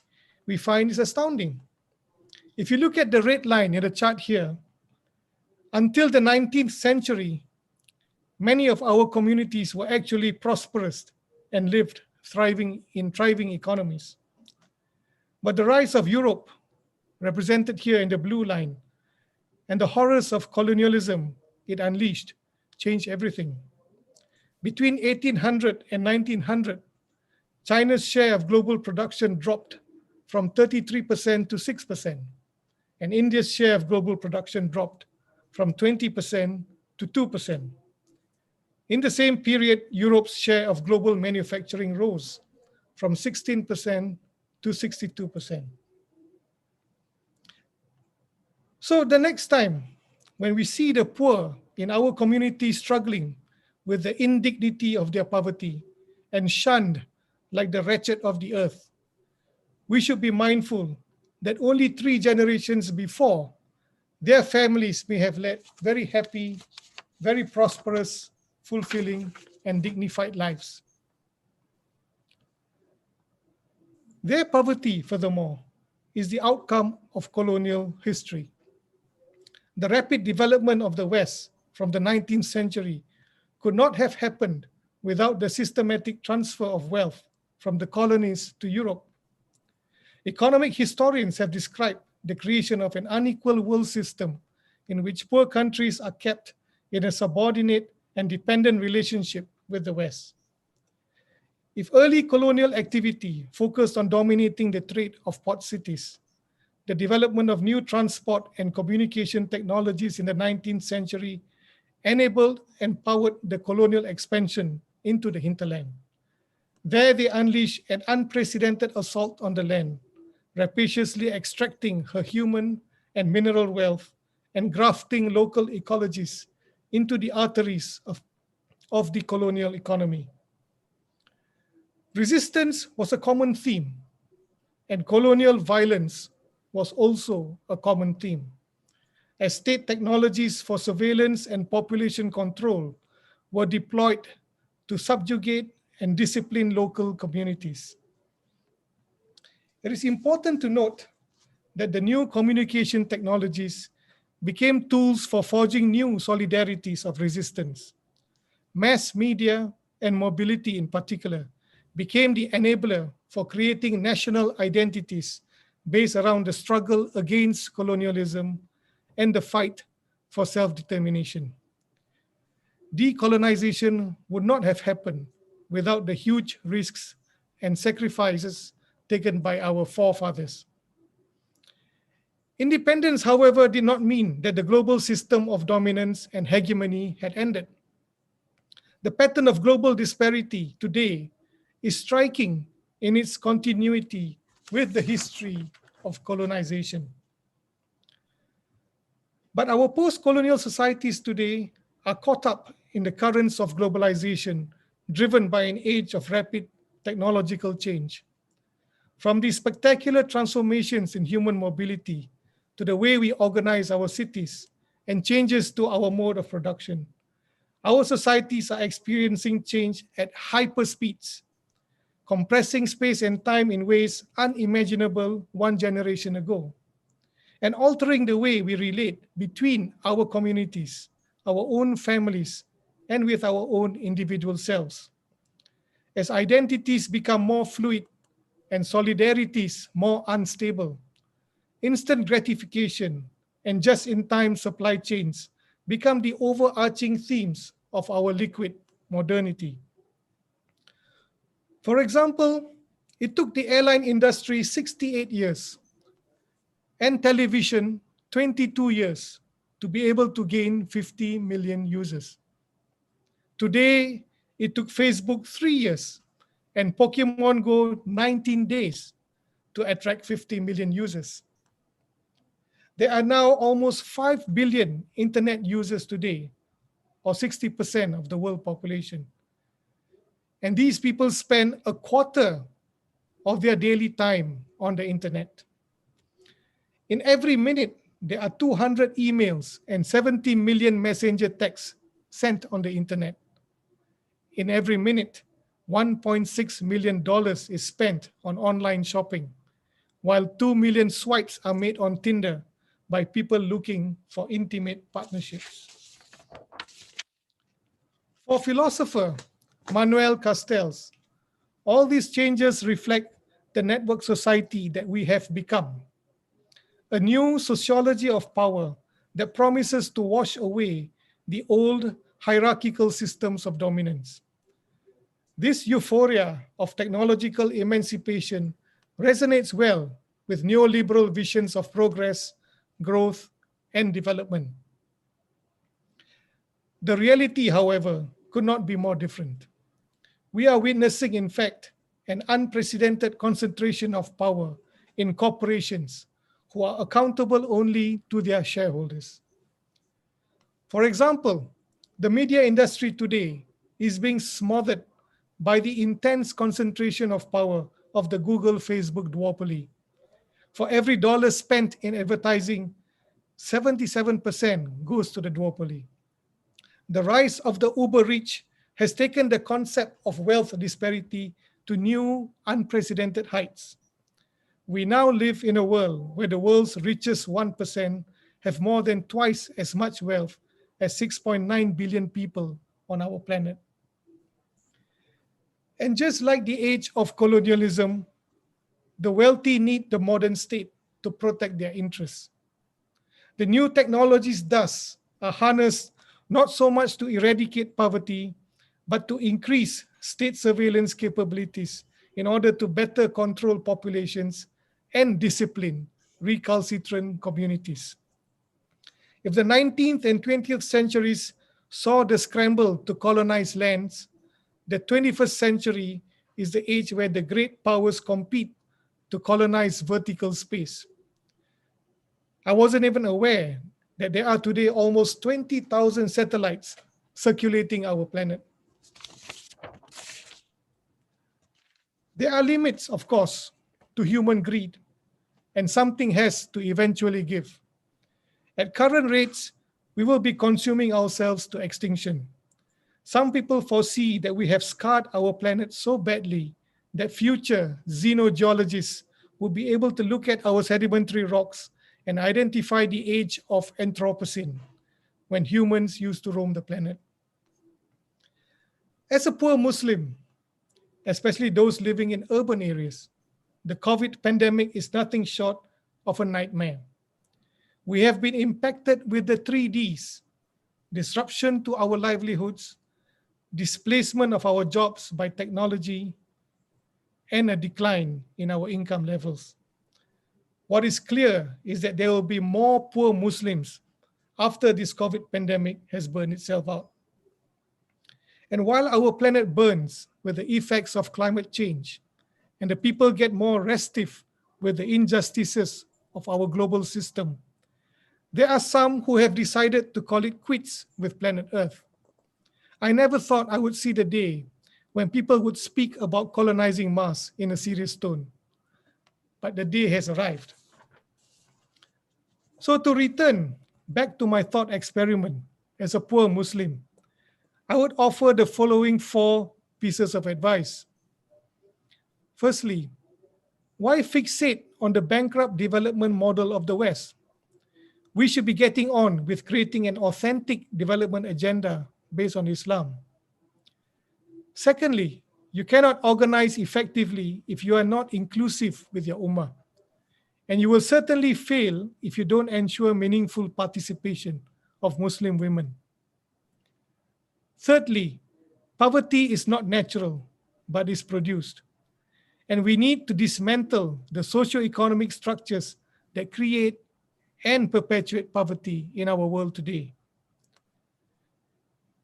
we find is astounding. If you look at the red line in the chart here, until the 19th century, many of our communities were actually prosperous and lived thriving economies. But the rise of Europe, represented here in the blue line, and the horrors of colonialism it unleashed, changed everything. Between 1800 and 1900, China's share of global production dropped from 33% to 6%, and India's share of global production dropped from 20% to 2%. In the same period, Europe's share of global manufacturing rose from 16% to 62%. So the next time when we see the poor in our community struggling with the indignity of their poverty and shunned like the wretched of the earth, we should be mindful that only 3 generations before, their families may have led very happy, very prosperous, fulfilling, and dignified lives. Their poverty, furthermore, is the outcome of colonial history. The rapid development of the West from the 19th century could not have happened without the systematic transfer of wealth from the colonies to Europe. Economic historians have described the creation of an unequal world system in which poor countries are kept in a subordinate and dependent relationship with the West. If early colonial activity focused on dominating the trade of port cities, the development of new transport and communication technologies in the 19th century enabled and powered the colonial expansion into the hinterland. There they unleashed an unprecedented assault on the land, rapaciously extracting her human and mineral wealth and grafting local ecologies into the arteries of the colonial economy. Resistance was a common theme, and colonial violence was also a common theme, as state technologies for surveillance and population control were deployed to subjugate and discipline local communities. It is important to note that the new communication technologies became tools for forging new solidarities of resistance. Mass media and mobility in particular became the enabler for creating national identities based around the struggle against colonialism and the fight for self-determination. Decolonization would not have happened without the huge risks and sacrifices taken by our forefathers. Independence, however, did not mean that the global system of dominance and hegemony had ended. The pattern of global disparity today is striking in its continuity with the history of colonization. But our post-colonial societies today are caught up in the currents of globalization, driven by an age of rapid technological change. From the spectacular transformations in human mobility to the way we organize our cities and changes to our mode of production, our societies are experiencing change at hyper speeds, compressing space and time in ways unimaginable 1 generation ago, and altering the way we relate between our communities, our own families, and with our own individual selves. As identities become more fluid and solidarities more unstable, instant gratification and just-in-time supply chains become the overarching themes of our liquid modernity. For example, it took the airline industry 68 years and television 22 years to be able to gain 50 million users. Today, it took Facebook 3 years and Pokemon Go 19 days to attract 50 million users. There are now almost 5 billion internet users today, or 60% of the world population. And these people spend a quarter of their daily time on the internet. In every minute, there are 200 emails and 70 million messenger texts sent on the internet. In every minute, $1.6 million is spent on online shopping, while 2 million swipes are made on Tinder by people looking for intimate partnerships. For philosopher Manuel Castells, all these changes reflect the network society that we have become, a new sociology of power that promises to wash away the old hierarchical systems of dominance. This euphoria of technological emancipation resonates well with neoliberal visions of progress, growth, and development. The reality, however, could not be more different. We are witnessing, in fact, an unprecedented concentration of power in corporations who are accountable only to their shareholders. For example, the media industry today is being smothered by the intense concentration of power of the Google Facebook duopoly. For every dollar spent in advertising, 77% goes to the duopoly. The rise of the uber rich has taken the concept of wealth disparity to new, unprecedented heights. We now live in a world where the world's richest 1% have more than twice as much wealth as 6.9 billion people on our planet. And just like the age of colonialism, the wealthy need the modern state to protect their interests. The new technologies thus are harnessed not so much to eradicate poverty, but to increase state surveillance capabilities in order to better control populations and discipline recalcitrant communities. If the 19th and 20th centuries saw the scramble to colonize lands, the 21st century is the age where the great powers compete to colonize vertical space. I wasn't even aware that there are today almost 20,000 satellites circulating our planet. There are limits, of course, to human greed, and something has to eventually give. At current rates, we will be consuming ourselves to extinction. Some people foresee that we have scarred our planet so badly that future xenogeologists will be able to look at our sedimentary rocks and identify the age of Anthropocene, when humans used to roam the planet. As a poor Muslim, especially those living in urban areas, the COVID pandemic is nothing short of a nightmare. We have been impacted with the 3Ds: disruption to our livelihoods, displacement of our jobs by technology, and a decline in our income levels. What is clear is that there will be more poor Muslims after this COVID pandemic has burned itself out. And while our planet burns with the effects of climate change, and the people get more restive with the injustices of our global system, there are some who have decided to call it quits with planet Earth. I never thought I would see the day when people would speak about colonizing Mars in a serious tone, but the day has arrived. So to return back to my thought experiment as a poor Muslim, I would offer the following 4 pieces of advice. Firstly, why fixate on the bankrupt development model of the West? We should be getting on with creating an authentic development agenda based on Islam. Secondly, you cannot organize effectively if you are not inclusive with your ummah. And you will certainly fail if you don't ensure meaningful participation of Muslim women. Thirdly, poverty is not natural, but is produced. And we need to dismantle the socio-economic structures that create and perpetuate poverty in our world today.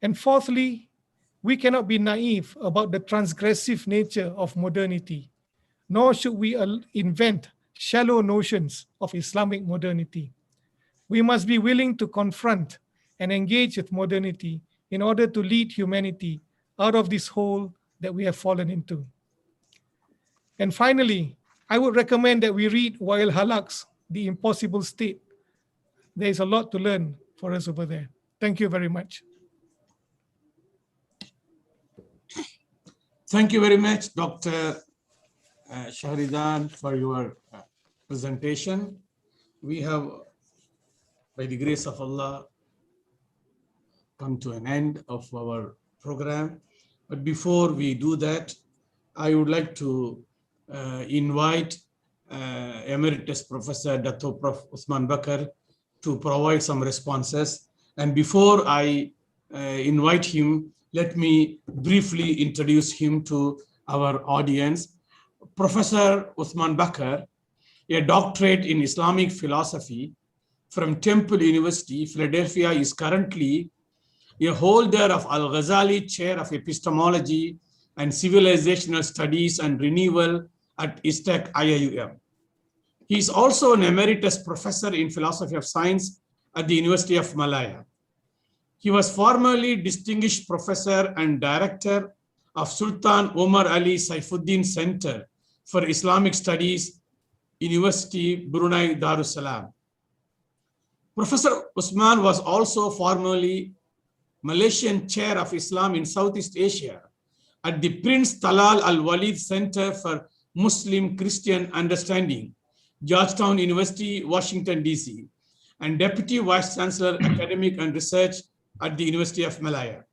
And fourthly, we cannot be naive about the transgressive nature of modernity, nor should we invent shallow notions of Islamic modernity. We must be willing to confront and engage with modernity in order to lead humanity out of this hole that we have fallen into. And finally, I would recommend that we read Wael Halak's The Impossible State. There is a lot to learn for us over there. Thank you very much. Thank you very much, Dr. Shahridan, for your presentation. We have, by the grace of Allah, come to an end of our program. But before we do that, I would like to invite Emeritus Professor Dr. Prof. Usman Bakar to provide some responses. And before I invite him, let me briefly introduce him to our audience. Professor Usman Bakar, a doctorate in Islamic philosophy from Temple University, Philadelphia, is currently a holder of Al-Ghazali Chair of Epistemology and Civilizational Studies and Renewal at ISTAC IIUM. He is also an emeritus professor in philosophy of science at the University of Malaya. He was formerly distinguished professor and director of Sultan Omar Ali Saifuddin Center for Islamic Studies, University Brunei Darussalam. Professor Usman was also formerly Malaysian Chair of Islam in Southeast Asia at the Prince Talal Al Walid Center for Muslim Christian Understanding, Georgetown University, Washington, D.C., and Deputy Vice Chancellor, Academic and Research at the University of Malaya.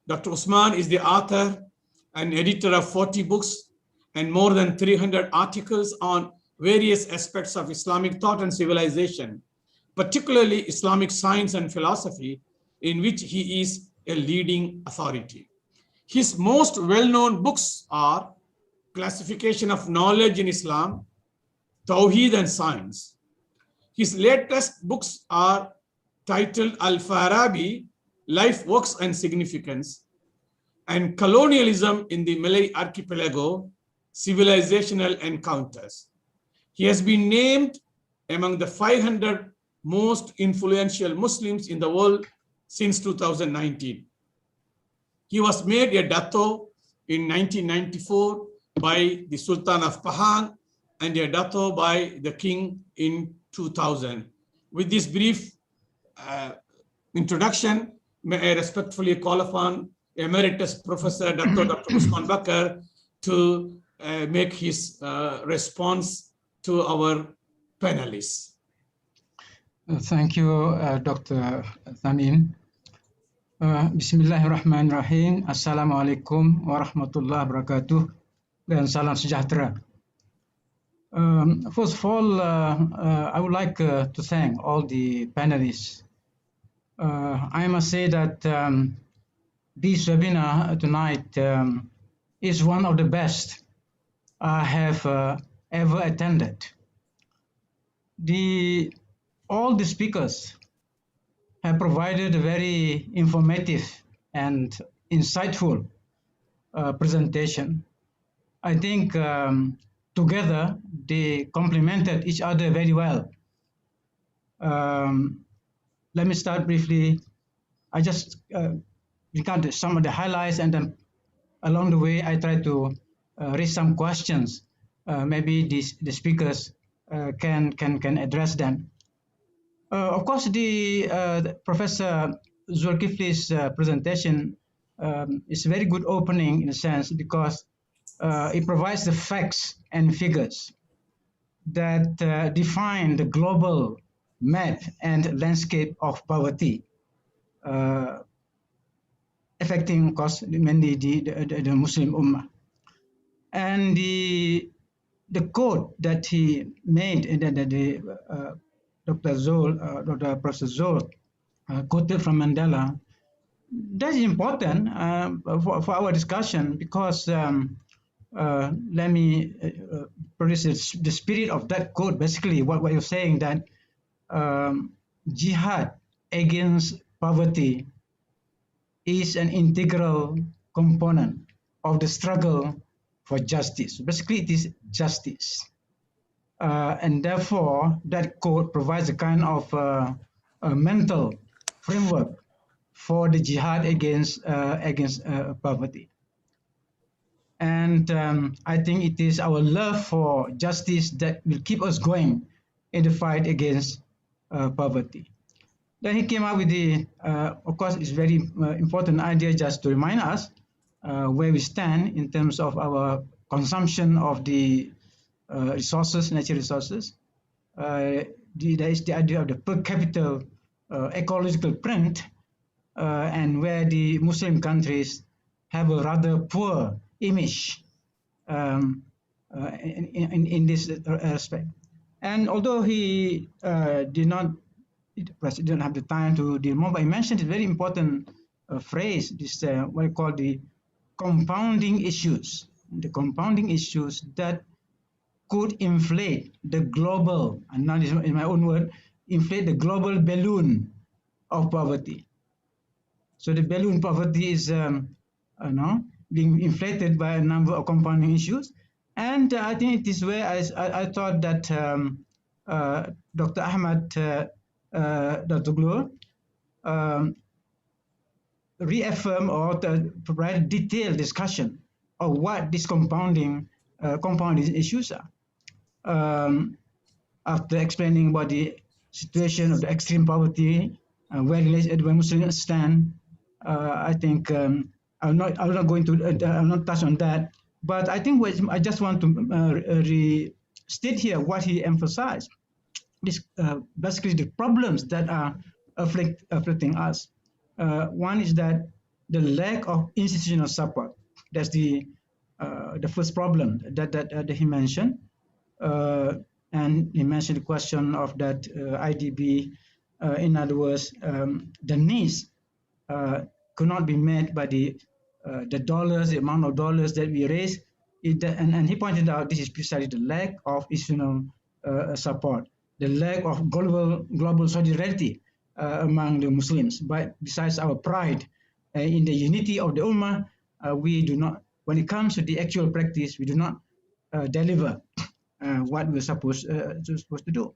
Dr. Usman is the author and editor of 40 books and more than 300 articles on various aspects of Islamic thought and civilization, particularly Islamic science and philosophy, in which he is a leading authority. His most well-known books are Classification of Knowledge in Islam, Tawheed and Science. His latest books are titled Al-Farabi, Life, Works and Significance, and Colonialism in the Malay Archipelago, Civilizational Encounters. He has been named among the 500 most influential Muslims in the world since 2019. He was made a Dato in 1994 by the Sultan of Pahang and a Dato by the King in 2000. With this brief introduction, may I respectfully call upon Emeritus Professor Dr. Usman Bakar to make his response to our panelists. Thank you, Dr. Thamin. Bismillahirrahmanirrahim. Assalamualaikum warahmatullahi wabarakatuh. Dan salam sejahtera. First of all, I would like to thank all the panelists. I must say that this webinar tonight is one of the best I have ever attended. All the speakers have provided a very informative and insightful presentation. I think together they complemented each other very well. Let me start briefly. I just recount some of the highlights, and then along the way I try to raise some questions. Maybe the speakers can address them. Of course, the Professor Zulkifli's presentation is a very good opening in a sense, because it provides the facts and figures that define the global map and landscape of poverty, affecting, of course, mainly the Muslim Ummah. And the quote that he made, and that Dr. Professor Zul quoted from Mandela, that is important for our discussion, because let me produce the spirit of that quote. Basically, what you're saying, that jihad against poverty is an integral component of the struggle for justice. Basically, it is justice. And therefore, that quote provides a kind of a mental framework for the jihad against poverty. And I think it is our love for justice that will keep us going in the fight against poverty. Then he came up with the, of course, it's very important idea just to remind us where we stand in terms of our consumption of the resources, natural resources. There is the idea of the per capita ecological print, and where the Muslim countries have a rather poor image in this respect. And although he did not, the president didn't have the time to deal more, but he mentioned a very important phrase, this what I call the compounding issues. The compounding issues that could inflate the global, and now in my own word, inflate the global balloon of poverty. So the balloon poverty is being inflated by a number of compounding issues. And I think it is where I thought that Dr. Ahmad Dr. Glor reaffirm or provide detailed discussion of what these compounding issues are. After explaining about the situation of the extreme poverty, where Muslims stand, I think I'm not going to I'll not touch on that. But I think I just want to restate here what he emphasized. This basically the problems that are afflicting us. One is that the lack of institutional support. That's the first problem that he mentioned. And he mentioned the question of that IDB. In other words, the needs could not be met by the dollars, the amount of dollars that we raise. And he pointed out this is precisely the lack of institutional support, the lack of global solidarity among the Muslims. But besides our pride in the unity of the Ummah, we do not, when it comes to the actual practice, we do not deliver what we're supposed to do.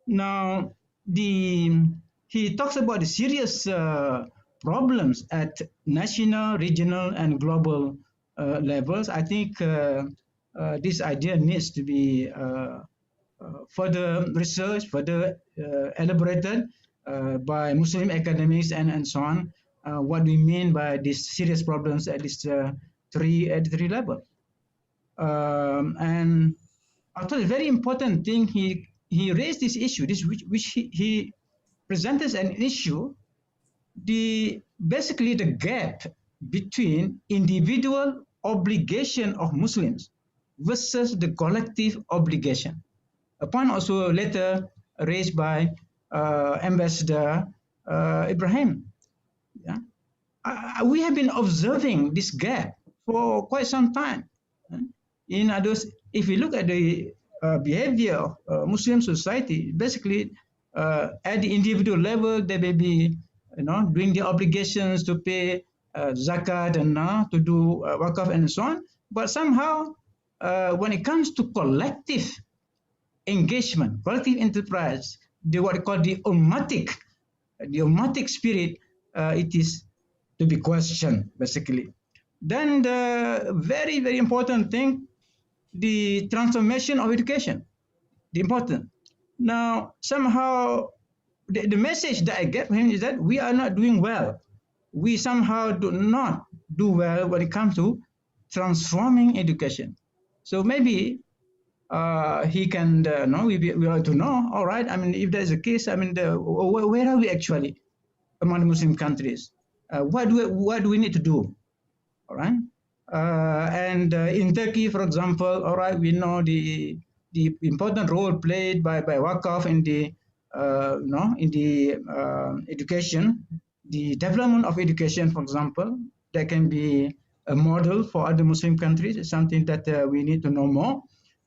Now, he talks about the serious problems at national, regional, and global levels. I think this idea needs to be further researched, further elaborated by Muslim academics and so on. What we mean by these serious problems at these three levels. And I thought a very important thing, he raised this issue, which he presented as an issue, basically the gap between individual obligation of Muslims versus the collective obligation. A point also later raised by Ambassador Ibrahim. Yeah? We have been observing this gap for quite some time. In other words, if we look at the behavior of Muslim society, basically at the individual level, they may be, doing their obligations to pay zakat and to do wakaf and so on. But somehow, when it comes to collective engagement, collective enterprise, what we call the ummatic spirit, it is to be questioned, basically. Then the very, very important thing, the transformation of education, the important. Now, somehow, the message that I get from him is that we are not doing well. We somehow do not do well when it comes to transforming education. So maybe he can we ought to know. All right. I mean, if there is a case, I mean, where are we actually among the Muslim countries? What do we need to do? All right. And in Turkey, for example, all right, we know the important role played by Waqf in the education, the development of education, for example, that can be a model for other Muslim countries. It's something that we need to know more.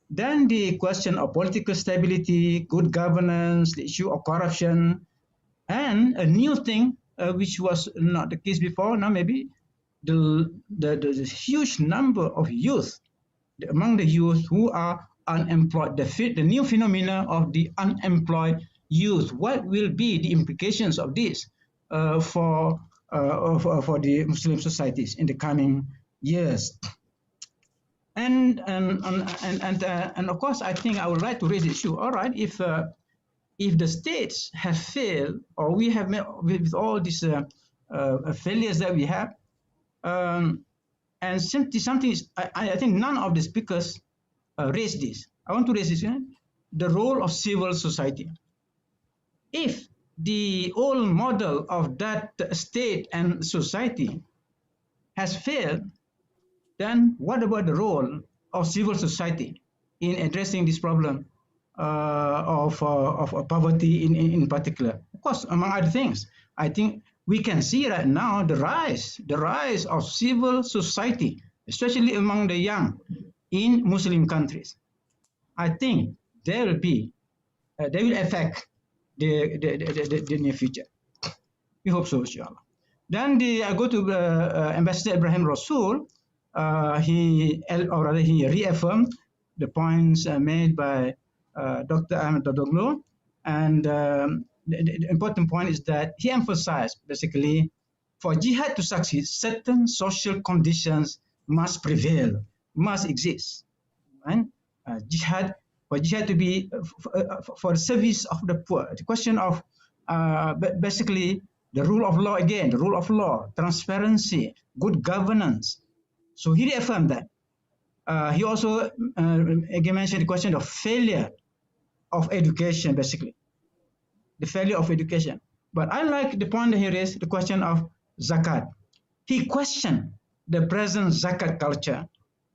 Then the question of political stability, good governance, the issue of corruption, and a new thing which was not the case before. Now maybe the huge number of youth, among the youth who are unemployed, the new phenomena of the unemployed youth. What will be the implications of this for the Muslim societies in the coming years? And of course, I think I would like to raise the issue. All right, if the states have failed, or we have made with all these failures that we have, and something is, I think none of the speakers raised this. I want to raise this, the role of civil society. If the old model of that state and society has failed, then what about the role of civil society in addressing this problem of poverty in particular? Of course, among other things, I think we can see right now the rise of civil society, especially among the young in Muslim countries. I think they will affect the near future. We hope so, inshallah. Then I go to Ambassador Ibrahim Rasool. He reaffirmed the points made by Dr. Ahmed Dadoglu, and the important point is that he emphasized basically for jihad to succeed, certain social conditions must prevail, must exist. Right? For jihad to be for the service of the poor. The question of basically the rule of law again, the rule of law, transparency, good governance. So he reaffirmed that. He also again mentioned the question of failure of education, basically. The failure of education. But I like the point that he raised, the question of zakat. He questioned the present zakat culture.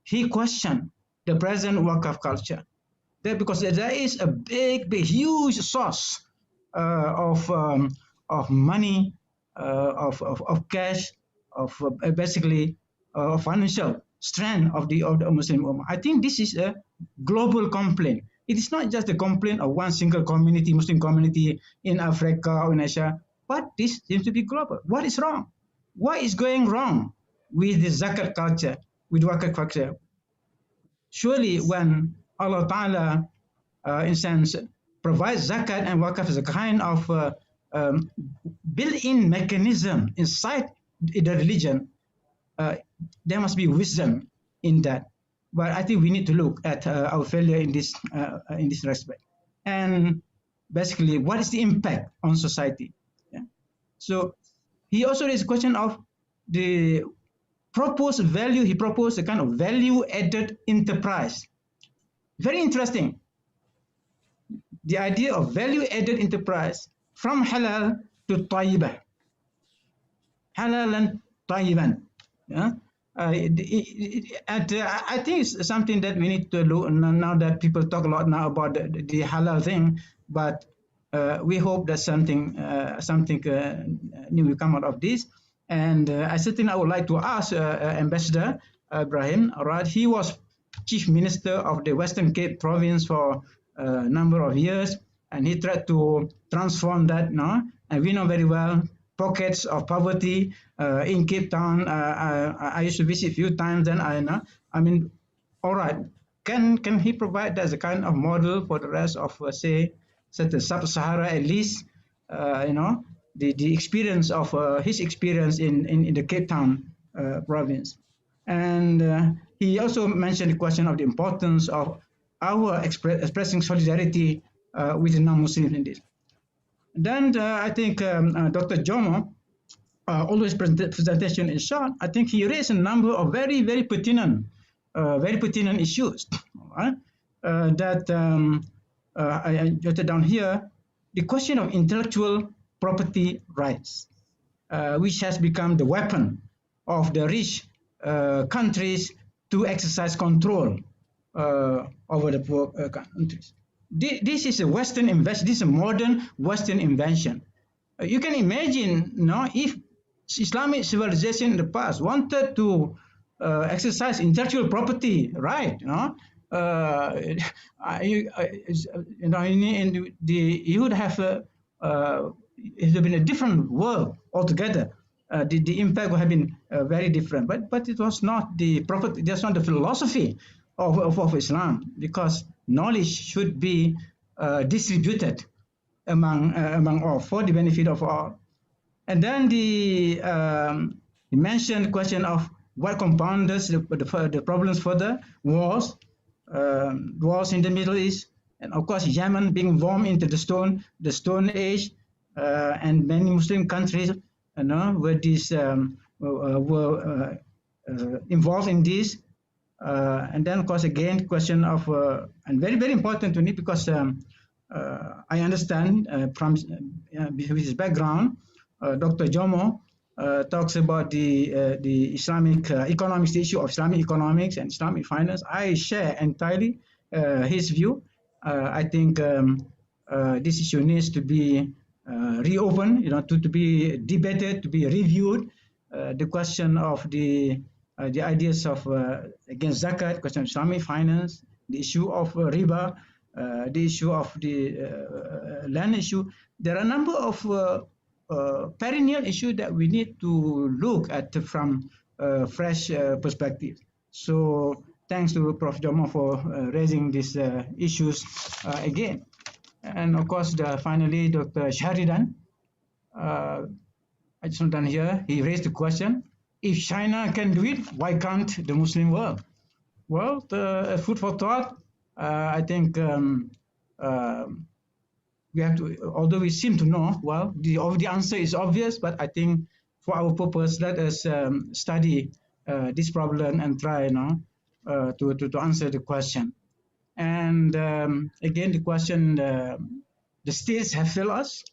He questioned the present wakaf culture. Because there is a big, huge source of money, of cash, of basically financial strength of the Muslim Ummah. I think this is a global complaint. It is not just a complaint of one single community, Muslim community in Africa or in Asia, but this seems to be global. What is wrong? What is going wrong with the zakat culture, with wakaf culture? Surely when Allah Ta'ala, in a sense, provides zakat and wakaf as a kind of built-in mechanism inside the religion, there must be wisdom in that. But I think we need to look at our failure in this respect. And basically, what is the impact on society? Yeah. So he also raised a question of the proposed value. He proposed a kind of value-added enterprise. Very interesting. The idea of value-added enterprise from halal to tayyibah. Halal and tayyiban. Yeah? I think it's something that we need to look now that people talk a lot now about the halal thing, but we hope that something new will come out of this. And I would like to ask Ambassador Ibrahim. Right, he was Chief Minister of the Western Cape Province for a number of years, and he tried to transform that now. And we know very well pockets of poverty in Cape Town. I used to visit a few times. Then I mean, all right, can he provide as a kind of model for the rest of say the Sub-Sahara at least? The experience of his experience in the Cape Town province, and he also mentioned the question of the importance of our expressing solidarity with the non-Muslims in this. Then I think Dr. Jomo, always presentation in short, I think he raised a number of very, very pertinent issues. Right? That I jotted down here. The question of intellectual property rights, which has become the weapon of the rich countries to exercise control over the poor countries. This is a Western invention. This is a modern Western invention. You can imagine, if Islamic civilization in the past wanted to exercise intellectual property right, you would have it would have been a different world altogether. The impact would have been very different. But it was not the property. That's not the philosophy of Islam, because knowledge should be distributed among all for the benefit of all. And then he mentioned the question of what compounds the problems further, wars in the Middle East, and of course Yemen being involved into the Stone Age, and many Muslim countries, where these were involved in this. And then of course again question of and very very important to me, because I understand from his background, Dr. Jomo talks about the Islamic economics, the issue of Islamic economics and Islamic finance. I share entirely his view. I think this issue needs to be reopened, to be debated, to be reviewed. The question of the ideas of against zakat, question of Islamic finance, the issue of riba, the issue of the land issue. There are a number of perennial issues that we need to look at from fresh perspective. So thanks to Prof. Jomo for raising these issues again. And of course, finally, Dr. Shahridan, I just done here, he raised the question, if China can do it, why can't the Muslim world? Well, the food for thought, I think we have to, although we seem to know, well, the answer is obvious, but I think for our purpose, let us study this problem and try to answer the question. And again, the question, the states have failed us.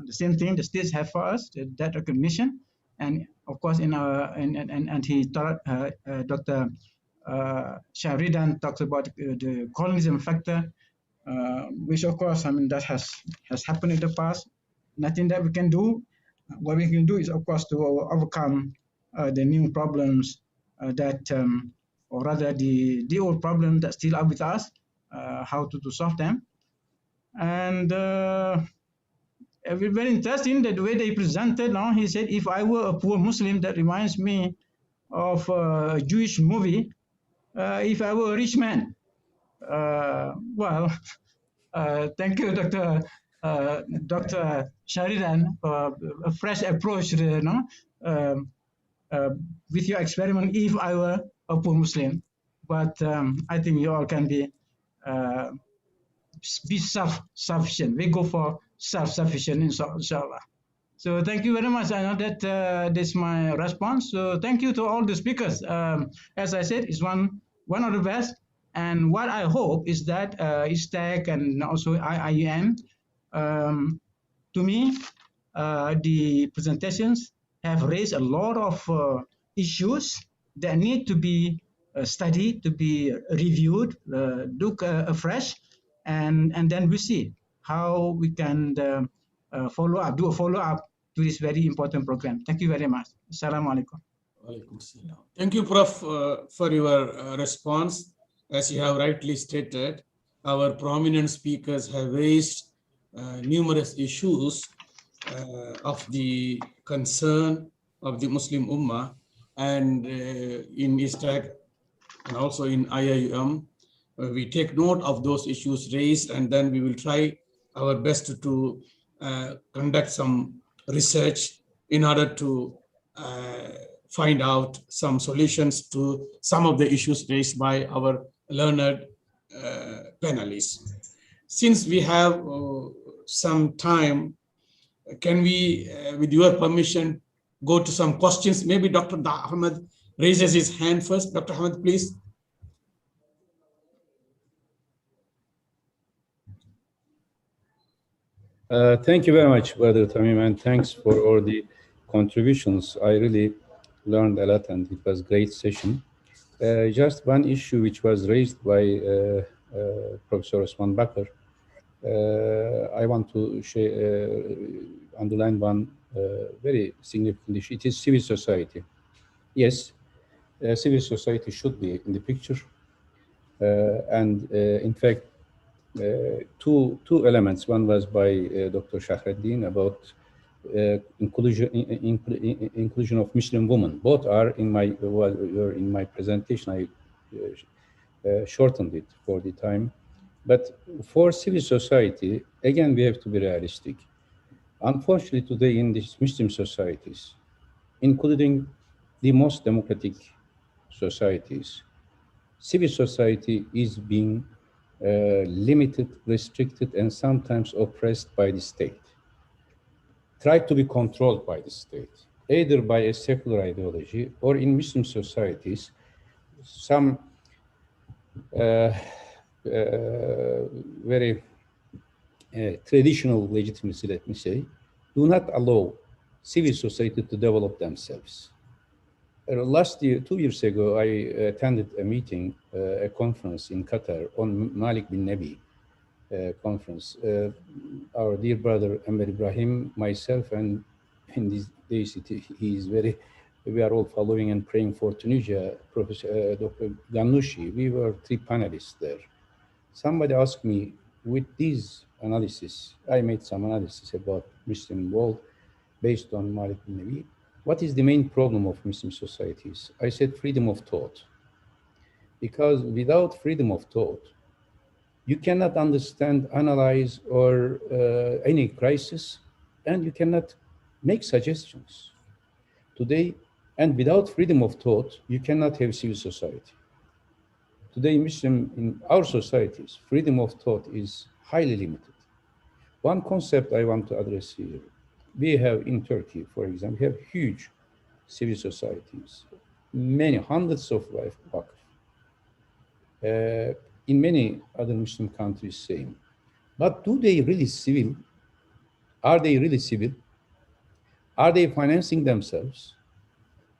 The same thing, the states have for us, that recognition. And of course, and he taught, Dr. Shahridan talks about the colonialism factor, which of course, I mean, that has happened in the past. Nothing that we can do. What we can do is, of course, to overcome the new problems or rather the old problems that still are with us, how to solve them. And very interesting that the way they presented now, he said, if I were a poor Muslim, that reminds me of a Jewish movie, if I were a rich man. Well, thank you, Dr. Shahridan, for a fresh approach with your experiment, if I were a poor Muslim. But I think you all can be self-sufficient. We go for self-sufficient, inshallah. So thank you very much. I know that this is my response. So thank you to all the speakers. As I said, it's one of the best. And what I hope is that ISTAC and also IIM, to me, the presentations have raised a lot of issues that need to be studied, to be reviewed, look afresh, and then we see how we can do a follow-up to this very important program. Thank you very much. Assalamu alaikum. Thank you, Prof, for your response. As you have rightly stated, our prominent speakers have raised numerous issues of the concern of the Muslim Ummah, and in ISTAC and also in IIM, we take note of those issues raised, and then we will try our best to conduct some research in order to find out some solutions to some of the issues raised by our learned panelists. Since we have some time, can we, with your permission, go to some questions? Maybe Dr. Ahmed raises his hand first. Dr. Ahmed, please. Thank you very much, Brother Tamim, and thanks for all the contributions. I really learned a lot, and it was a great session. Just one issue which was raised by Professor Osman Bakr. I want to underline one very significant issue. It is civil society. Yes, civil society should be in the picture. And in fact, two elements. One was by Dr. Shahreddin about inclusion of Muslim women. Both are in my presentation. I shortened it for the time. But for civil society, again, we have to be realistic. Unfortunately, today in these Muslim societies, including the most democratic societies, civil society is being limited, restricted, and sometimes oppressed by the state, tried to be controlled by the state, either by a secular ideology or in Muslim societies, some very traditional legitimacy, let me say, do not allow civil society to develop themselves. Last year, 2 years ago, I attended a meeting, a conference in Qatar on Malik bin Nabi conference. Our dear brother Amir Ibrahim, myself, and in these days, he is very, we are all following and praying for Tunisia, Professor Dr. Ghanouchi. We were 3 panelists there. Somebody asked me, with these analysis, I made some analysis about Muslim world based on Malik bin Nabi. What is the main problem of Muslim societies? I said freedom of thought. Because without freedom of thought, you cannot understand, analyze, or any crisis, and you cannot make suggestions. Today, and without freedom of thought, you cannot have civil society. Today, Muslim, in our societies, freedom of thought is highly limited. One concept I want to address here. We have in Turkey, for example, we have huge civil societies, many hundreds of wakf. In many other Muslim countries, same. But do they really civil? Are they really civil? Are they financing themselves?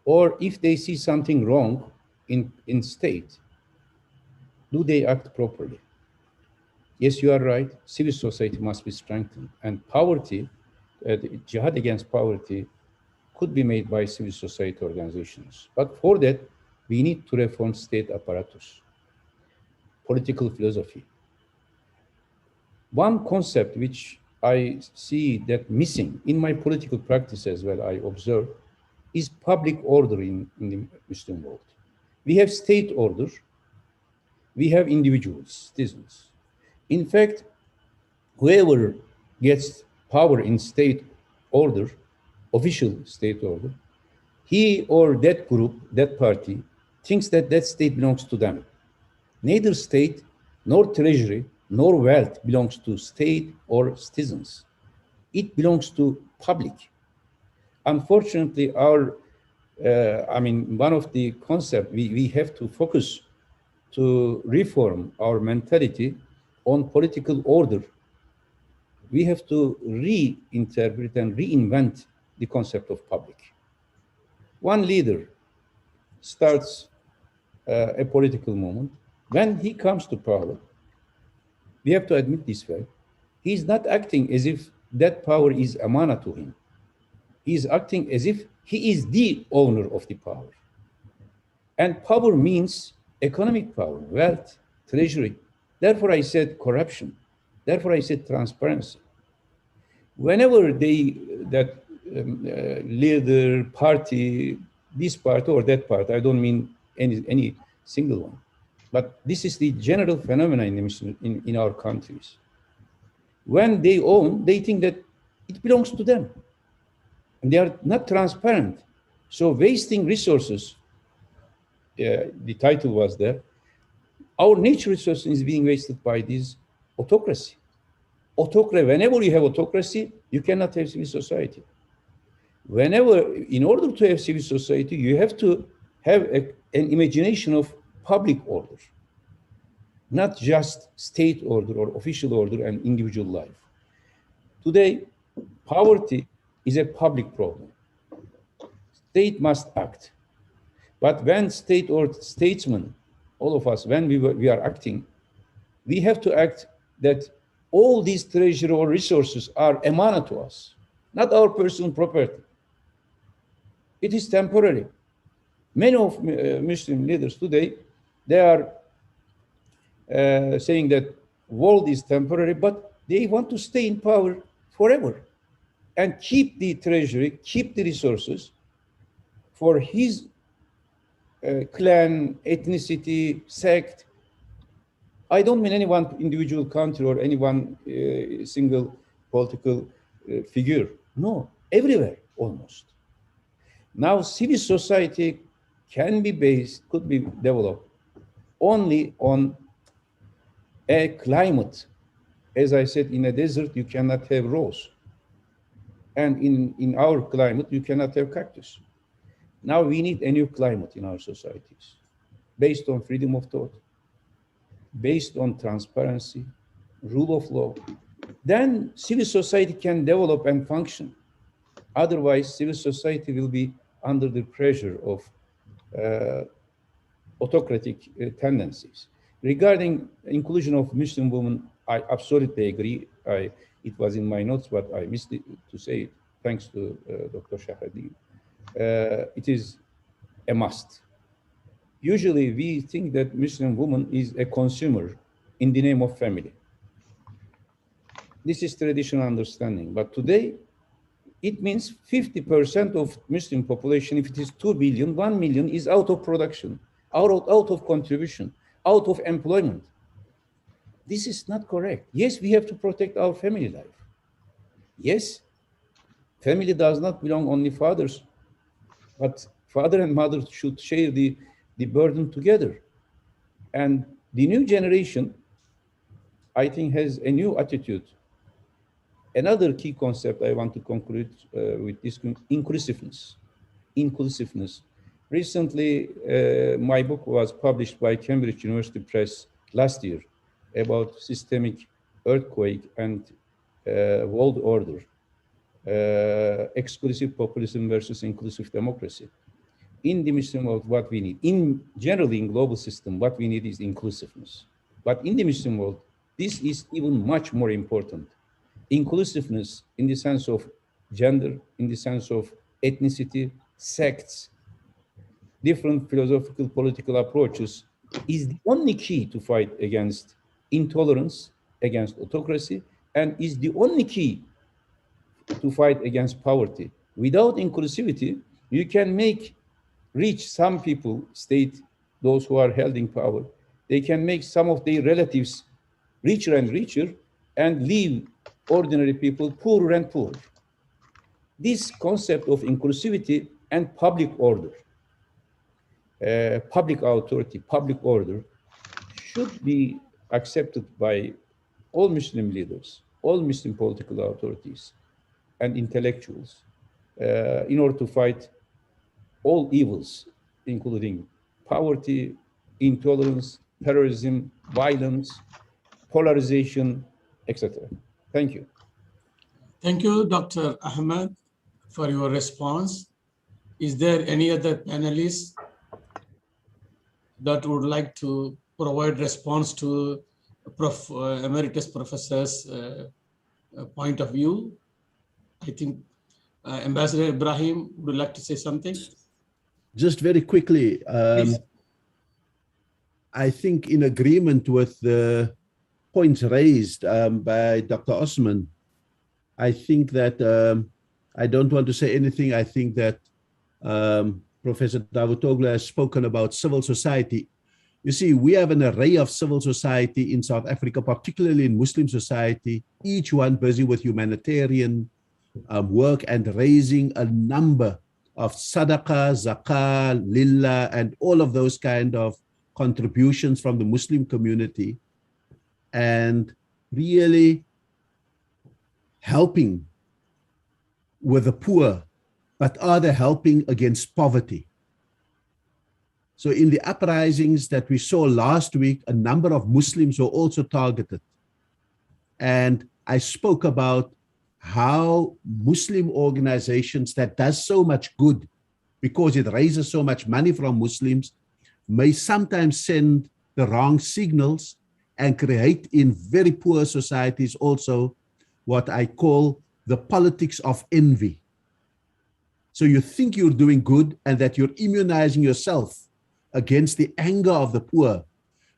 Or if they see something wrong in state, do they act properly? Yes, you are right. Civil society must be strengthened. And poverty, jihad against poverty could be made by civil society organizations. But for that, we need to reform state apparatus, political philosophy. One concept which I see that missing in my political practice as well, I observe, is public order in the Muslim world. We have state order, we have individuals, citizens. In fact, whoever gets power in state order, official state order, he or that group, that party, thinks that that state belongs to them. Neither state, nor treasury, nor wealth belongs to state or citizens. It belongs to public. Unfortunately, one of the concepts we have to focus to reform our mentality on political order. We have to reinterpret and reinvent the concept of public. One leader starts a political movement. When he comes to power, we have to admit this fact, he's not acting as if that power is amana to him. He's acting as if he is the owner of the power. And power means economic power, wealth, treasury. Therefore, I said corruption. Therefore, I said transparency. Whenever leader, party, this part or that part, I don't mean any single one, but this is the general phenomenon in our countries. When they own, they think that it belongs to them. And they are not transparent. So wasting resources, the title was there, our natural resources is being wasted by this autocracy. Whenever you have autocracy, you cannot have civil society. In order to have civil society, you have to have an imagination of public order, not just state order or official order and individual life. Today, poverty is a public problem. State must act. But when state or statesmen, all of us, when we are acting, we have to act that all these treasure or resources are amana to us, not our personal property. It is temporary. Many of Muslim leaders today, they are saying that world is temporary, but they want to stay in power forever and keep the treasury, keep the resources for his clan, ethnicity, sect. I don't mean any one individual country or any one single political figure. No, everywhere almost. Now, civil society could be developed only on a climate. As I said, in a desert, you cannot have rose. And in our climate, you cannot have cactus. Now we need a new climate in our societies, based on freedom of thought, based on transparency, rule of law. Then civil society can develop and function. Otherwise, civil society will be under the pressure of autocratic tendencies. Regarding inclusion of Muslim women, I absolutely agree. It was in my notes, but I missed it to say it, thanks to Dr. Shahadi. It is a must. Usually we think that Muslim woman is a consumer in the name of family. This is traditional understanding, but today it means 50% of Muslim population, if it is 2 billion, 1 million is out of production, out of contribution, out of employment. This is not correct. Yes, we have to protect our family life. Yes, family does not belong only fathers, but father and mother should share the burden together. And the new generation, I think, has a new attitude. Another key concept I want to conclude with this, inclusiveness. Inclusiveness. Recently, my book was published by Cambridge University Press last year about systemic earthquake and world order, exclusive populism versus inclusive democracy. In the Muslim world, what we need, generally in global system, what we need is inclusiveness. But in the Muslim world, this is even much more important. Inclusiveness in the sense of gender, in the sense of ethnicity, sects, different philosophical, political approaches is the only key to fight against intolerance, against autocracy, and is the only key to fight against poverty. Without inclusivity, you can reach some people, state, those who are held in power, they can make some of their relatives richer and richer and leave ordinary people poorer and poorer. This concept of inclusivity and public order, public authority, public order should be accepted by all Muslim leaders, all Muslim political authorities and intellectuals in order to fight all evils, including poverty, intolerance, terrorism, violence, polarization, etc. Thank you. Thank you, Dr. Ahmed, for your response. Is there any other panelists that would like to provide response to Emeritus Professor's point of view? I think Ambassador Ibrahim would like to say something. Just very quickly, I think in agreement with the points raised by Dr. Osman, I think that I don't want to say anything. I think that Professor Davutoglu has spoken about civil society. You see, we have an array of civil society in South Africa, particularly in Muslim society, each one busy with humanitarian work and raising a number of sadaqah, zakah, lillah, and all of those kind of contributions from the Muslim community, and really helping with the poor, but are they helping against poverty? So in the uprisings that we saw last week, a number of Muslims were also targeted. And I spoke about how Muslim organizations that does so much good because it raises so much money from Muslims may sometimes send the wrong signals and create in very poor societies also what I call the politics of envy. So you think you're doing good and that you're immunizing yourself against the anger of the poor.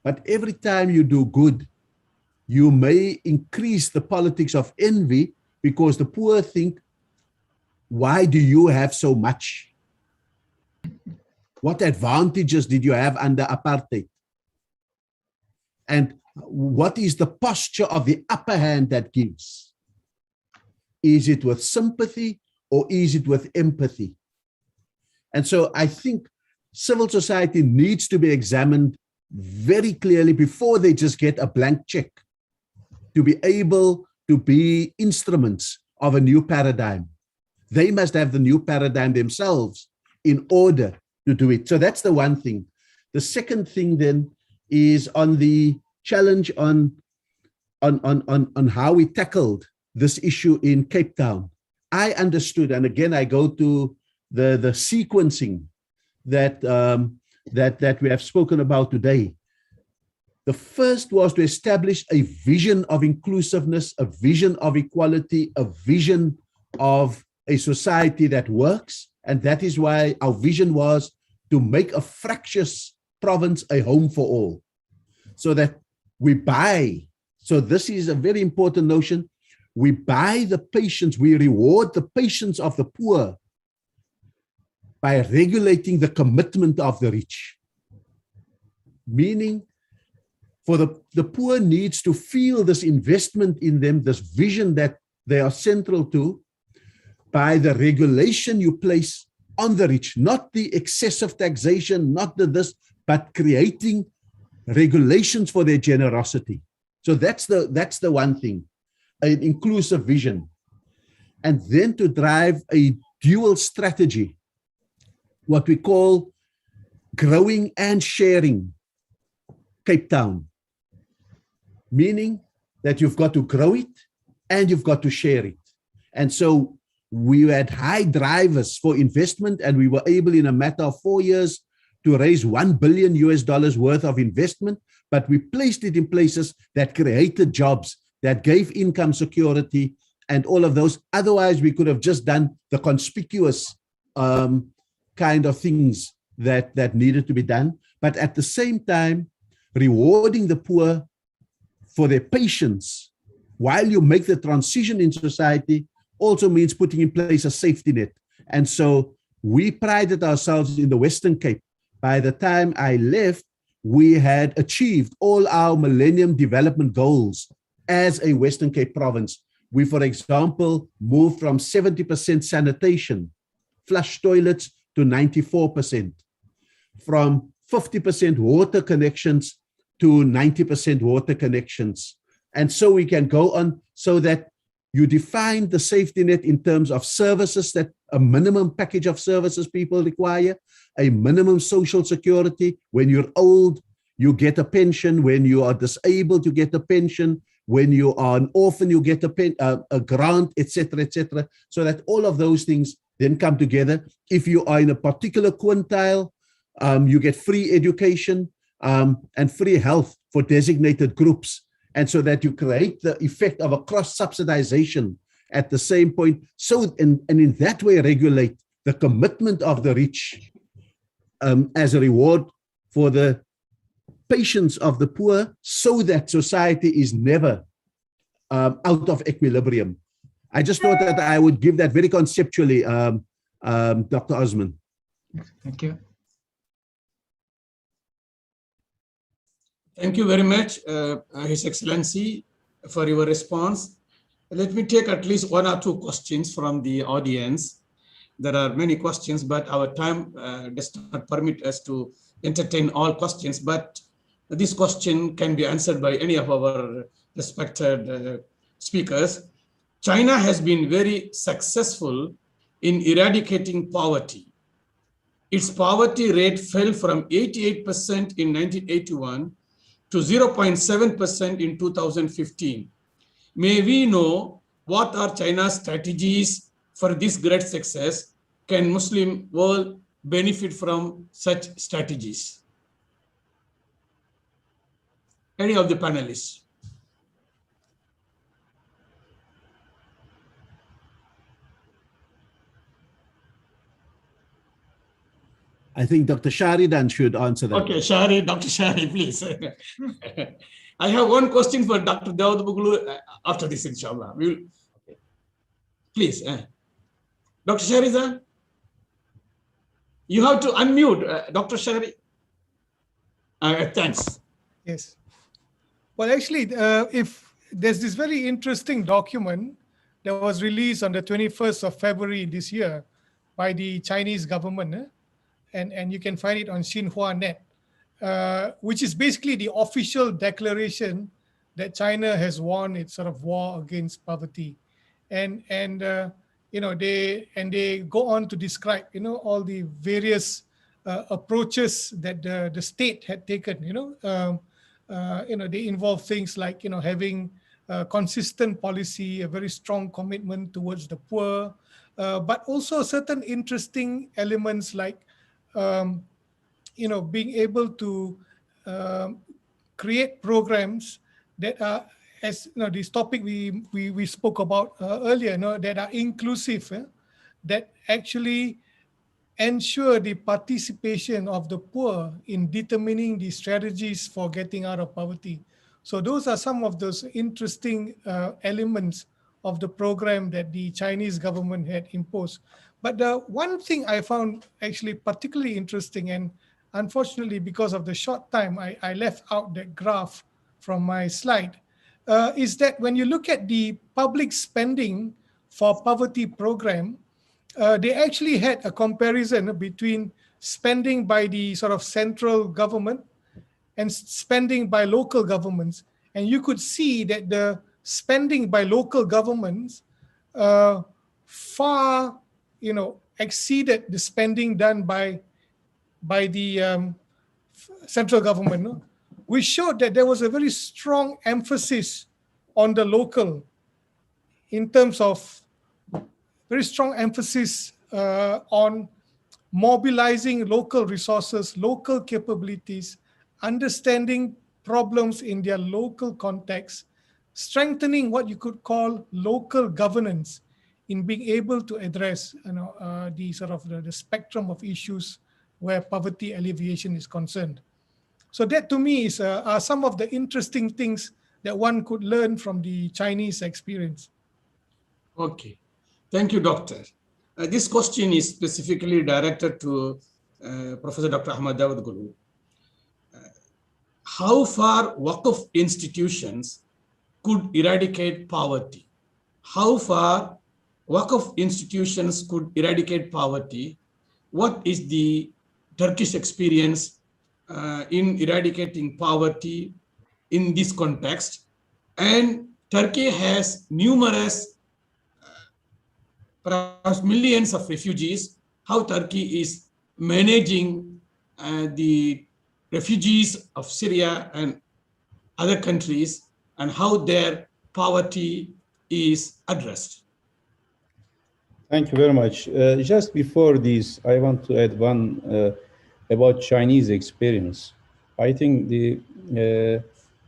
But every time you do good, you may increase the politics of envy because the poor think, why do you have so much? What advantages did you have under apartheid? And what is the posture of the upper hand that gives? Is it with sympathy or is it with empathy? And so I think civil society needs to be examined very clearly before they just get a blank check to be able to be instruments of a new paradigm. They must have the new paradigm themselves in order to do it. So that's the one thing. The second thing then is on the challenge on how we tackled this issue in Cape Town. I understood, and again, I go to the sequencing that we have spoken about today. The first was to establish a vision of inclusiveness, a vision of equality, a vision of a society that works. And that is why our vision was to make a fractious province a home for all, so that we buy. So this is a very important notion. We buy the patience, we reward the patience of the poor by regulating the commitment of the rich. Meaning, for the poor needs to feel this investment in them, this vision that they are central to, by the regulation you place on the rich, not the excessive taxation, not the this, but creating regulations for their generosity. So that's the one thing, an inclusive vision. And then to drive a dual strategy, what we call growing and sharing Cape Town. Meaning that you've got to grow it and you've got to share it. And so we had high drivers for investment, and we were able in a matter of 4 years to raise $1 billion worth of investment, but we placed it in places that created jobs, that gave income security and all of those. Otherwise, we could have just done the conspicuous kind of things that needed to be done. But at the same time, rewarding the poor for their patience while you make the transition in society also means putting in place a safety net. And so we prided ourselves in the Western Cape. By the time I left, we had achieved all our Millennium Development Goals as a Western Cape province. We, for example, moved from 70% sanitation, flush toilets, to 94%, from 50% water connections to 90% water connections. And so we can go on, so that you define the safety net in terms of services, that a minimum package of services people require, a minimum social security. When you're old, you get a pension. When you are disabled, you get a pension. When you are an orphan, you get a grant, etc., so that all of those things then come together. If you are in a particular quintile, you get free education and free health for designated groups. And so that you create the effect of a cross-subsidization at the same point. So, and in that way, regulate the commitment of the rich as a reward for the patience of the poor, so that society is never out of equilibrium. I just thought that I would give that very conceptually, Dr. Osman. Thank you. Thank you very much, His Excellency, for your response. Let me take at least one or two questions from the audience. There are many questions, but our time does not permit us to entertain all questions. But this question can be answered by any of our respected speakers. China has been very successful in eradicating poverty. Its poverty rate fell from 88% in 1981 to 0.7% in 2015. May we know what are China's strategies for this great success? Can Muslim world benefit from such strategies? Any of the panelists? I think Dr. Sharidan should answer that. Okay, Dr. Shari, please. I have one question for Dr. Dawood Buglu after this, inshallah. Please. Dr. Sharidan, you have to unmute, Dr. Shari. Thanks. Yes. Well, actually, if there's this very interesting document that was released on the 21st of February this year by the Chinese government, and you can find it on Xinhua.net, which is basically the official declaration that China has won its sort of war against poverty, and they go on to describe all the various approaches that the state had taken. They involve things like having consistent policy, a very strong commitment towards the poor, but also certain interesting elements like being able to create programs that are, as this topic we spoke about earlier, that are inclusive, that actually ensure the participation of the poor in determining the strategies for getting out of poverty. So those are some of those interesting elements of the program that the Chinese government had imposed. But the one thing I found actually particularly interesting, and unfortunately because of the short time, I left out that graph from my slide, is that when you look at the public spending for poverty program, they actually had a comparison between spending by the sort of central government and spending by local governments. And you could see that the spending by local governments far, exceeded the spending done by the central government, no? Which showed that there was a very strong emphasis on the local, in terms of very strong emphasis on mobilizing local resources, local capabilities, understanding problems in their local context, strengthening what you could call local governance in being able to address the sort of the spectrum of issues where poverty alleviation is concerned. So that to me are some of the interesting things that one could learn from the Chinese experience. Okay. Thank you, Doctor. This question is specifically directed to Professor Dr. Ahmad Dawood Gulu. How far Waqf institutions could eradicate poverty? How far Waqf institutions could eradicate poverty? What is the Turkish experience in eradicating poverty in this context? And Turkey has numerous, perhaps millions of refugees. How Turkey is managing the refugees of Syria and other countries, and how their poverty is addressed. Thank you very much. Just before this, I want to add one about Chinese experience. I think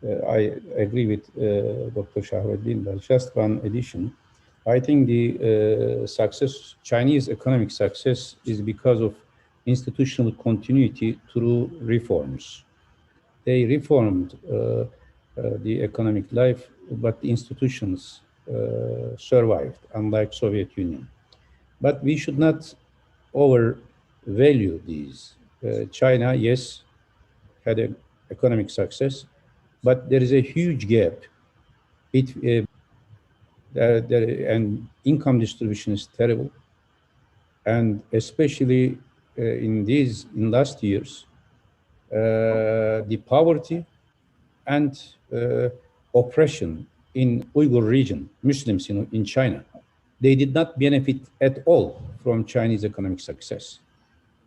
I agree with Dr. Shahruddin, but just one addition. I think the Chinese economic success is because of institutional continuity through reforms. They reformed the economic life, but the institutions survived, unlike Soviet Union. But we should not overvalue these. China, yes, had an economic success, but there is a huge gap. And income distribution is terrible. And especially in last years, the poverty and oppression in Uyghur region, Muslims in China, they did not benefit at all from Chinese economic success.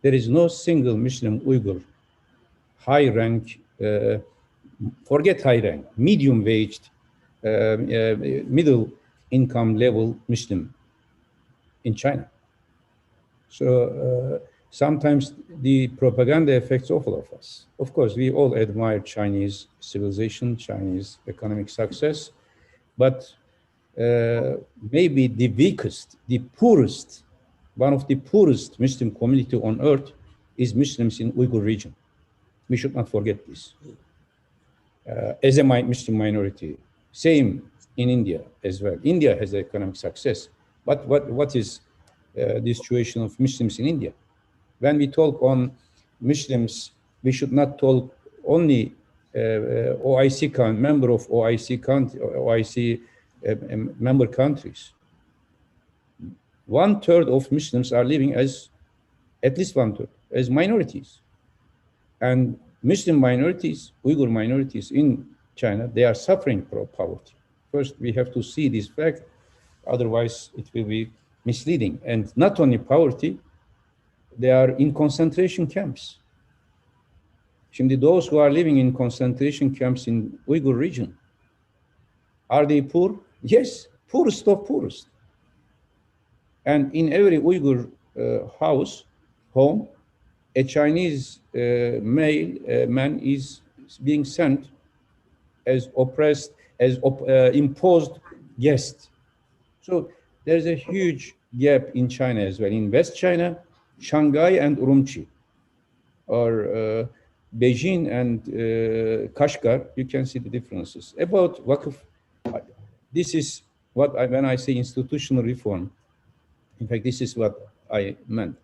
There is no single Muslim Uyghur high rank, forget high rank, medium waged, middle income level Muslim in China. So sometimes the propaganda affects all of us. Of course, we all admire Chinese civilization, Chinese economic success, but maybe the weakest, the poorest, one of the poorest Muslim community on earth is Muslims in Uyghur region. We should not forget this. As a Muslim minority, same in India as well. India has economic success, but what is the situation of Muslims in India? When we talk on Muslims, we should not talk only OIC member of OIC member countries. 1/3 of Muslims are living as, at least 1/3, as minorities. And Muslim minorities, Uyghur minorities in China, they are suffering from poverty. First, we have to see this fact, otherwise it will be misleading. And not only poverty, they are in concentration camps. Şimdi those who are living in concentration camps in Uyghur region, are they poor? Yes, poorest of poorest. And in every Uyghur home, a Chinese male man is being sent as oppressed, as imposed guest. So there's a huge gap in China as well. In West China, Shanghai and Urumqi, or Beijing and Kashgar, you can see the differences. About Waqf, this is what when I say institutional reform, in fact, this is what I meant.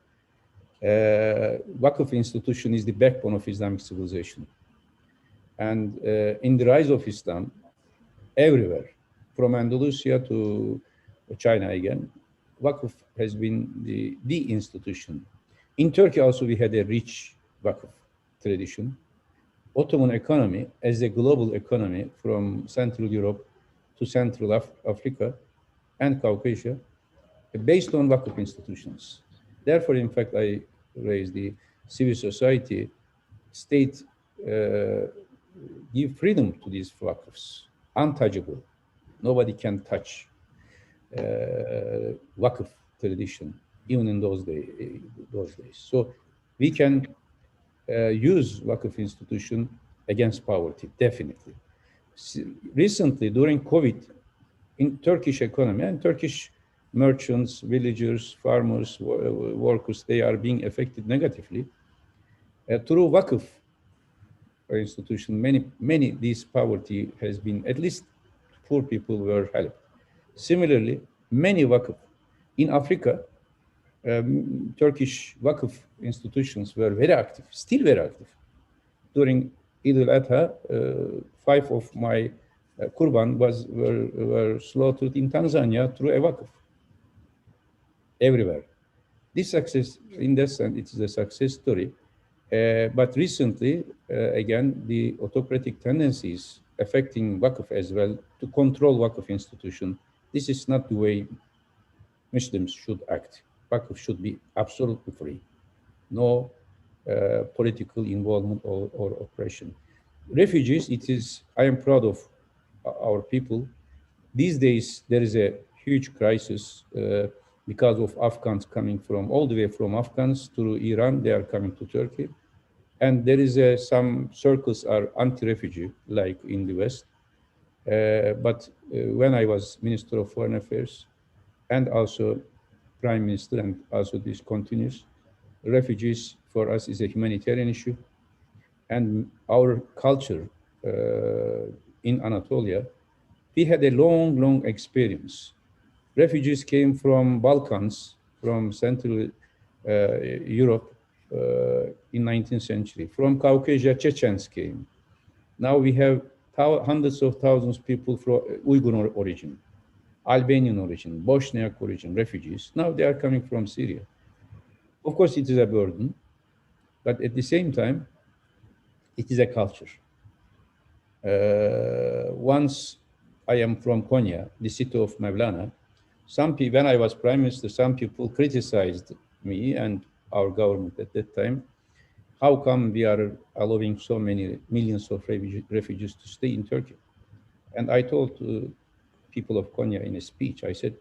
Waqf institution is the backbone of Islamic civilization. And in the rise of Islam, everywhere, from Andalusia to China again, Waqf has been the institution. In Turkey also, we had a rich Waqf tradition. Ottoman economy as a global economy from Central Europe to Central Africa and Caucasia, based on Waqf institutions. Therefore, in fact, I raised the civil society, state give freedom to these Waqfs, untouchable. Nobody can touch Waqf tradition, even in those days. So we can use Waqf institution against poverty, definitely. Recently, during COVID, in Turkish economy and Turkish merchants, villagers, farmers, workers, they are being affected negatively. Through Waqf institution, many this poverty has been, at least poor people were helped. Similarly, many Waqf in Africa, Turkish Waqf institutions were very active, still very active. During Eid al-Adha, 5 of my Kurban were slaughtered in Tanzania through a Waqf. Everywhere. This success, in that sense, it is a success story. But recently, again, the autocratic tendencies affecting Waqf as well to control Waqf institution. This is not the way Muslims should act. Waqf should be absolutely free. No political involvement or oppression. Refugees, I am proud of our people. These days, there is a huge crisis because of Afghans coming from all the way from Afghans to Iran, they are coming to Turkey. And there is some circles are anti-refugee, like in the West. But when I was Minister of Foreign Affairs and also Prime Minister, and also this continues, refugees for us is a humanitarian issue. And our culture in Anatolia, we had a long experience. Refugees came from Balkans, from Central Europe in 19th century. From Caucasia, Chechens came. Now we have hundreds of thousands of people from Uyghur origin, Albanian origin, Bosniak origin, refugees. Now they are coming from Syria. Of course, it is a burden, but at the same time, it is a culture. Once I am from Konya, the city of Mevlana. When I was prime minister, some people criticized me and our government at that time. How come we are allowing so many millions of refugees to stay in Turkey? And I told people of Konya in a speech, I said,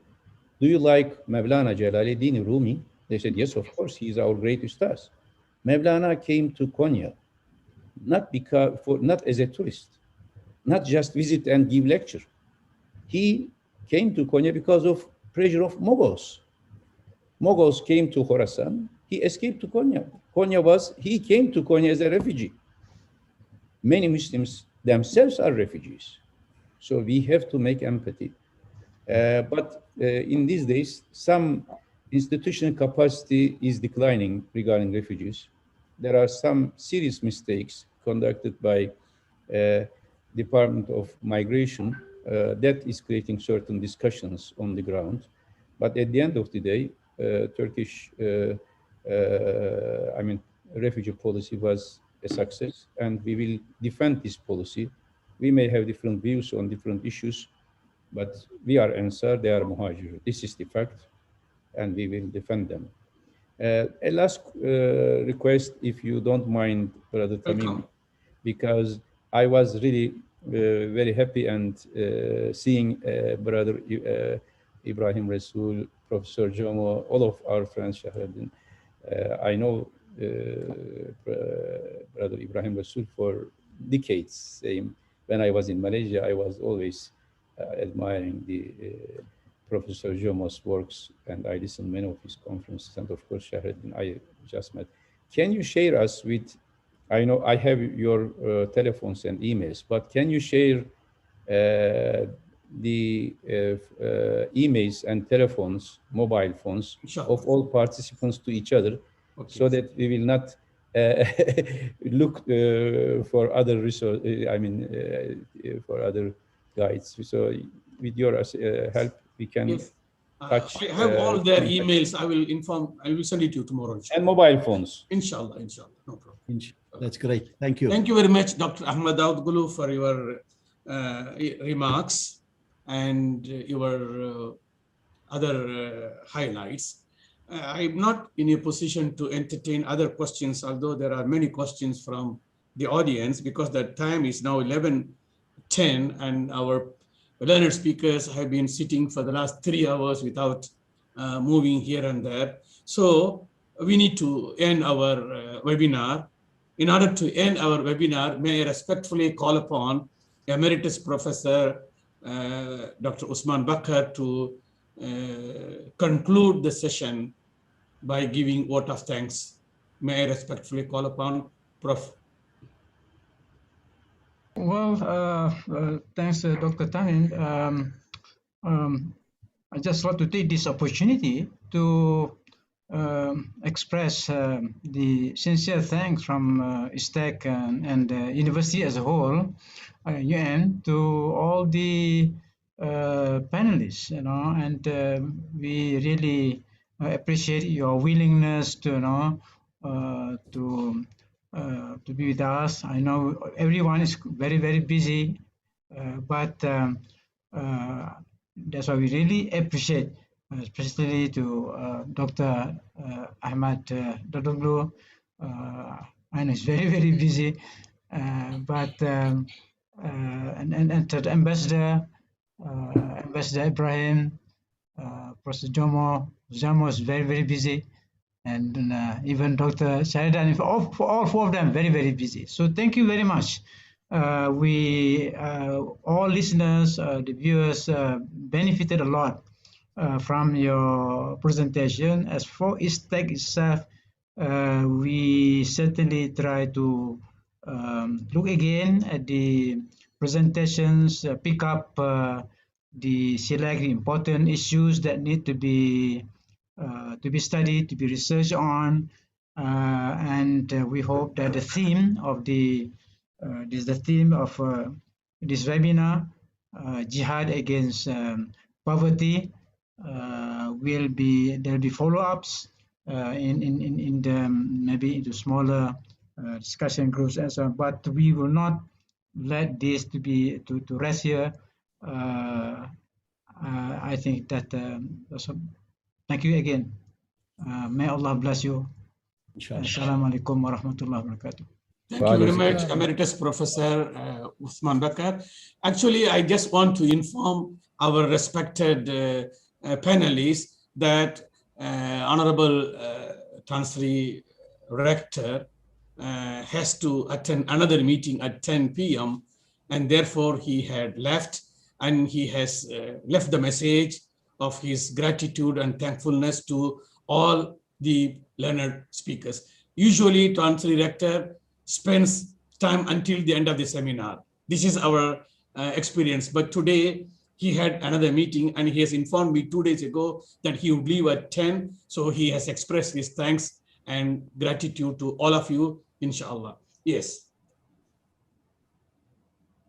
do you like Mevlana Jalaluddin Rumi? They said, yes, of course, he is our great ustaz. Mevlana came to Konya, not as a tourist, not just visit and give lecture. He came to Konya because of pressure of Mughals. Mughals came to Khorasan, he escaped to Konya. He came to Konya as a refugee. Many Muslims themselves are refugees. So we have to make empathy. But in these days, some institutional capacity is declining regarding refugees. There are some serious mistakes conducted by Department of Migration that is creating certain discussions on the ground. But at the end of the day, refugee policy was a success, and we will defend this policy. We may have different views on different issues, but we are Ansar, they are Muhajir. This is the fact, and we will defend them. A last request, if you don't mind, Brother Tamim, because I was really very happy and seeing Brother Ibrahim Rasul, Professor Jomo, all of our friends, Shahreddin. I know Brother Ibrahim Rasul for decades. Same. When I was in Malaysia, I was always admiring the Professor Jomo's works, and I listened many of his conferences, and of course, Shahreddin, I just met. Can you share us with, I know I have your telephones and emails, but can you share the emails and telephones, mobile phones of all participants to each other, so that we will not look for other resources, for other guides. So with your help, we can touch. I have all their emails. I will send it to you tomorrow. Inshallah. And mobile phones. Inshallah, no problem. That's great. Thank you. Thank you very much, Dr. Ahmad Daud Gulu, for your remarks and your other highlights. I'm not in a position to entertain other questions, although there are many questions from the audience, because the time is now 11:10 and our learned speakers have been sitting for the last 3 hours without moving here and there. So we need to end our webinar. In order to end our webinar, may I respectfully call upon Emeritus Professor Dr. Usman Bakar to conclude the session by giving vote of thanks. May I respectfully call upon Prof. Well, thanks, Dr. Tamim. I just want to take this opportunity to express the sincere thanks from ISTEC and the university as a whole, UN, to all the panelists, and we really appreciate your willingness to, to be with us. I know everyone is very, very busy, but that's why we really appreciate, especially to Dr. Ahmad Dodoglu. I know he's very, very busy, but and to the Ambassador Ibrahim, Professor Jomo is very, very busy. And even Dr. Shahreddin, for all 4 of them, very, very busy. So thank you very much. We, all listeners, the viewers, benefited a lot from your presentation. As for ISTEC itself, we certainly try to look again at the presentations, pick up the select important issues that need to be studied, to be researched on, and we hope that the theme of this webinar, Jihad against poverty, there'll be follow-ups in the maybe into smaller discussion groups and so on. But we will not let this to rest here. I think that thank you again. May Allah bless you. Assalamu alaikum wa rahmatullahi wa barakatuh. Thank you very much, Emeritus Professor Usman Bakar. Actually, I just want to inform our respected panelists that Honorable Transri Rector has to attend another meeting at 10 p.m. and therefore he had left, and he has left the message of his gratitude and thankfulness to all the learned speakers. Usually, Transri Rector spends time until the end of the seminar. This is our experience. But today, he had another meeting, and he has informed me 2 days ago that he would leave at 10. So he has expressed his thanks and gratitude to all of you, inshallah. Yes.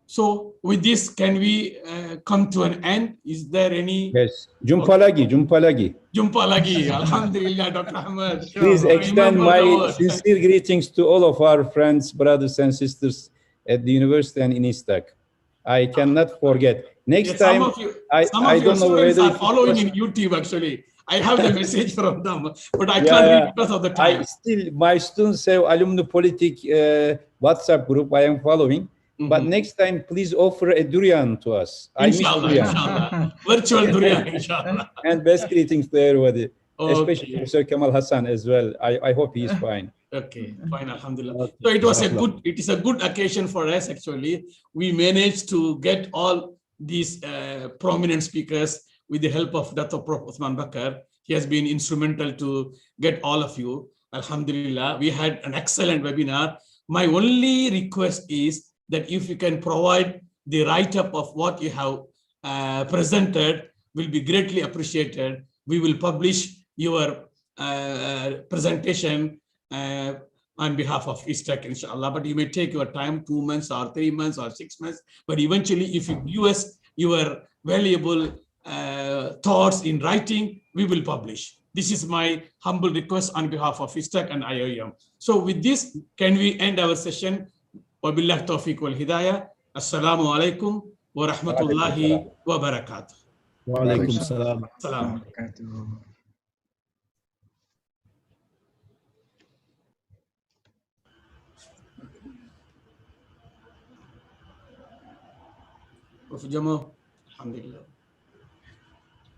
So with this, can we come to an end? Is there any? Yes. Jumpa lagi, jumpa lagi. Jumpa lagi. Alhamdulillah, Dr. Ahmad. Please I extend remember my the word. sincere greetings to all of our friends, brothers and sisters at the university and in ISTAC. I cannot forget. Next Yes, some time, of you, I your don't know students whether are it following was, in YouTube actually. I have the message from them, but I Yeah, can't yeah. read because of the time. my students have alumni politic WhatsApp group I am following. But next time, please offer a durian to us. I miss Inshallah, durian. inshallah. Virtual durian, inshallah. And best greetings to everybody, especially Okay. Professor Kamal Hassan as well. I hope he is fine. Okay, fine, alhamdulillah. Okay. So it is a good occasion for us actually. We managed to get all these prominent speakers with the help of Dr. Prof. Uthman Bakar. He has been instrumental to get all of you. Alhamdulillah, we had an excellent webinar. My only request is that if you can provide the write-up of what you have presented, will be greatly appreciated. We will publish your presentation on behalf of ISTAC, inshallah, but you may take your time, 2 months or 3 months or 6 months. But eventually, if you give us your valuable thoughts in writing, we will publish. This is my humble request on behalf of ISTAC and IOM. So with this, can we end our session? Wabillah tawfiq wal hidayah. Assalamu alaikum wa rahmatullahi wa barakatuh. Wa alaikum salam. Salam. Prof. Jamal, alhamdulillah.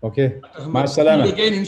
Okay. Ma salama. Again,